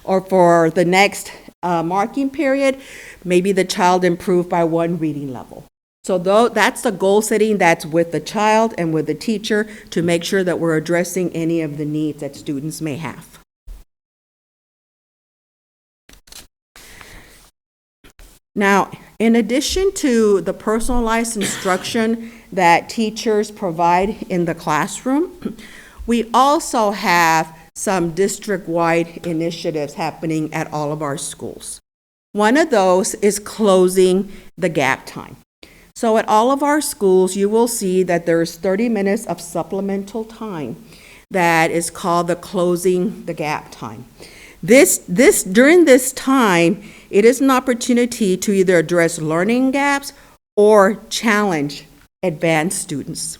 Or for the next marking period, maybe the child improved by 1 reading level. So that's the goal setting that's with the child and with the teacher to make sure that we're addressing any of the needs that students may have. Now, in addition to the personalized instruction that teachers provide in the classroom, we also have some district-wide initiatives happening at all of our schools. One of those is closing the gap time. So at all of our schools, you will see that there's 30 minutes of supplemental time that is called the closing the gap time. During this time, it is an opportunity to either address learning gaps or challenge advanced students.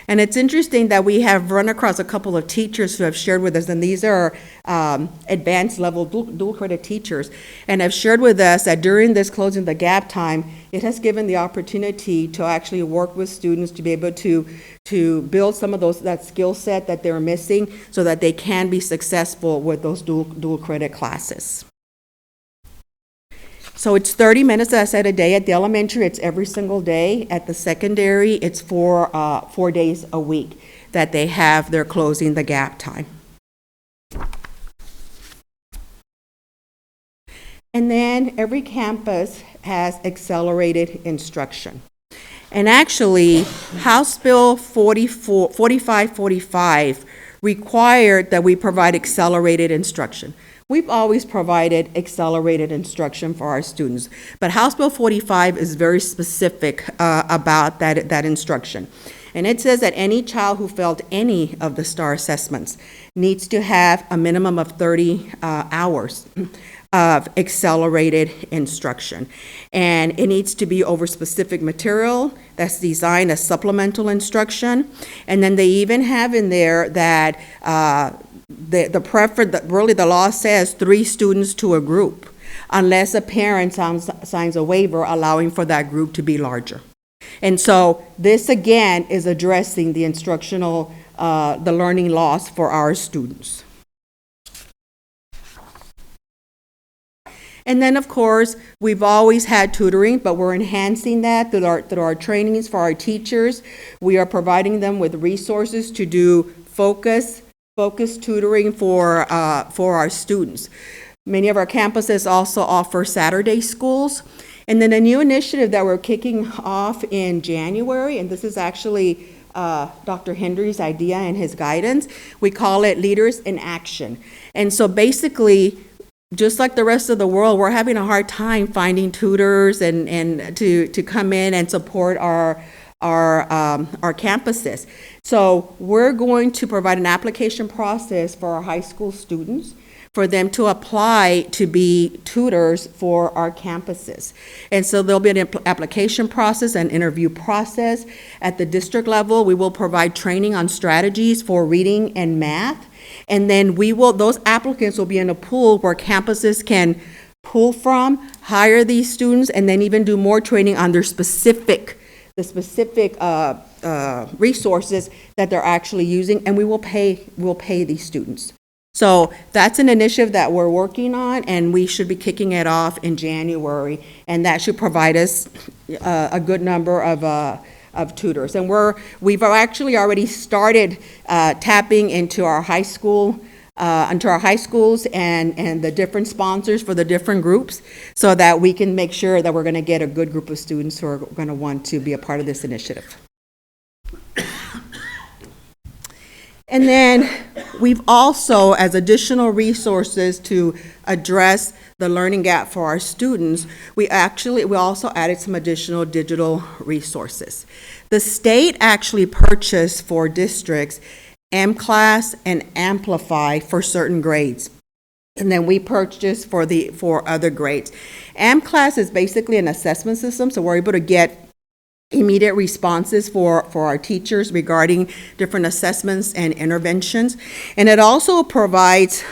And it's interesting that we have run across a couple of teachers who have shared with us, and these are advanced level dual credit teachers, and have shared with us that during this closing the gap time, it has given the opportunity to actually work with students to be able to build some of that skill set that they're missing so that they can be successful with those dual credit classes. So it's 30 minutes, as I said, a day. At the elementary, it's every single day. At the secondary, it's 4 days a week that they have their closing the gap time. And then every campus has accelerated instruction. And actually, House Bill 4545 required that we provide accelerated instruction. We've always provided accelerated instruction for our students, but House Bill 45 is very specific about that instruction. And it says that any child who failed any of the STAR assessments needs to have a minimum of 30 hours of accelerated instruction. And it needs to be over specific material that's designed as supplemental instruction. And then they even have in there that the law says 3 students to a group, unless a parent signs a waiver allowing for that group to be larger. And so this again is addressing the instructional, the learning loss for our students. And then, of course, we've always had tutoring, but we're enhancing that through our trainings for our teachers. We are providing them with resources to do focus tutoring for our students. Many of our campuses also offer Saturday schools. And then a new initiative that we're kicking off in January, and this is actually Dr. Hendry's idea and his guidance, we call it Leaders in Action. And so basically, just like the rest of the world, we're having a hard time finding tutors and to come in and support our campuses. So we're going to provide an application process for our high school students for them to apply to be tutors for our campuses. And so there'll be an application process and interview process. At the district level, we will provide training on strategies for reading and math. And then those applicants will be in a pool where campuses can pull from, hire these students, and then even do more training on their specific resources that they're actually using, and we'll pay these students. So that's an initiative that we're working on, and we should be kicking it off in January, and that should provide us a good number of tutors. And we've actually already started tapping into our high school, into our high schools and the different sponsors for the different groups, so that we can make sure that we're going to get a good group of students who are going to want to be a part of this initiative. And then we've also, as additional resources to address the learning gap for our students, we also added some additional digital resources. The state actually purchased for districts M-Class and Amplify for certain grades. and then we purchase for other grades. AMClass is basically an assessment system, so we're able to get immediate responses for our teachers regarding different assessments and interventions. And it also provides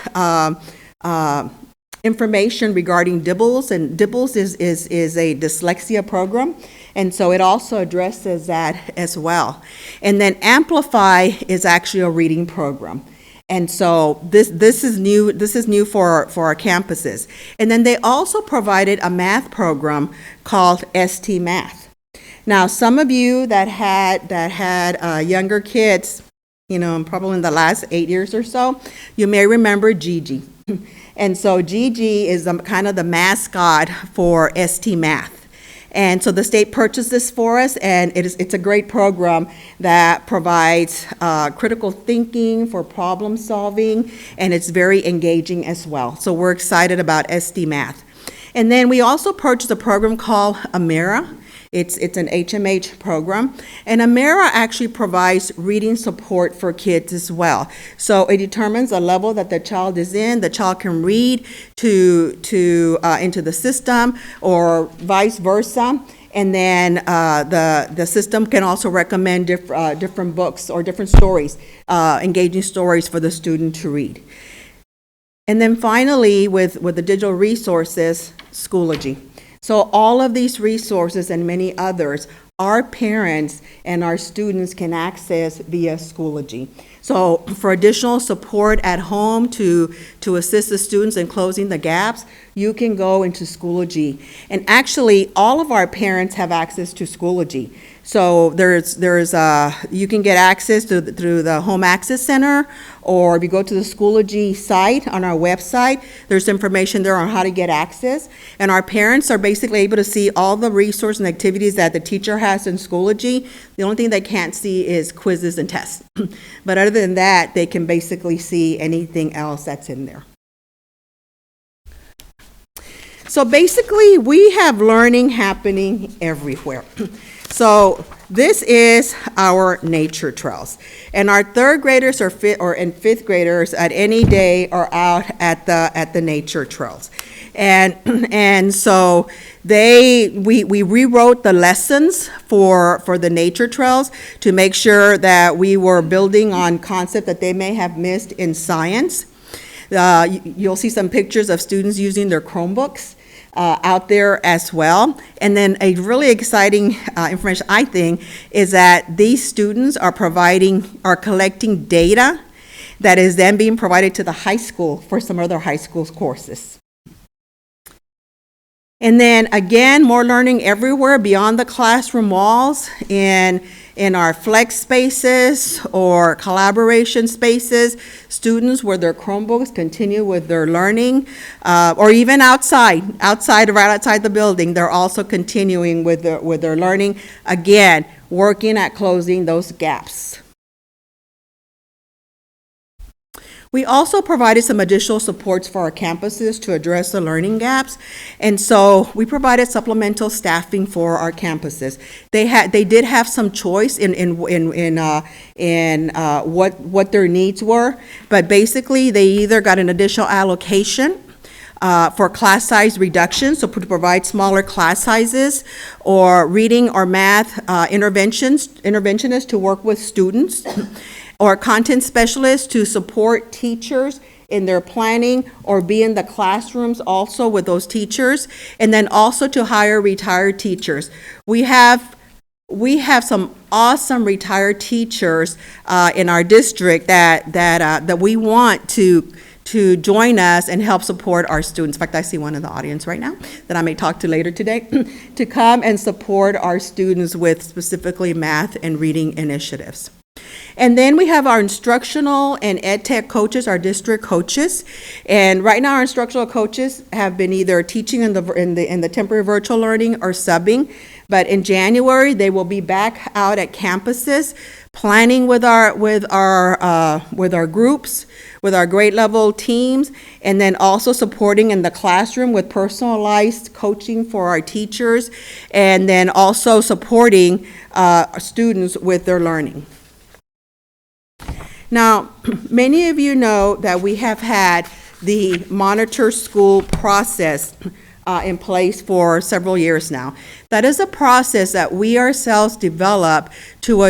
information regarding DIBELS, and DIBELS is a dyslexia program, and so it also addresses that as well. And then Amplify is actually a reading program. And so this is new for our campuses. And then they also provided a math program called ST Math. Now, some of you that had younger kids, probably in the last 8 years or so, you may remember Gigi. And so Gigi is kind of the mascot for ST Math. And so the state purchased this for us, and it's a great program that provides critical thinking for problem solving, and it's very engaging as well. So we're excited about ST Math. And then we also purchased a program called Amira. It's an HMH program, and Amira actually provides reading support for kids as well. So it determines the level that the child is in. The child can read into the system, or vice versa. And then the system can also recommend different books or different stories, engaging stories for the student to read. And then finally, with the digital resources, Schoology. So all of these resources and many others, our parents and our students can access via Schoology. So for additional support at home to assist the students in closing the gaps, you can go into Schoology. And actually, all of our parents have access to Schoology. So you can get access through the Home Access Center, or if you go to the Schoology site on our website, there's information there on how to get access. And our parents are basically able to see all the resources and activities that the teacher has in Schoology. The only thing they can't see is quizzes and tests. But other than that, they can basically see anything else that's in there. So basically, we have learning happening everywhere. So this is our nature trails, and our third graders and fifth graders at any day are out at the nature trails, and so we rewrote the lessons for the nature trails to make sure that we were building on concept that they may have missed in science. You'll see some pictures of students using their Chromebooks out there as well. And then a really exciting information, I think, is that these students are collecting data that is then being provided to the high school for some other high school courses. And then again, more learning everywhere beyond the classroom walls, in our flex spaces or collaboration spaces. Students with their Chromebooks continue with their learning, or even right outside the building, they're also continuing with their learning, again, working at closing those gaps. We also provided some additional supports for our campuses to address the learning gaps, and so we provided supplemental staffing for our campuses. They did have some choice in what their needs were, but basically they either got an additional allocation for class size reduction, so to provide smaller class sizes, or reading or math interventionists to work with students, or content specialists to support teachers in their planning or be in the classrooms also with those teachers, and then also to hire retired teachers. We have some awesome retired teachers in our district that we want to join us and help support our students. In fact, I see one in the audience right now that I may talk to later today, to come and support our students with specifically math and reading initiatives. And then we have our instructional and ed tech coaches, our district coaches. And right now our instructional coaches have been either teaching in the temporary virtual learning or subbing. But in January, they will be back out at campuses, planning with our groups, with our grade level teams, and then also supporting in the classroom with personalized coaching for our teachers, and then also supporting students with their learning. Now, many of you know that we have had the monitor school process in place for several years now. That is a process that we ourselves develop to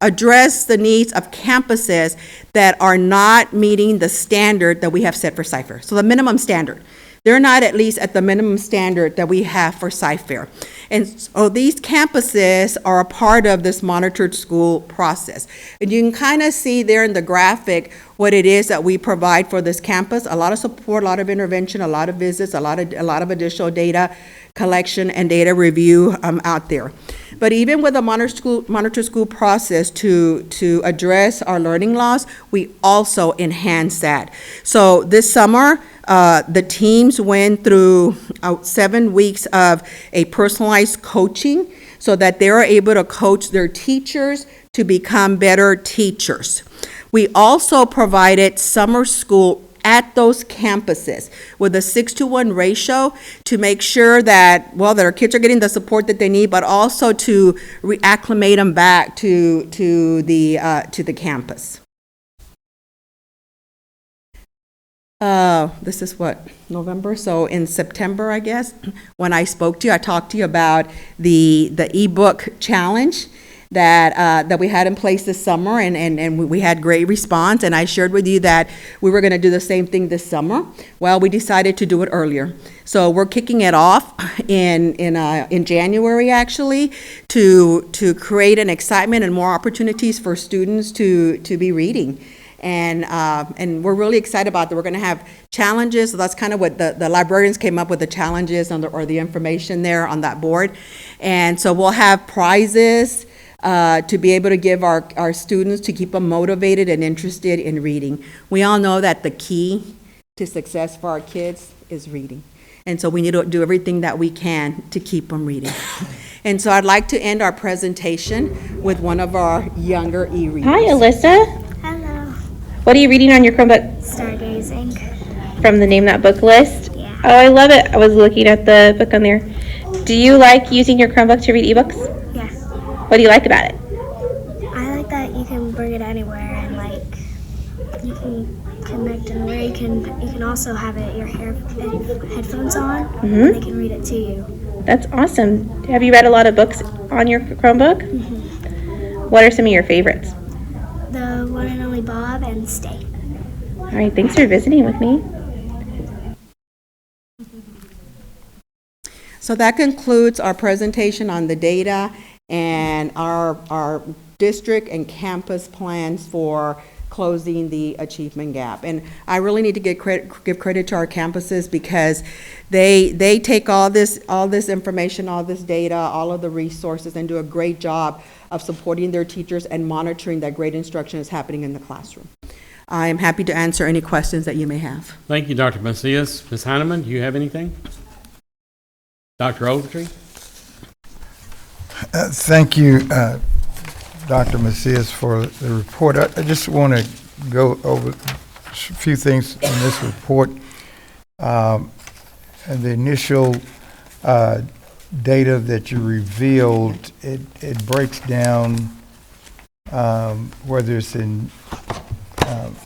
address the needs of campuses that are not meeting the standard that we have set for Cypher. So the minimum standard. They're not at least at the minimum standard that we have for Cypher. And so these campuses are a part of this monitored school process. And you can kind of see there in the graphic what it is that we provide for this campus. A lot of support, a lot of intervention, a lot of visits, a lot of additional data collection and data review out there. But even with the monitor school process to address our learning loss, we also enhance that. So this summer, the teams went through 7 weeks of a personalized coaching so that they are able to coach their teachers to become better teachers. We also provided summer school at those campuses with a 6-to-1 ratio to make sure that, well, that our kids are getting the support that they need, but also to reacclimate them back to the campus. This is what, November? So in September, I guess, when I spoke to you, I talked to you about the ebook challenge that we had in place this summer, and we had great response, and I shared with you that we were going to do the same thing this summer. Well, we decided to do it earlier. So we're kicking it off in January, actually, to create an excitement and more opportunities for students to be reading. And we're really excited about that. We're going to have challenges. So that's kind of what the librarians came up with, the challenges or the information there on that board. And so we'll have prizes to be able to give our students to keep them motivated and interested in reading. We all know that the key to success for our kids is reading. And so we need to do everything that we can to keep them reading. And so I'd like to end our presentation with one of our younger e-readers. Hi, Alyssa. Hello. What are you reading on your Chromebook? Stargazing. From the Name That Book list? Yeah. Oh, I love it. I was looking at the book on there. Do you like using your Chromebook to read ebooks? Yes. What do you like about it? I like that you can bring it anywhere and you can connect and where you can also have it your headphones on and they can read it to you. That's awesome. Have you read a lot of books on your Chromebook? Mm-hmm. What are some of your favorites? The One and Only Bob and Stay. All right, thanks for visiting with me. So that concludes our presentation on the data and our district and campus plans for closing the achievement gap. And I really need to give credit to our campuses because they take all this information, all this data, all of the resources, and do a great job of supporting their teachers and monitoring that great instruction is happening in the classroom. I am happy to answer any questions that you may have. Thank you, Dr. Macias. Ms. Heineman, do you have anything? Dr. Ogletree? Thank you, Dr. Macias, for the report. I just want to go over a few things in this report. The initial data that you revealed, it breaks down whether it's in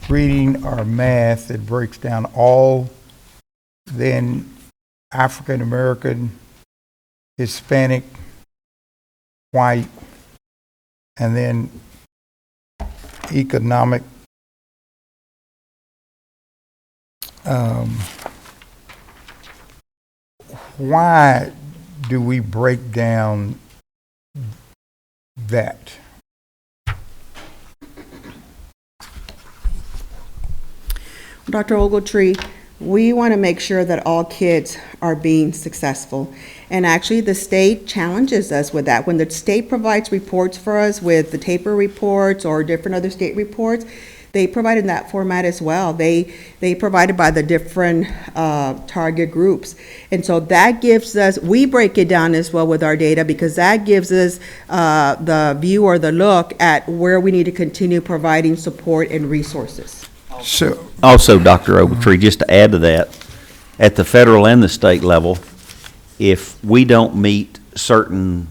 reading or math, it breaks down all, then African American, Hispanic, white, and then economic. Why do we break down that? Dr. Ogletree, we want to make sure that all kids are being successful. And actually, the state challenges us with that. When the state provides reports for us with the TAPER reports or different other state reports, they provide in that format as well. They provided by the different target groups. And so that gives us, we break it down as well with our data because that gives us the view or the look at where we need to continue providing support and resources. Also, Dr. Ogletree, just to add to that, at the federal and the state level, if we don't meet certain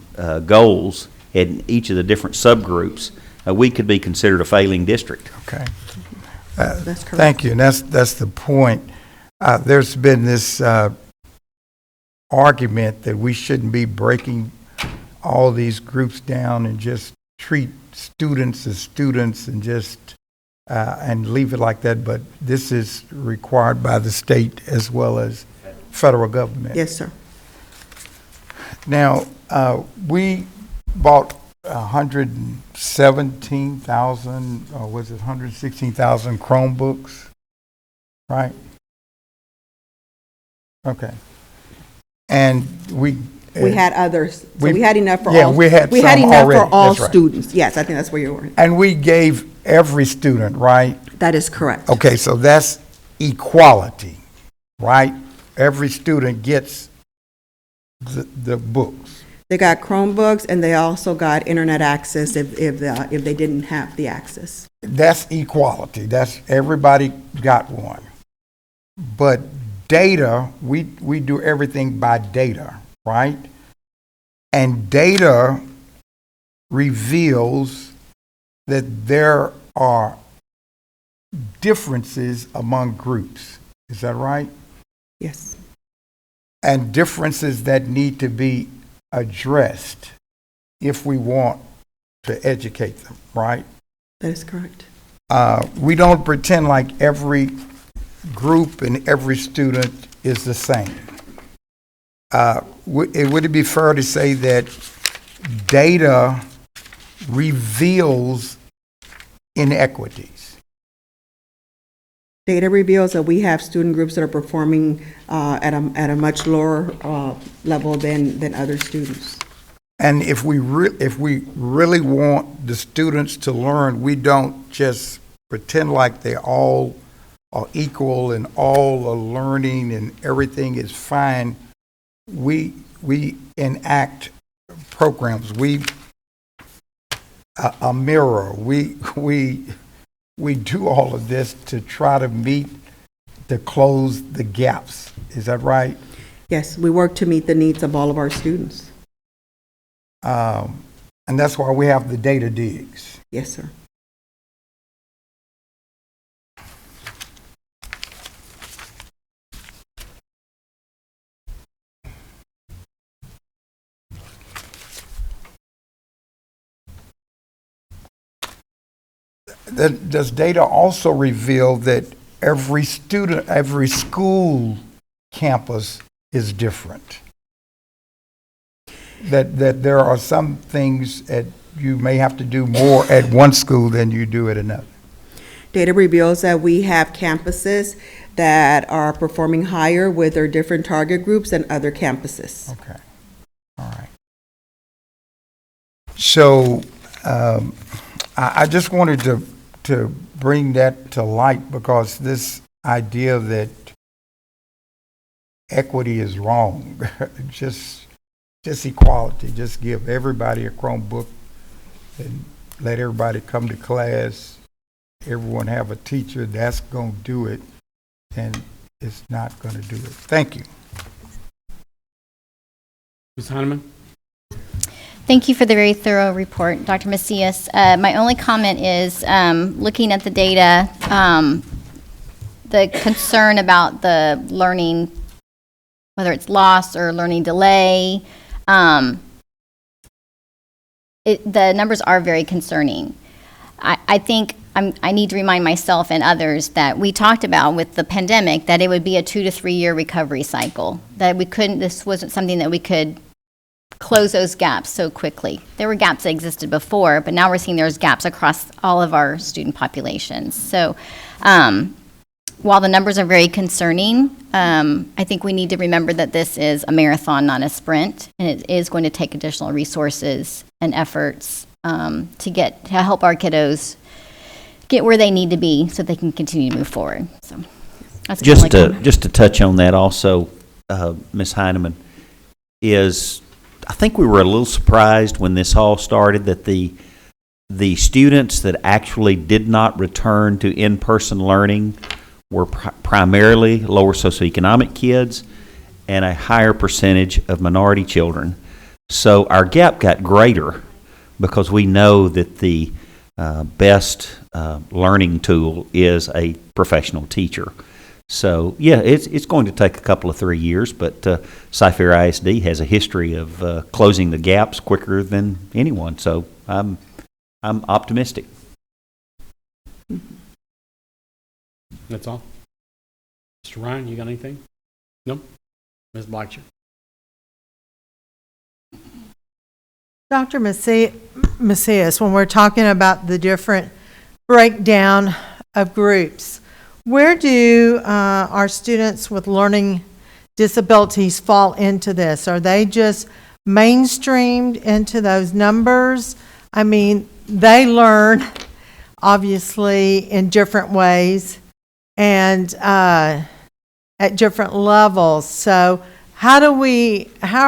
goals in each of the different subgroups, we could be considered a failing district. Okay. That's correct. Thank you, and that's the point. There's been this argument that we shouldn't be breaking all these groups down and just treat students as students and just and leave it like that, but this is required by the state as well as federal government. Yes, sir. Now, we bought 117,000, or was it 116,000 Chromebooks, right? Okay. And we had others. So we had enough for yeah, all. we had some enough already. for all That's right. students. Yes, I think that's where you were. And we gave every student, right? That is correct. Okay, so that's equality, right? Every student gets the books. They got Chromebooks, and they also got internet access if they didn't have the access. That's equality. That's everybody got one. But data, we do everything by data, right? And data reveals that there are differences among groups. Is that right? Yes. And differences that need to be addressed if we want to educate them, right? That is correct. We don't pretend like every group and every student is the same. Would it be fair to say that data reveals inequities? Data reveals that we have student groups that are performing at a much lower level than other students. And if we really want the students to learn, we don't just pretend like they all are equal and all are learning and everything is fine. We enact programs. A mirror. We do all of this to try to close the gaps. Is that right? Yes, we work to meet the needs of all of our students. And that's why we have the data digs. Yes, sir. Does data also reveal that every school campus is different? That there are some things that you may have to do more at one school than you do at another? Data reveals that we have campuses that are performing higher with their different target groups than other campuses. Okay. All right. So I just wanted to bring that to light, because this idea that equity is wrong, just equality, just give everybody a Chromebook and let everybody come to class, everyone have a teacher, that's going to do it, and it's not going to do it. Thank you. Ms. Heineman? Thank you for the very thorough report, Dr. Macias. My only comment is, looking at the data, the concern about the learning, whether it's loss or learning delay, the numbers are very concerning. I think I need to remind myself and others that we talked about with the pandemic that it would be a 2 to 3 year recovery cycle, that this wasn't something that we could close those gaps so quickly. There were gaps that existed before, but now we're seeing there's gaps across all of our student populations. So while the numbers are very concerning, I think we need to remember that this is a marathon, not a sprint, and it is going to take additional resources and efforts to help our kiddos get where they need to be so they can continue to move forward. So that's just to touch on that also, Ms. Heineman, is I think we were a little surprised when this all started that the students that actually did not return to in-person learning were primarily lower socioeconomic kids and a higher percentage of minority children. So our gap got greater because we know that the best learning tool is a professional teacher. So, yeah, it's going to take a couple of 3 years, but Cypher ISD has a history of closing the gaps quicker than anyone. So I'm optimistic. That's all. Mr. Ryan, you got anything? No? Ms. Blacksher? Dr. Macias, when we're talking about the different breakdown of groups, where do our students with learning disabilities fall into this? Are they just mainstreamed into those numbers? I mean, they learn obviously in different ways and at different levels. So how are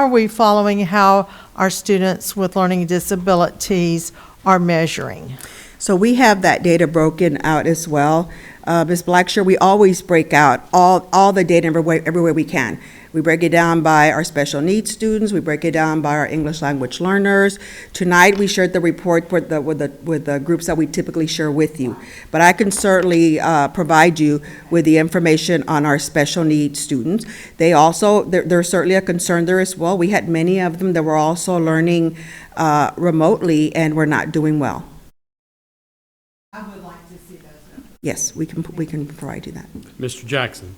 we following how our students with learning disabilities are measuring? So we have that data broken out as well. Ms. Blacksher, we always break out all the data everywhere we can. We break it down by our special needs students. We break it down by our English language learners. Tonight, we shared the report with the groups that we typically share with you. But I can certainly provide you with the information on our special needs students. They also, there's certainly a concern there as well. We had many of them that were also learning remotely and were not doing well. I would like to see those numbers. Yes, we can provide you that. Mr. Jackson?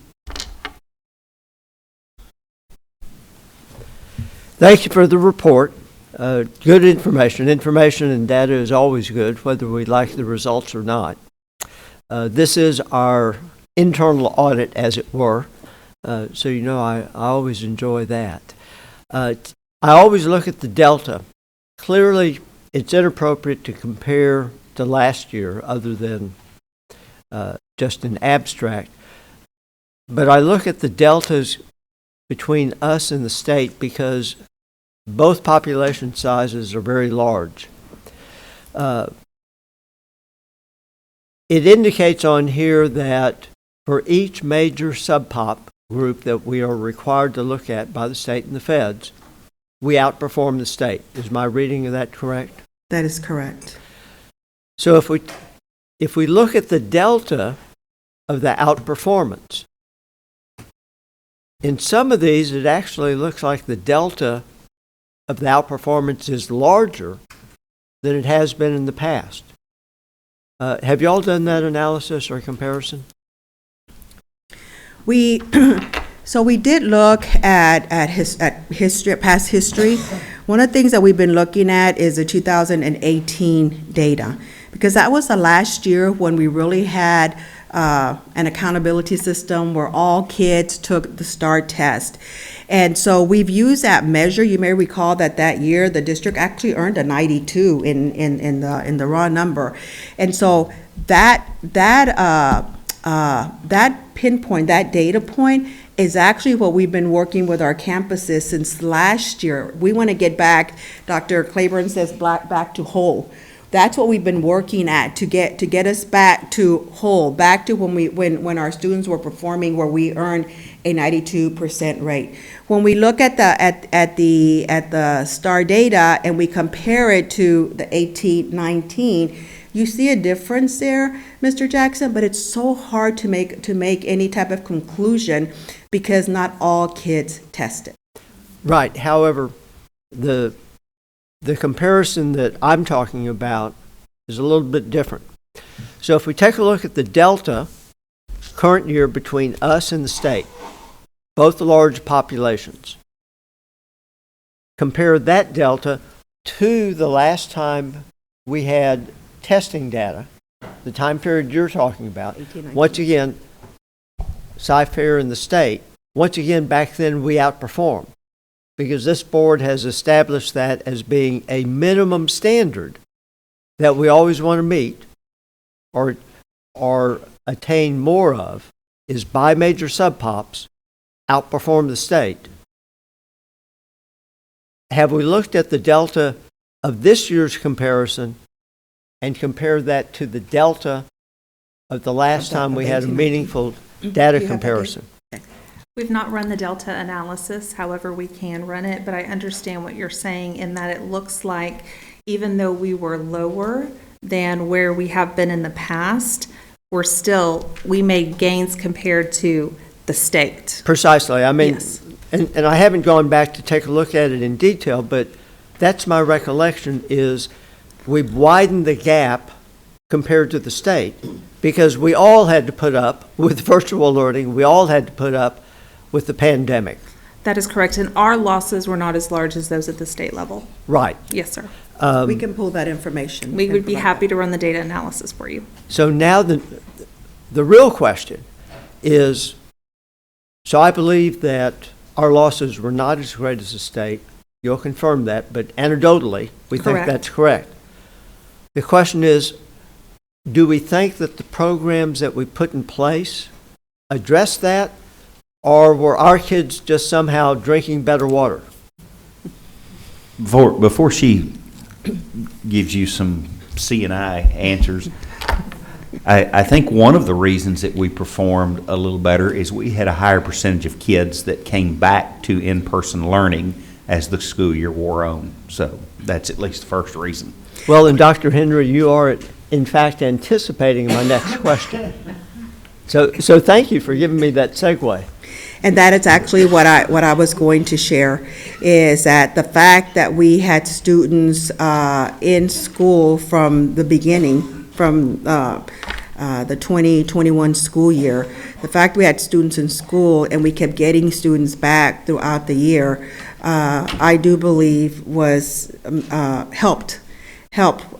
Thank you for the report. Good information. Information and data is always good, whether we like the results or not. This is our internal audit, as it were. So, you know, I always enjoy that. I always look at the delta. Clearly, it's inappropriate to compare to last year other than just an abstract. But I look at the deltas between us and the state because both population sizes are very large. It indicates on here that for each major subpop group that we are required to look at by the state and the feds, we outperform the state. Is my reading of that correct? That is correct. So if we look at the delta of the outperformance, in some of these, it actually looks like the delta of the outperformance is larger than it has been in the past. Have you all done that analysis or comparison? So we did look at history, past history. One of the things that we've been looking at is the 2018 data, because that was the last year when we really had an accountability system where all kids took the STAR test. And so we've used that measure. You may recall that year the district actually earned a 92 in the raw number. And so that pinpoint, that data point is actually what we've been working with our campuses since last year. We want to get back, Dr. Claiborne says, back to whole. That's what we've been working at to get us back to whole, back to when our students were performing where we earned a 92% rate. When we look at the STAR data and we compare it to the 18-19, you see a difference there, Mr. Jackson, but it's so hard to make any type of conclusion because not all kids tested. Right. However, the comparison that I'm talking about is a little bit different. So if we take a look at the delta current year between us and the state, both the large populations, compare that delta to the last time we had testing data, the time period you're talking about. Once again, Cypher and the state, once again, back then we outperformed, because this board has established that as being a minimum standard that we always want to meet or attain more of, is by major subpops outperform the state. Have we looked at the delta of this year's comparison and compare that to the delta of the last time we had a meaningful data comparison? We've not run the delta analysis, however, we can run it, but I understand what you're saying in that it looks like even though we were lower than where we have been in the past, we made gains compared to the state. Precisely. I mean, Yes. and I haven't gone back to take a look at it in detail, but that's my recollection is we've widened the gap compared to the state because we all had to put up with virtual learning. We all had to put up with the pandemic. That is correct, and our losses were not as large as those at the state level. Right. Yes, sir. We can pull that information. We and would be provide happy to run the data analysis for you. So now the real question is, so I believe that our losses were not as great as the state. You'll confirm that, but anecdotally, we think Correct. that's correct. The question is, do we think that the programs that we put in place address that, or were our kids just somehow drinking better water? Before she gives you some C&I answers, I think one of the reasons that we performed a little better is we had a higher percentage of kids that came back to in-person learning as the school year wore on. So that's at least the first reason. Well, and Dr. Henry, you are in fact anticipating my next question. So thank you for giving me that segue. And that is actually what I was going to share, is that the fact that we had students in school from the beginning, from the 2021 school year, the fact we had students in school and we kept getting students back throughout the year, I do believe was help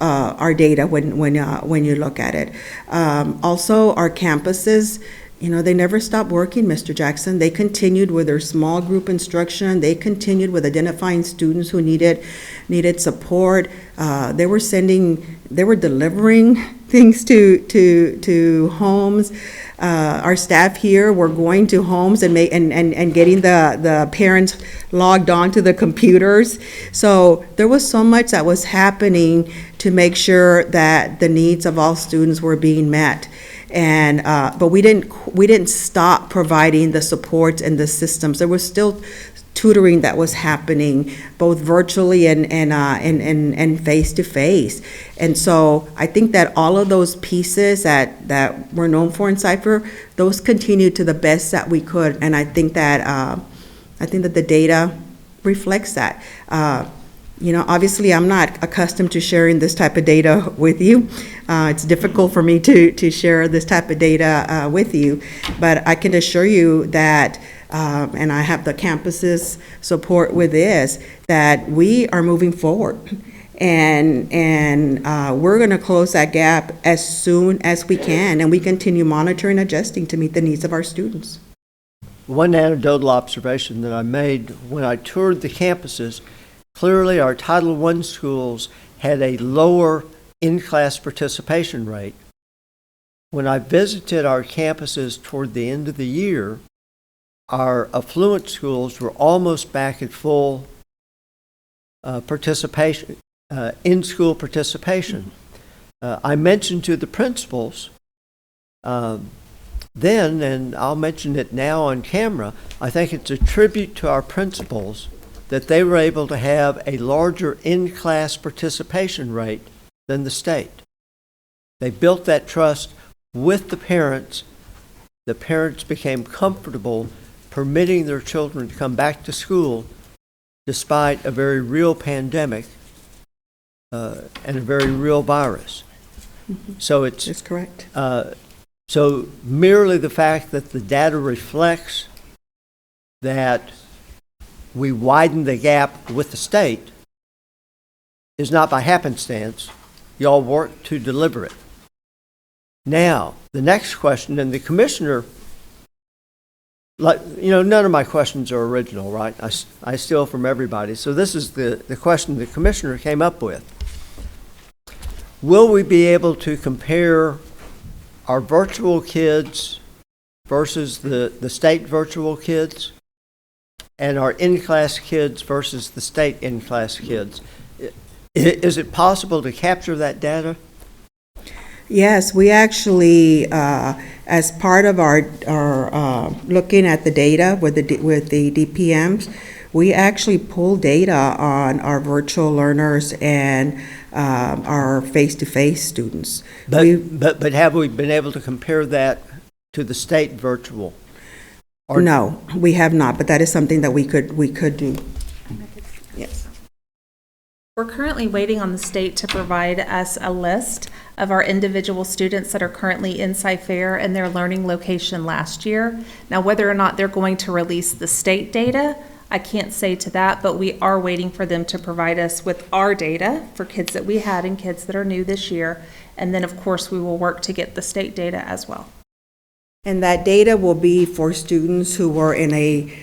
our data when you look at it. Also, our campuses, they never stopped working, Mr. Jackson. They continued with their small group instruction. They continued with identifying students who needed support. They were delivering things to homes. Our staff here were going to homes and getting the parents logged on to the computers. So there was so much that was happening to make sure that the needs of all students were being met. And but we didn't stop providing the supports and the systems. There was still tutoring that was happening, both virtually and face to face. And so I think that all of those pieces that we're known for in Cypher, those continued to the best that we could. And I think that the data reflects that. Obviously, I'm not accustomed to sharing this type of data with you. It's difficult for me to share this type of data with you, but I can assure you that, and I have the campus's support with this, that we are moving forward. And we're going to close that gap as soon as we can, and we continue monitoring and adjusting to meet the needs of our students. One anecdotal observation that I made when I toured the campuses, clearly our Title I schools had a lower in-class participation rate. When I visited our campuses toward the end of the year, our affluent schools were almost back at full participation, in-school participation. I mentioned to the principals then, and I'll mention it now on camera, I think it's a tribute to our principals that they were able to have a larger in-class participation rate than the state. They built that trust with the parents. The parents became comfortable permitting their children to come back to school despite a very real pandemic and a very real virus. So That's correct. So merely the fact that the data reflects that we widen the gap with the state is not by happenstance. Y'all work to deliver it. Now, the next question, and the commissioner, none of my questions are original, right? I steal from everybody. So this is the question the commissioner came up with. Will we be able to compare our virtual kids versus the state virtual kids and our in-class kids versus the state in-class kids? Is it possible to capture that data? Yes, we actually, as part of our looking at the data with the DPMs, We actually pull data on our virtual learners and our face-to-face students. But have we been able to compare that to the state virtual? No, we have not, but that is something that we could do. Yes. We're currently waiting on the state to provide us a list of our individual students that are currently in Cyfair and their learning location last year. Now, whether or not they're going to release the state data, I can't say to that, but we are waiting for them to provide us with our data for kids that we had and kids that are new this year. And then, of course, we will work to get the state data as well. And that data will be for students who were in a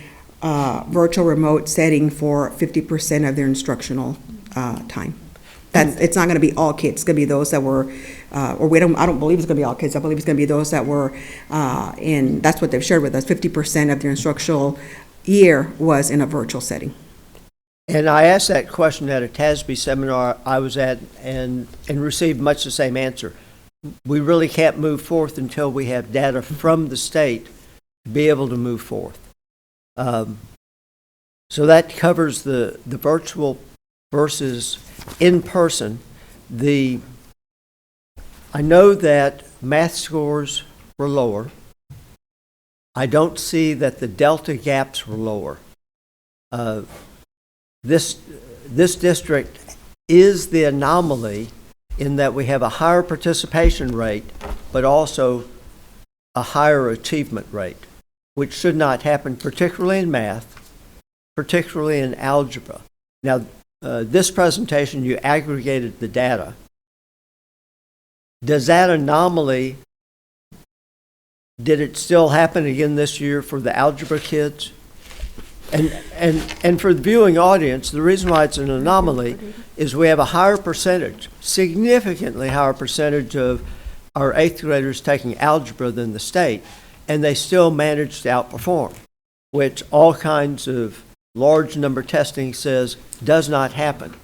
virtual remote setting for 50% of their instructional time. It's not going to be all kids. It's going to be those that were, I don't believe it's going to be all kids. I believe it's going to be those that were that's what they've shared with us, 50% of their instructional year was in a virtual setting. And I asked that question at a TASB seminar I was at and received much the same answer. We really can't move forth until we have data from the state to be able to move forth. So that covers the virtual versus in person. I know that math scores were lower. I don't see that the delta gaps were lower. This district is the anomaly in that we have a higher participation rate, but also a higher achievement rate, which should not happen, particularly in math, particularly in algebra. Now, this presentation, you aggregated the data. Does that anomaly, did it still happen again this year for the algebra kids? And for the viewing audience, the reason why it's an anomaly is we have a higher percentage, significantly higher percentage of our 8th graders taking algebra than the state, and they still managed to outperform, which all kinds of large number testing says does not happen.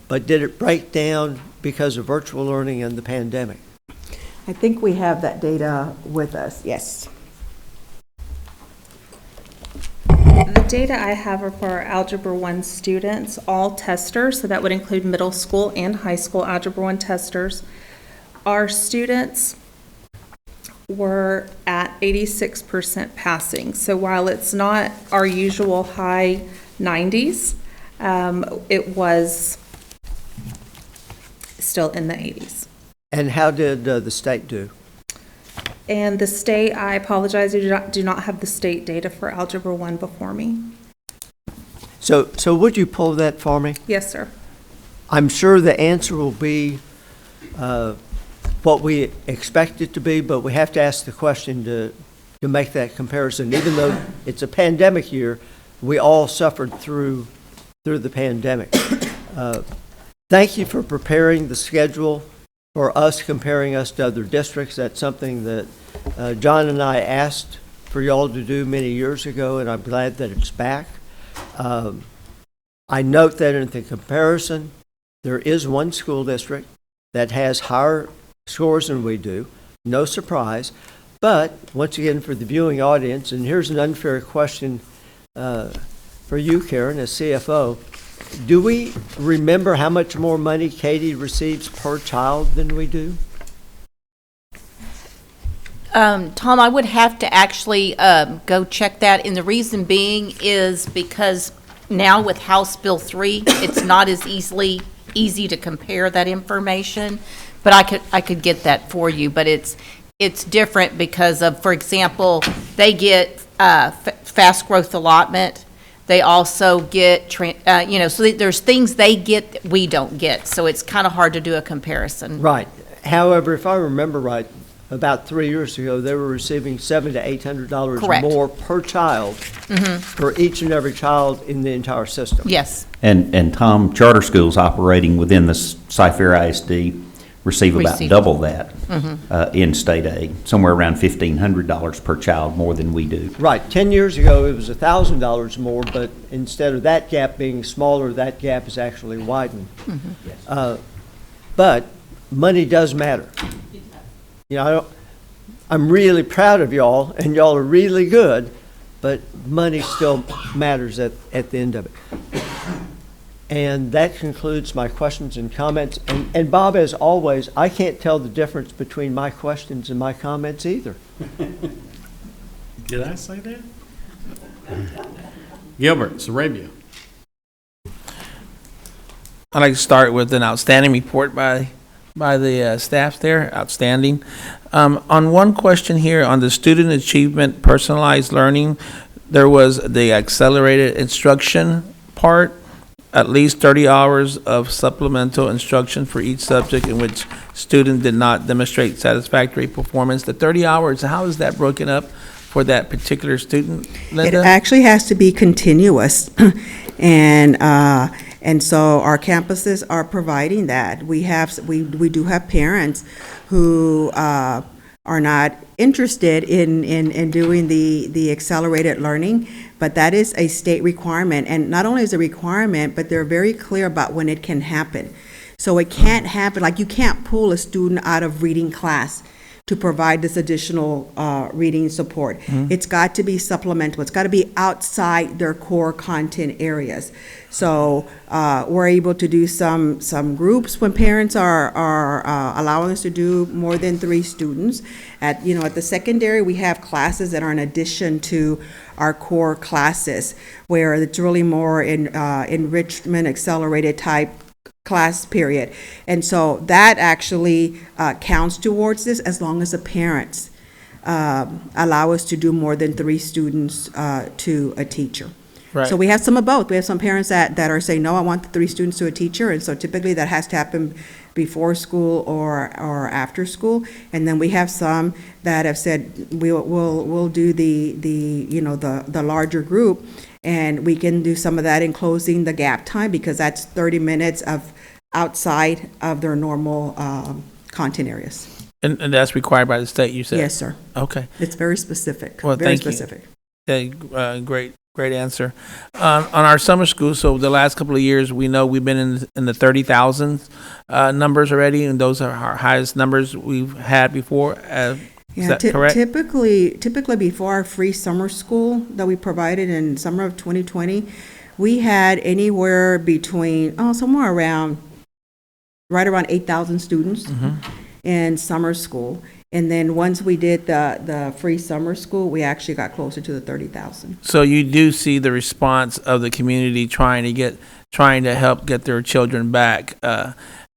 But did it break down because of virtual learning and the pandemic? I think we have that data with us, yes. The data I have are for our Algebra 1 students, all testers, so that would include middle school and high school Algebra 1 testers. Our students were at 86% passing. So while it's not our usual high 90s, it was still in the 80s. And how did the state do? And the state, I apologize, I do not have the state data for Algebra 1 before me. So would you pull that for me? Yes, sir. I'm sure the answer will be what we expect it to be, but we have to ask the question to make that comparison. Even though it's a pandemic year, we all suffered through the pandemic. Thank you for preparing the schedule for us, comparing us to other districts. That's something that John and I asked for y'all to do many years ago, and I'm glad that it's back. I note that in the comparison, there is one school district that has higher scores than we do. No surprise. But once again, for the viewing audience, and here's an unfair question for you, Karen, as CFO. Do we remember how much more money Katie receives per child than we do? Tom, I would have to actually go check that, and the reason being is because now with House Bill 3, it's not as easy to compare that information, but I could get that for you. But it's different because of, for example, they get fast growth allotment. They also get, so there's things they get that we don't get. So it's kind of hard to do a comparison. Right. However, if I remember right, about 3 years ago, they were receiving $700 to $800 Correct. more per child for each and every child in the entire system. Yes. And Tom, charter schools operating within the Cyfair ISD receive about double that in state aid, somewhere around $1,500 per child more than we do. Right. 10 years ago, it was $1,000 more, but instead of that gap being smaller, that gap is actually widened. But money does matter. You know, I'm really proud of y'all, and y'all are really good, but money still matters at the end of it. And that concludes my questions and comments. And Bob, as always, I can't tell the difference between my questions and my comments either. Did I say that? Gilbert, Sarabia. I'd like to start with an outstanding report by the staff there. Outstanding. On one question here on the student achievement personalized learning, there was the accelerated instruction part, at least 30 hours of supplemental instruction for each subject in which student did not demonstrate satisfactory performance. The 30 hours, how is that broken up for that particular student, Linda? It actually has to be continuous. And so our campuses are providing that. We do have parents who are not interested in doing the accelerated learning, but that is a state requirement. And not only is it a requirement, but they're very clear about when it can happen. So it can't happen, like you can't pull a student out of reading class to provide this additional reading support. It's got to be supplemental. It's got to be outside their core content areas. So we're able to do some groups when parents are allowing us to do more than 3 students. At the secondary, we have classes that are in addition to our core classes, where it's really more in enrichment, accelerated type class period. And so that actually counts towards this, as long as the parents allow us to do more than 3 students to a teacher. Right. So we have some of both. We have some parents that are saying, no, I want the 3 students to a teacher, and so typically that has to happen before school or after school. And then we have some that have said, we'll do the larger group, and we can do some of that in closing the gap time, because that's 30 minutes of outside of their normal content areas. And that's required by the state, you said? Yes, sir. Okay. It's very specific. Well, very thank you. specific. Yeah, great answer. On our summer school, so the last couple of years, we know we've been in the 30,000 numbers already, and those are our highest numbers we've had before. Is that correct? Typically before our free summer school that we provided in summer of 2020, we had anywhere between, somewhere around, right around 8,000 students in summer school. And then once we did the free summer school, we actually got closer to the 30,000. So you do see the response of the community trying to help get their children back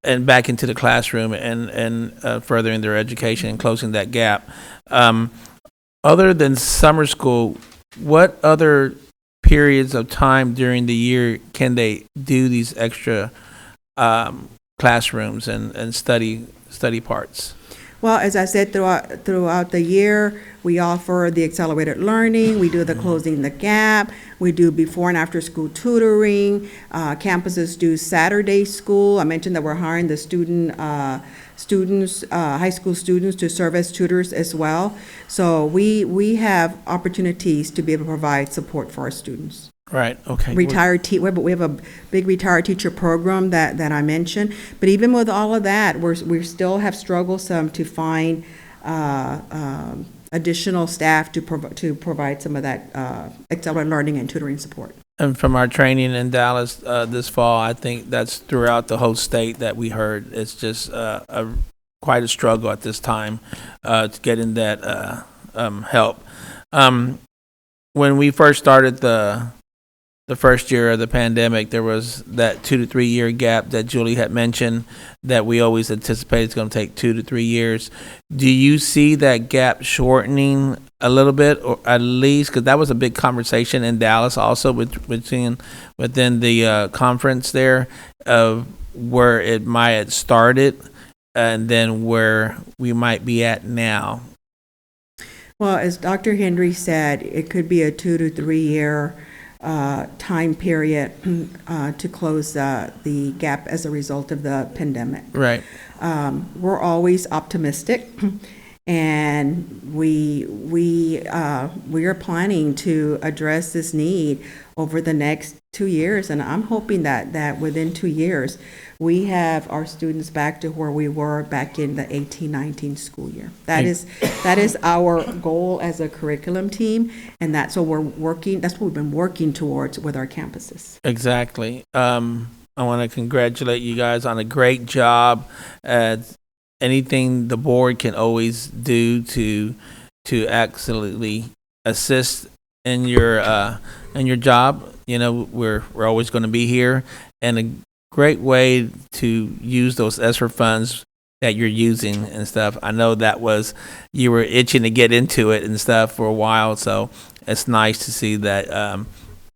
and back into the classroom and furthering their education and closing that gap. Other than summer school, what other periods of time during the year can they do these extra classrooms and study parts? Well, as I said, throughout the year, we offer the accelerated learning, we do the closing the gap, we do before and after school tutoring, campuses do Saturday school. I mentioned that we're hiring the high school students to serve as tutors as well. So we have opportunities to be able to provide support for our students. Right, okay. We have a big retired teacher program that I mentioned, but even with all of that, we still have struggled some to find additional staff to provide some of that accelerated learning and tutoring support. And from our training in Dallas this fall, I think that's throughout the whole state that we heard. It's just quite a struggle at this time to get in that help. When we first started the first year of the pandemic, there was that 2 to 3 year gap that Julie had mentioned that we always anticipated it's going to take 2 to 3 years. Do you see that gap shortening a little bit, or at least, because that was a big conversation in Dallas also within the conference there of where it might have started and then where we might be at now? Well, as Dr. Henry said, it could be a 2 to 3 year time period to close the gap as a result of the pandemic. Right. We're always optimistic, And we are planning to address this need over the next 2 years. And I'm hoping that within 2 years, we have our students back to where we were back in the 18-19 school year. That is our goal as a curriculum team, and that's what we've been working towards with our campuses. Exactly. I want to congratulate you guys on a great job. Anything the board can always do to absolutely assist in your job, we're always going to be here, and a great way to use those ESSER funds that you're using and stuff. I know you were itching to get into it and stuff for a while, so it's nice to see that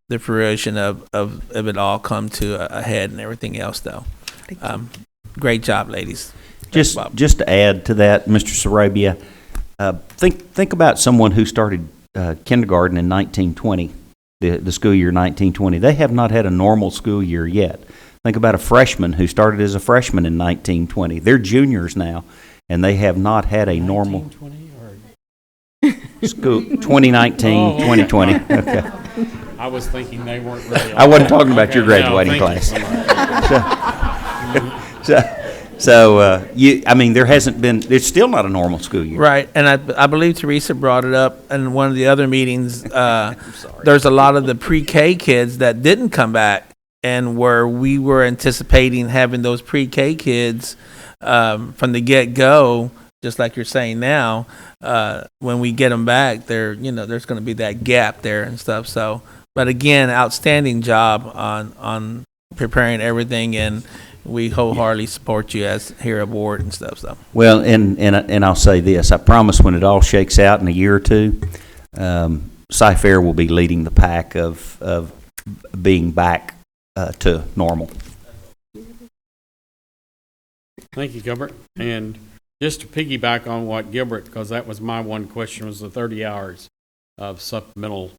the fruition of it all come to a head and everything else, though. Great job, ladies. Just to add to that, Mr. Sarabia, think about someone who started kindergarten in 1920, the school year 1920. They have not had a normal school year yet. Think about a freshman who started as a freshman in 1920. They're juniors now, and they have not had a normal school 2019, 2020. Okay. I was thinking they weren't really. I wasn't talking about your graduating class. There hasn't been. It's still not a normal school year, right? And I believe Teresa brought it up in one of the other meetings. There's a lot of the pre-K kids that didn't come back, and where we were anticipating having those pre-K kids from the get-go, just like you're saying now. When we get them back, there's going to be that gap there and stuff. So, but again, outstanding job on preparing everything, and we wholeheartedly support you as here aboard and stuff. So well, and I'll say this: I promise when it all shakes out in a year or two, Cy-Fair will be leading the pack of being back to normal. Thank you, Gilbert. And just to piggyback on what Gilbert, because that was my one question, was the 30 hours of supplemental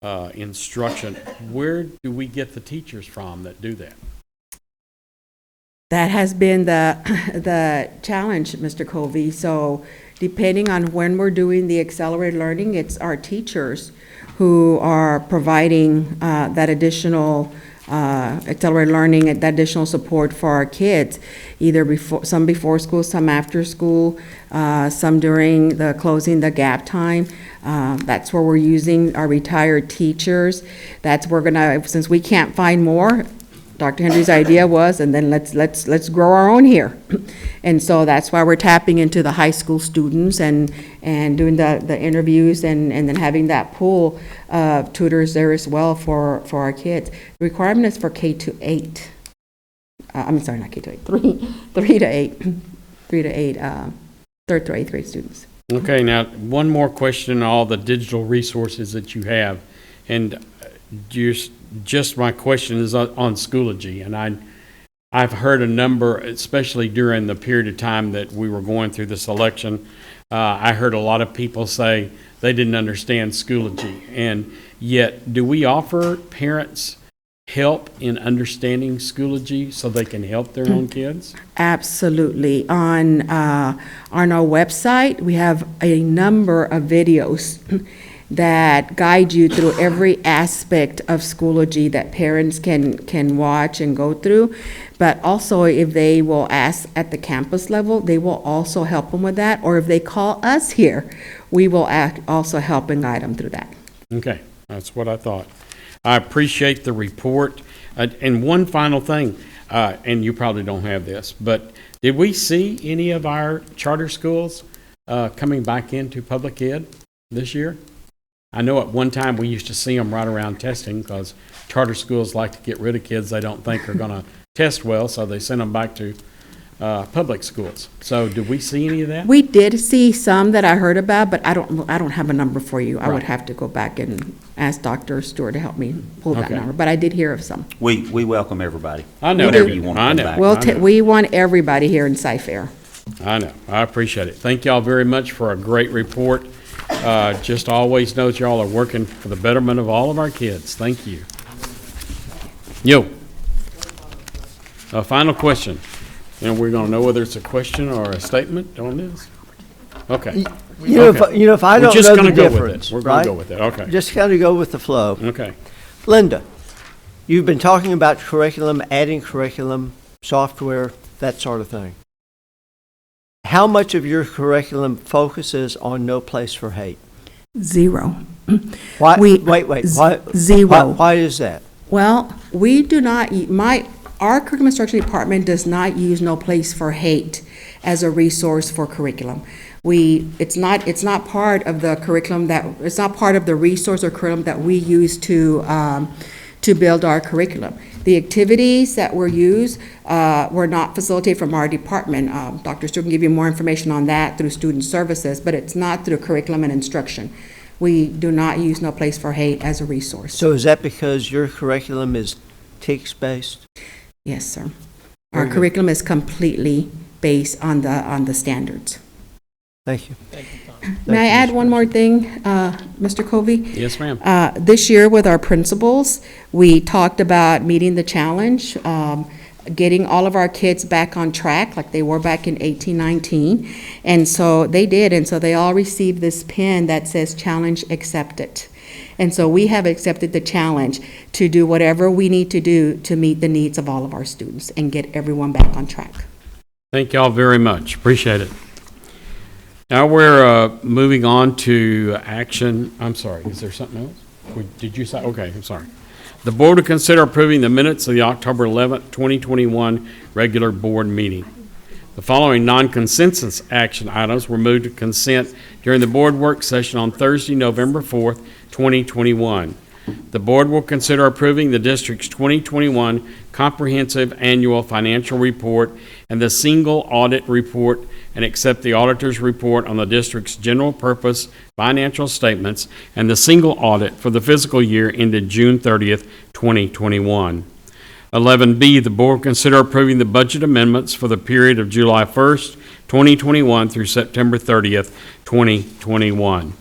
instruction. Where do we get the teachers from that do that? That has been the challenge, Mr. Covey. So depending on when we're doing the accelerated learning, it's our teachers who are providing that additional accelerated learning and that additional support for our kids, either some before school, some after school, some during the closing the gap time. That's where we're using our retired teachers. That's where we're gonna, since we can't find more, Dr. Henry's idea was, and then let's grow our own here. And so that's why we're tapping into the high school students and doing the interviews and then having that pool of tutors there as well for our kids. The requirement is for K-8. I'm sorry, not K-8, 3 to 8, third through eighth grade students. Okay, now one more question on all the digital resources that you have. And just my question is on Schoology, and I've heard a number, especially during the period of time that we were going through this election. I heard a lot of people say they didn't understand Schoology, and yet do we offer parents help in understanding Schoology so they can help their own kids? Absolutely. On our website, we have a number of videos that guide you through every aspect of Schoology that parents can watch and go through. But also, if they will ask at the campus level, they will also help them with that. Or if they call us here, we will also help and guide them through that. Okay, that's what I thought. I appreciate the report. And one final thing, and you probably don't have this, but did we see any of our charter schools coming back into public ed this year? I know at one time we used to see them right around testing because charter schools like to get rid of kids they don't think are going to test well, so they send them back to public schools. So did we see any of that? We did see some that I heard about, but I don't have a number for you. I would have to go back and ask Dr. Stewart to help me pull that number, but I did hear of some. We welcome everybody. I know. Whenever you want to come back. We want everybody here in Cy-Fair. I know. I appreciate it. Thank y'all very much for a great report. Just always know that y'all are working for the betterment of all of our kids. Thank you. A final question. And we're going to know whether it's a question or a statement on this. Okay. If I We're don't just know gonna the go with it. difference, We're gonna right? go with it, okay. Just kind of go with the flow. Okay. Linda, you've been talking about curriculum, adding curriculum, software, that sort of thing. How much of your curriculum focuses on no place for hate? Zero. Why? We- Wait. Why? Zero. Why is that? Well, we do not, our curriculum instruction department does not use No Place for Hate as a resource for curriculum. It's not part of the curriculum it's not part of the resource or curriculum that we use to build our curriculum. The activities that were used were not facilitated from our department. Dr. Stewart can give you more information on that through student services, but it's not through curriculum and instruction. We do not use No Place for Hate as a resource. So is that because your curriculum is TEKS-based? Yes, sir. Our curriculum is completely based on the standards. Thank you. May I add one more thing, Mr. Covey? Yes, ma'am. This year with our principals, we talked about meeting the challenge, getting all of our kids back on track like they were back in 1819. And so they did, and so they all received this pin that says challenge accepted. And so we have accepted the challenge to do whatever we need to do to meet the needs of all of our students and get everyone back on track. Thank y'all very much. Appreciate it. Now we're moving on to action. I'm sorry, is there something else? Did you say? Okay, I'm sorry. The board will consider approving the minutes of the October 11th, 2021 regular board meeting. The following non-consensus action items were moved to consent during the board work session on Thursday, November 4th, 2021. The board will consider approving the district's 2021 comprehensive annual financial report and the single audit report, and accept the auditor's report on the district's general purpose financial statements and the single audit for the fiscal year ended June 30th, 2021. 11B, the board will consider approving the budget amendments for the period of July 1st, 2021 through September 30th, 2021.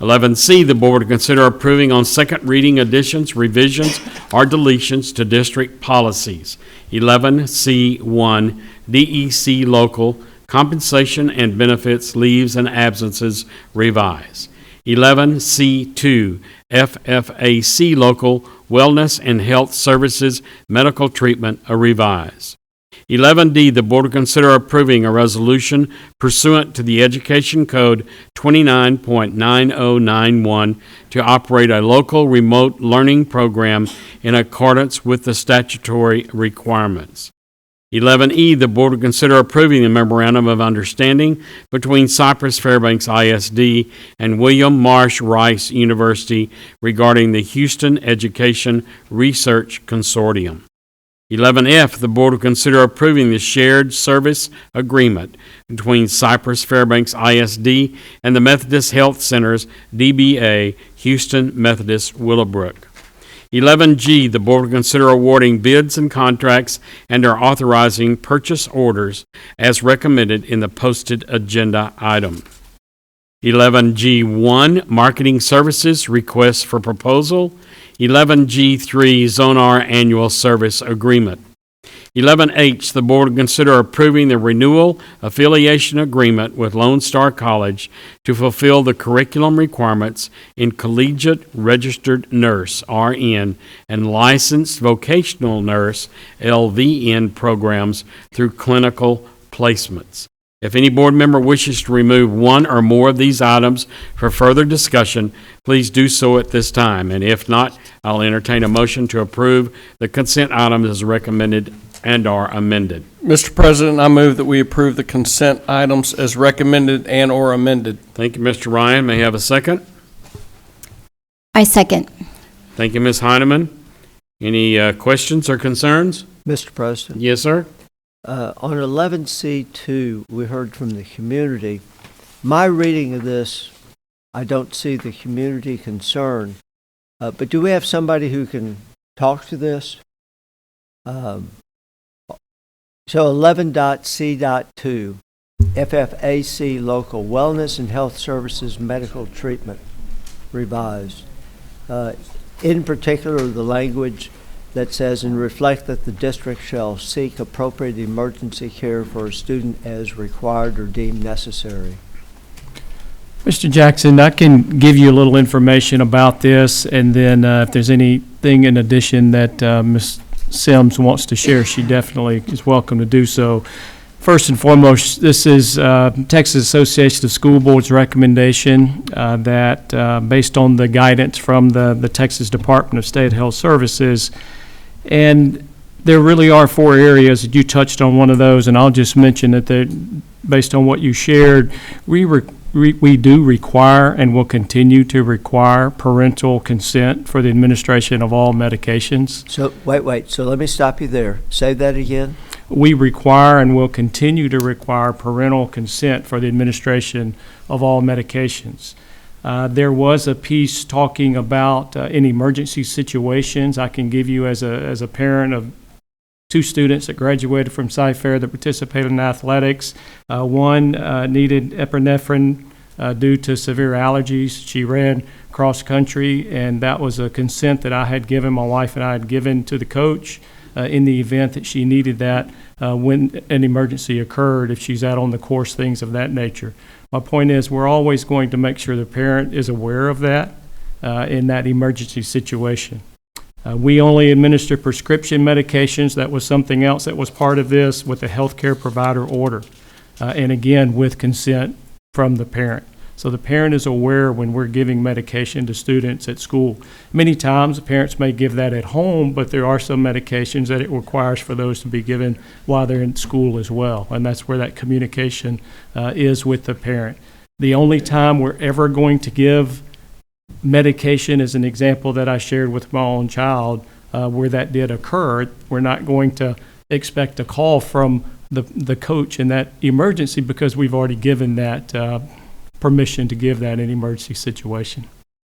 11C, the board will consider approving on second reading additions, revisions, or deletions to district policies. 11C1, DEC local, compensation and benefits, leaves and absences, revise. 11C2, FFAC local, wellness and health services, medical treatment, a revise. 11D, the board will consider approving a resolution pursuant to the Education Code 29.9091 to operate a local remote learning program in accordance with the statutory requirements. 11E, the board will consider approving the memorandum of understanding between Cypress-Fairbanks ISD and William Marsh Rice University regarding the Houston Education Research Consortium. 11F, the board will consider approving the shared service agreement between Cypress-Fairbanks ISD and the Methodist Health Centers, DBA, Houston Methodist Willowbrook. 11G, the board will consider awarding bids and contracts and are authorizing purchase orders as recommended in the posted agenda item. 11G1, marketing services, request for proposal. 11G3, Zonar annual service agreement. 11H, the board will consider approving the renewal affiliation agreement with Lone Star College to fulfill the curriculum requirements in collegiate registered nurse, RN, and licensed vocational nurse, LVN programs through clinical placements. If any board member wishes to remove one or more of these items for further discussion, please do so at this time. And if not, I'll entertain a motion to approve the consent items as recommended and are amended. Mr. President, I move that we approve the consent items as recommended and or amended. Thank you, Mr. Ryan. May I have a second? I second. Thank you, Ms. Heineman. Any questions or concerns? Mr. President? Yes, sir. On 11C2, we heard from the community. My reading of this, I don't see the community concern, but do we have somebody who can talk to this? So 11.C.2, FFAC local, wellness and health services, medical treatment, revised. In particular, the language that says, and reflect that the district shall seek appropriate emergency care for a student as required or deemed necessary. Mr. Jackson, I can give you a little information about this, and then if there's anything in addition that Ms. Sims wants to share, she definitely is welcome to do so. First and foremost, this is Texas Association of School Boards recommendation that based on the guidance from the Texas Department of State Health Services, and there really are 4 areas that you touched on one of those, and I'll just mention that based on what you shared, we do require and will continue to require parental consent for the administration of all medications. So, wait, so let me stop you there. Say that again. We require and will continue to require parental consent for the administration of all medications. There was a piece talking about in emergency situations. I can give you as a parent of 2 students that graduated from Cypher that participated in athletics. One needed epinephrine due to severe allergies. She ran cross country, and that was a consent that I had given, my wife and I had given to the coach in the event that she needed that when an emergency occurred, if she's out on the course, things of that nature. My point is, we're always going to make sure the parent is aware of that in that emergency situation. We only administer prescription medications. That was something else that was part of this with the healthcare provider order. And again, with consent from the parent. So the parent is aware when we're giving medication to students at school. Many times, the parents may give that at home, but there are some medications that it requires for those to be given while they're in school as well. And that's where that communication is with the parent. The only time we're ever going to give medication is an example that I shared with my own child where that did occur. We're not going to expect a call from the coach in that emergency because we've already given that permission to give that in emergency situation.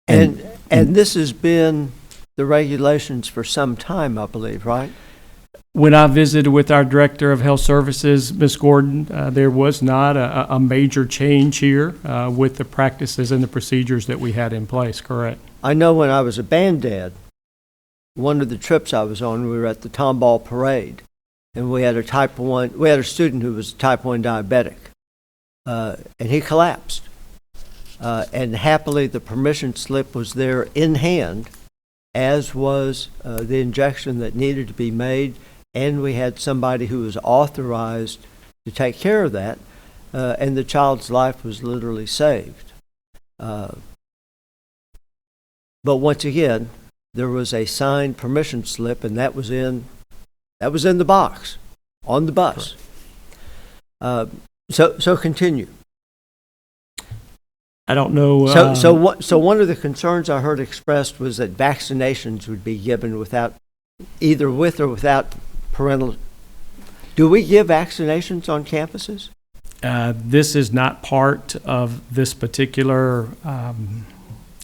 And this has been the regulations for some time, I believe, right? When I visited with our Director of Health Services, Ms. Gordon, there was not a major change here with the practices and the procedures that we had in place, correct? I know when I was a band dad, one of the trips I was on, we were at the Tomball Parade, and we had a student who was type 1 diabetic, and he collapsed. And happily, the permission slip was there in hand, as was the injection that needed to be made, and we had somebody who was authorized to take care of that, and the child's life was literally saved. But once again, there was a signed permission slip, and that was in the box on the bus. So continue. I don't know. So one of the concerns I heard expressed was that vaccinations would be given either with or without parental. Do we give vaccinations on campuses? This is not part of this particular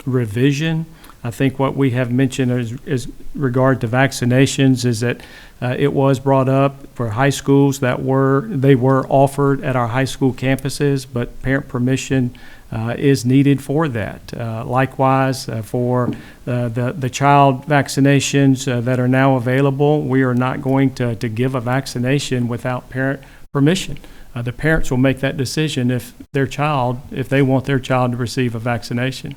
revision. I think what we have mentioned is regard to vaccinations is that it was brought up for high schools they were offered at our high school campuses, but parent permission is needed for that. Likewise, for the child vaccinations that are now available, we are not going to give a vaccination without parent permission. The parents will make that decision if they want their child to receive a vaccination.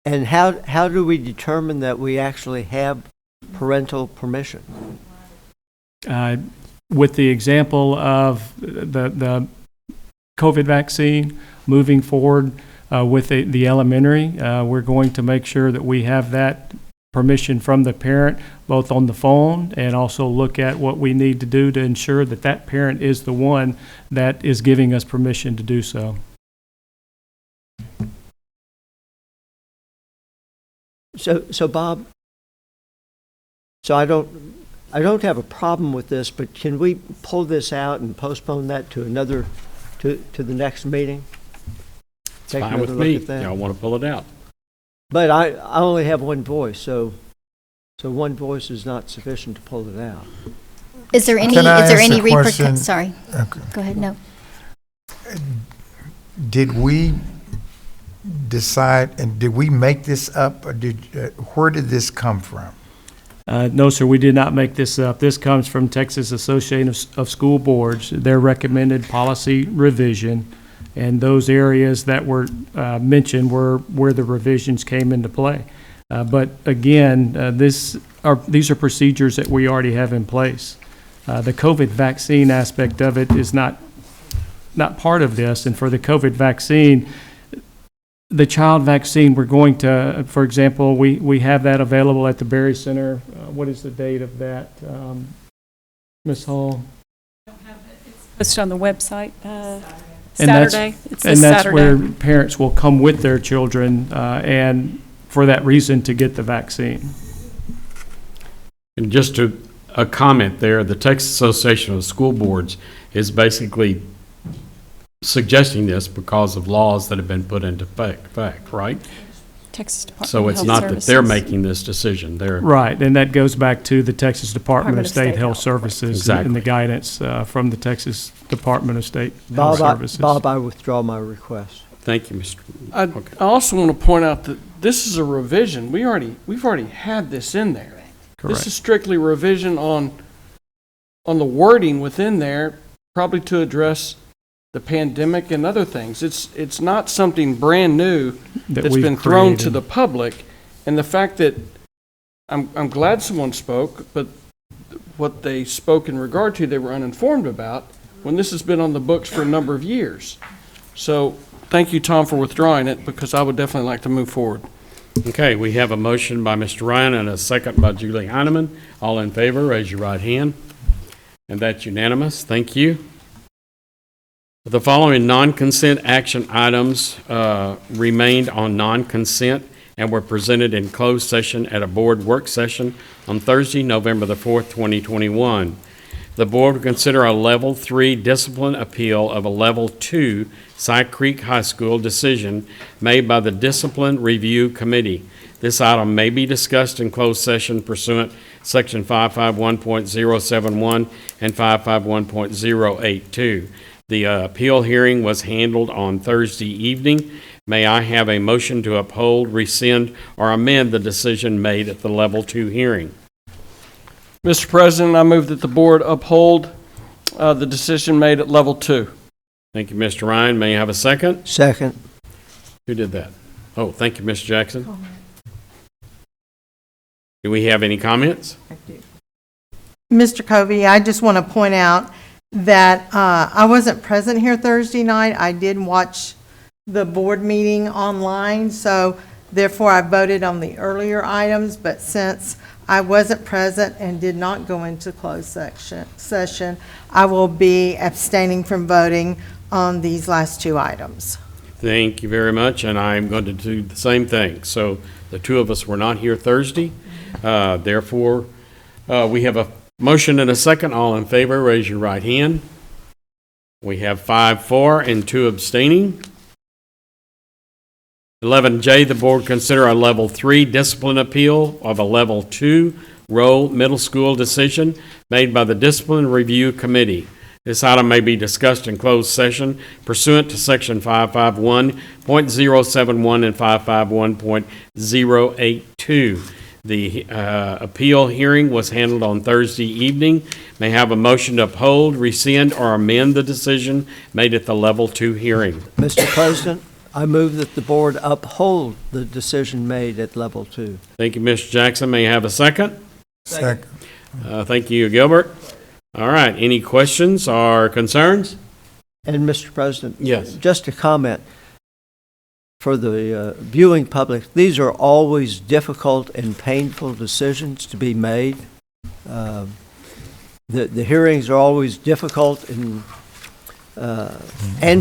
And how do we determine that we actually have parental permission? With the example of the COVID vaccine, moving forward with the elementary, we're going to make sure that we have that permission from the parent, both on the phone and also look at what we need to do to ensure that that parent is the one that is giving us permission to do so. So Bob, I don't have a problem with this, but can we pull this out and postpone that to the next meeting? It's fine with me. Y'all want to pull it out? But I only have one voice, so one voice is not sufficient to pull it out. Is there any repercussions? Sorry. Okay. Go ahead. No. Did we decide and did we make this up, or where did this come from? No, sir, we did not make this up. This comes from Texas Association of School Boards, their recommended policy revision. And those areas that were mentioned were where the revisions came into play. But again, these are procedures that we already have in place. The COVID vaccine aspect of it is not part of this. And for the COVID vaccine, the child vaccine, we're going to, for example, we have that available at the Berry Center. What is the date of that, Ms. Hall? Posted on the website And that's- Saturday. It's And this that's Saturday. where parents will come with their children, and for that reason, to get the vaccine. And just a comment there, the Texas Association of School Boards is basically suggesting this because of laws that have been put into effect, right? Texas Department So of it's Health not that they're Services. making this decision, they're. Right, and that goes back to the Texas Department of State Health Services Exactly. and the guidance from the Texas Department of State Health Bob, Services. Bob, I withdraw my request. Thank you, Mr. I also want to point out that this is a revision. We've already had this in there. Correct. This is strictly revision on the wording within there, probably to address the pandemic and other things. It's not something brand new That that's we've been thrown to created. the public. And the fact that I'm glad someone spoke, but what they spoke in regard to, they were uninformed about when this has been on the books for a number of years. So thank you, Tom, for withdrawing it, because I would definitely like to move forward. Okay, we have a motion by Mr. Ryan and a second by Julie Heineman. All in favor, raise your right hand. And that's unanimous. Thank you. The following non-consent action items remained on non-consent and were presented in closed session at a board work session on Thursday, November the 4th, 2021. The board will consider a Level 3 discipline appeal of a Level 2 Cy Creek High School decision made by the Discipline Review Committee. This item may be discussed in closed session pursuant Section 551.071 and 551.082. The appeal hearing was handled on Thursday evening. May I have a motion to uphold, rescind, or amend the decision made at the Level 2 hearing? Mr. President, I move that the board uphold the decision made at Level 2. Thank you, Mr. Ryan. May I have a second? Second. Who did that? Oh, thank you, Ms. Jackson. Do we have any comments? Mr. Covey, I just want to point out that I wasn't present here Thursday night. I did watch the board meeting online, so therefore I voted on the earlier items, but since I wasn't present and did not go into closed session, I will be abstaining from voting on these last two items. Thank you very much, and I'm going to do the same thing. So the two of us were not here Thursday. Therefore, we have a motion and a second. All in favor, raise your right hand. We have 5 for and 2 abstaining. 11J, the board consider a Level 3 discipline appeal of a Level 2 Rowe Middle School decision made by the Discipline Review Committee. This item may be discussed in closed session pursuant to Section 551.071 and 551.082. The appeal hearing was handled on Thursday evening. May I have a motion to uphold, rescind, or amend the decision made at the Level 2 hearing? Mr. President, I move that the board uphold the decision made at Level 2. Thank you, Mr. Jackson. May I have a second? Second. Thank you, Gilbert. All right, any questions or concerns? And Mr. President? Yes. Just a comment for the viewing public. These are always difficult and painful decisions to be made. The hearings are always difficult and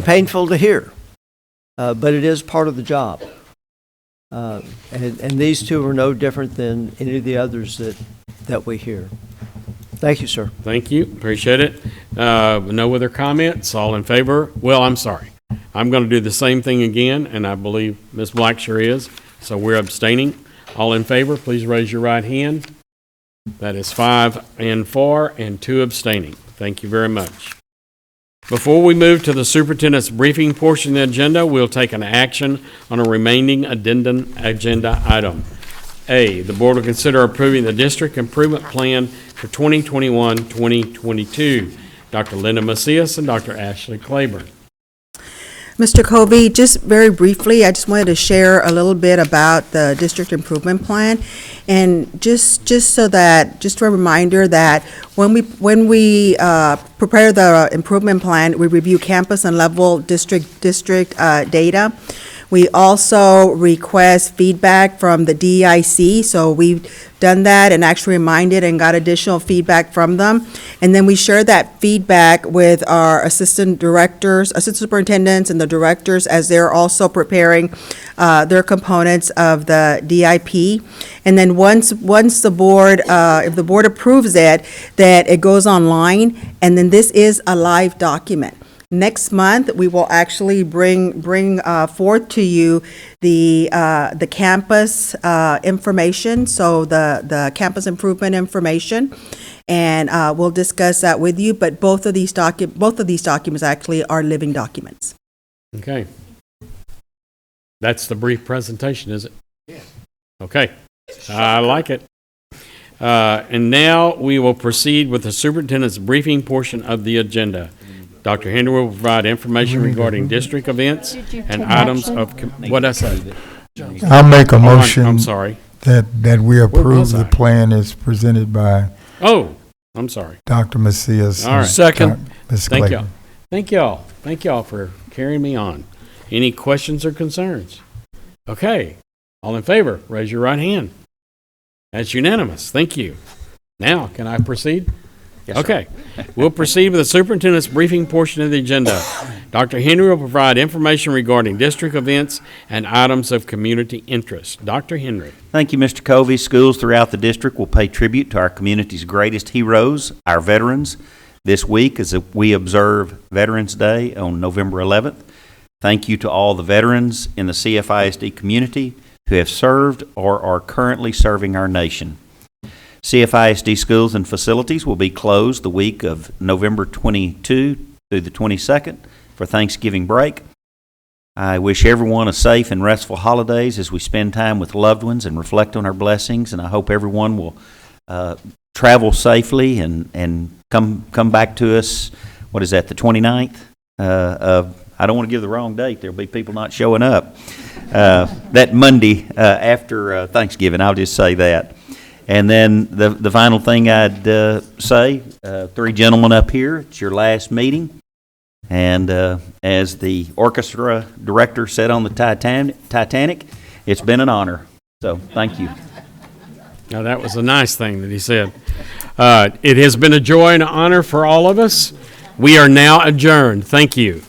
painful to hear, but it is part of the job. And these two are no different than any of the others that we hear. Thank you, sir. Thank you, appreciate it. No other comments, all in favor? Well, I'm sorry. I'm going to do the same thing again, and I believe Ms. Blackshear is, so we're abstaining. All in favor, please raise your right hand. That is 5 and 4 and 2 abstaining. Thank you very much. Before we move to the superintendent's briefing portion of the agenda, we'll take an action on a remaining addendum agenda item. A, the board will consider approving the district improvement plan for 2021-2022. Dr. Linda Macias and Dr. Ashley Claiborne. Mr. Covey, just very briefly, I just wanted to share a little bit about the district improvement plan. And just a reminder that when we prepare the improvement plan, we review campus and level district data. We also request feedback from the DEIC, so we've done that and actually reminded and got additional feedback from them. And then we share that feedback with our assistant directors, assistant superintendents, and the directors as they're also preparing their components of the DIP. And then once the board, if the board approves it, that it goes online, and then this is a live document. Next month, we will actually bring forth to you the campus information, so the campus improvement information, and we'll discuss that with you. But both of these documents actually are living documents. Okay. That's the brief presentation, is it? Yeah. Okay. I like it. And now we will proceed with the superintendent's briefing portion of the agenda. Dr. Henry will provide information regarding district events and items of, what I say? I'll make a motion. I'm sorry. That we approve the plan as presented by. Oh, I'm sorry. Dr. Macias. All right. Second. Ms. Thank Clayton. y'all. Thank y'all. Thank y'all for carrying me on. Any questions or concerns? Okay. All in favor, raise your right hand. That's unanimous. Thank you. Now, can I proceed? Yes, sir. Okay. We'll proceed with the superintendent's briefing portion of the agenda. Dr. Henry will provide information regarding district events and items of community interest. Dr. Henry. Thank you, Mr. Covey. Schools throughout the district will pay tribute to our community's greatest heroes, our veterans, this week as we observe Veterans Day on November 11th. Thank you to all the veterans in the CFISD community who have served or are currently serving our nation. CFISD schools and facilities will be closed the week of November 22 through the 22nd for Thanksgiving break. I wish everyone a safe and restful holidays as we spend time with loved ones and reflect on our blessings, and I hope everyone will travel safely and come back to us, what is that, the 29th? I don't want to give the wrong date. There'll be people not showing up. That Monday after Thanksgiving, I'll just say that. And then the final thing I'd say, three gentlemen up here, it's your last meeting. And as the orchestra director said on the Titanic, it's been an honor. So thank you. Now, that was a nice thing that he said. It has been a joy and an honor for all of us. We are now adjourned. Thank you.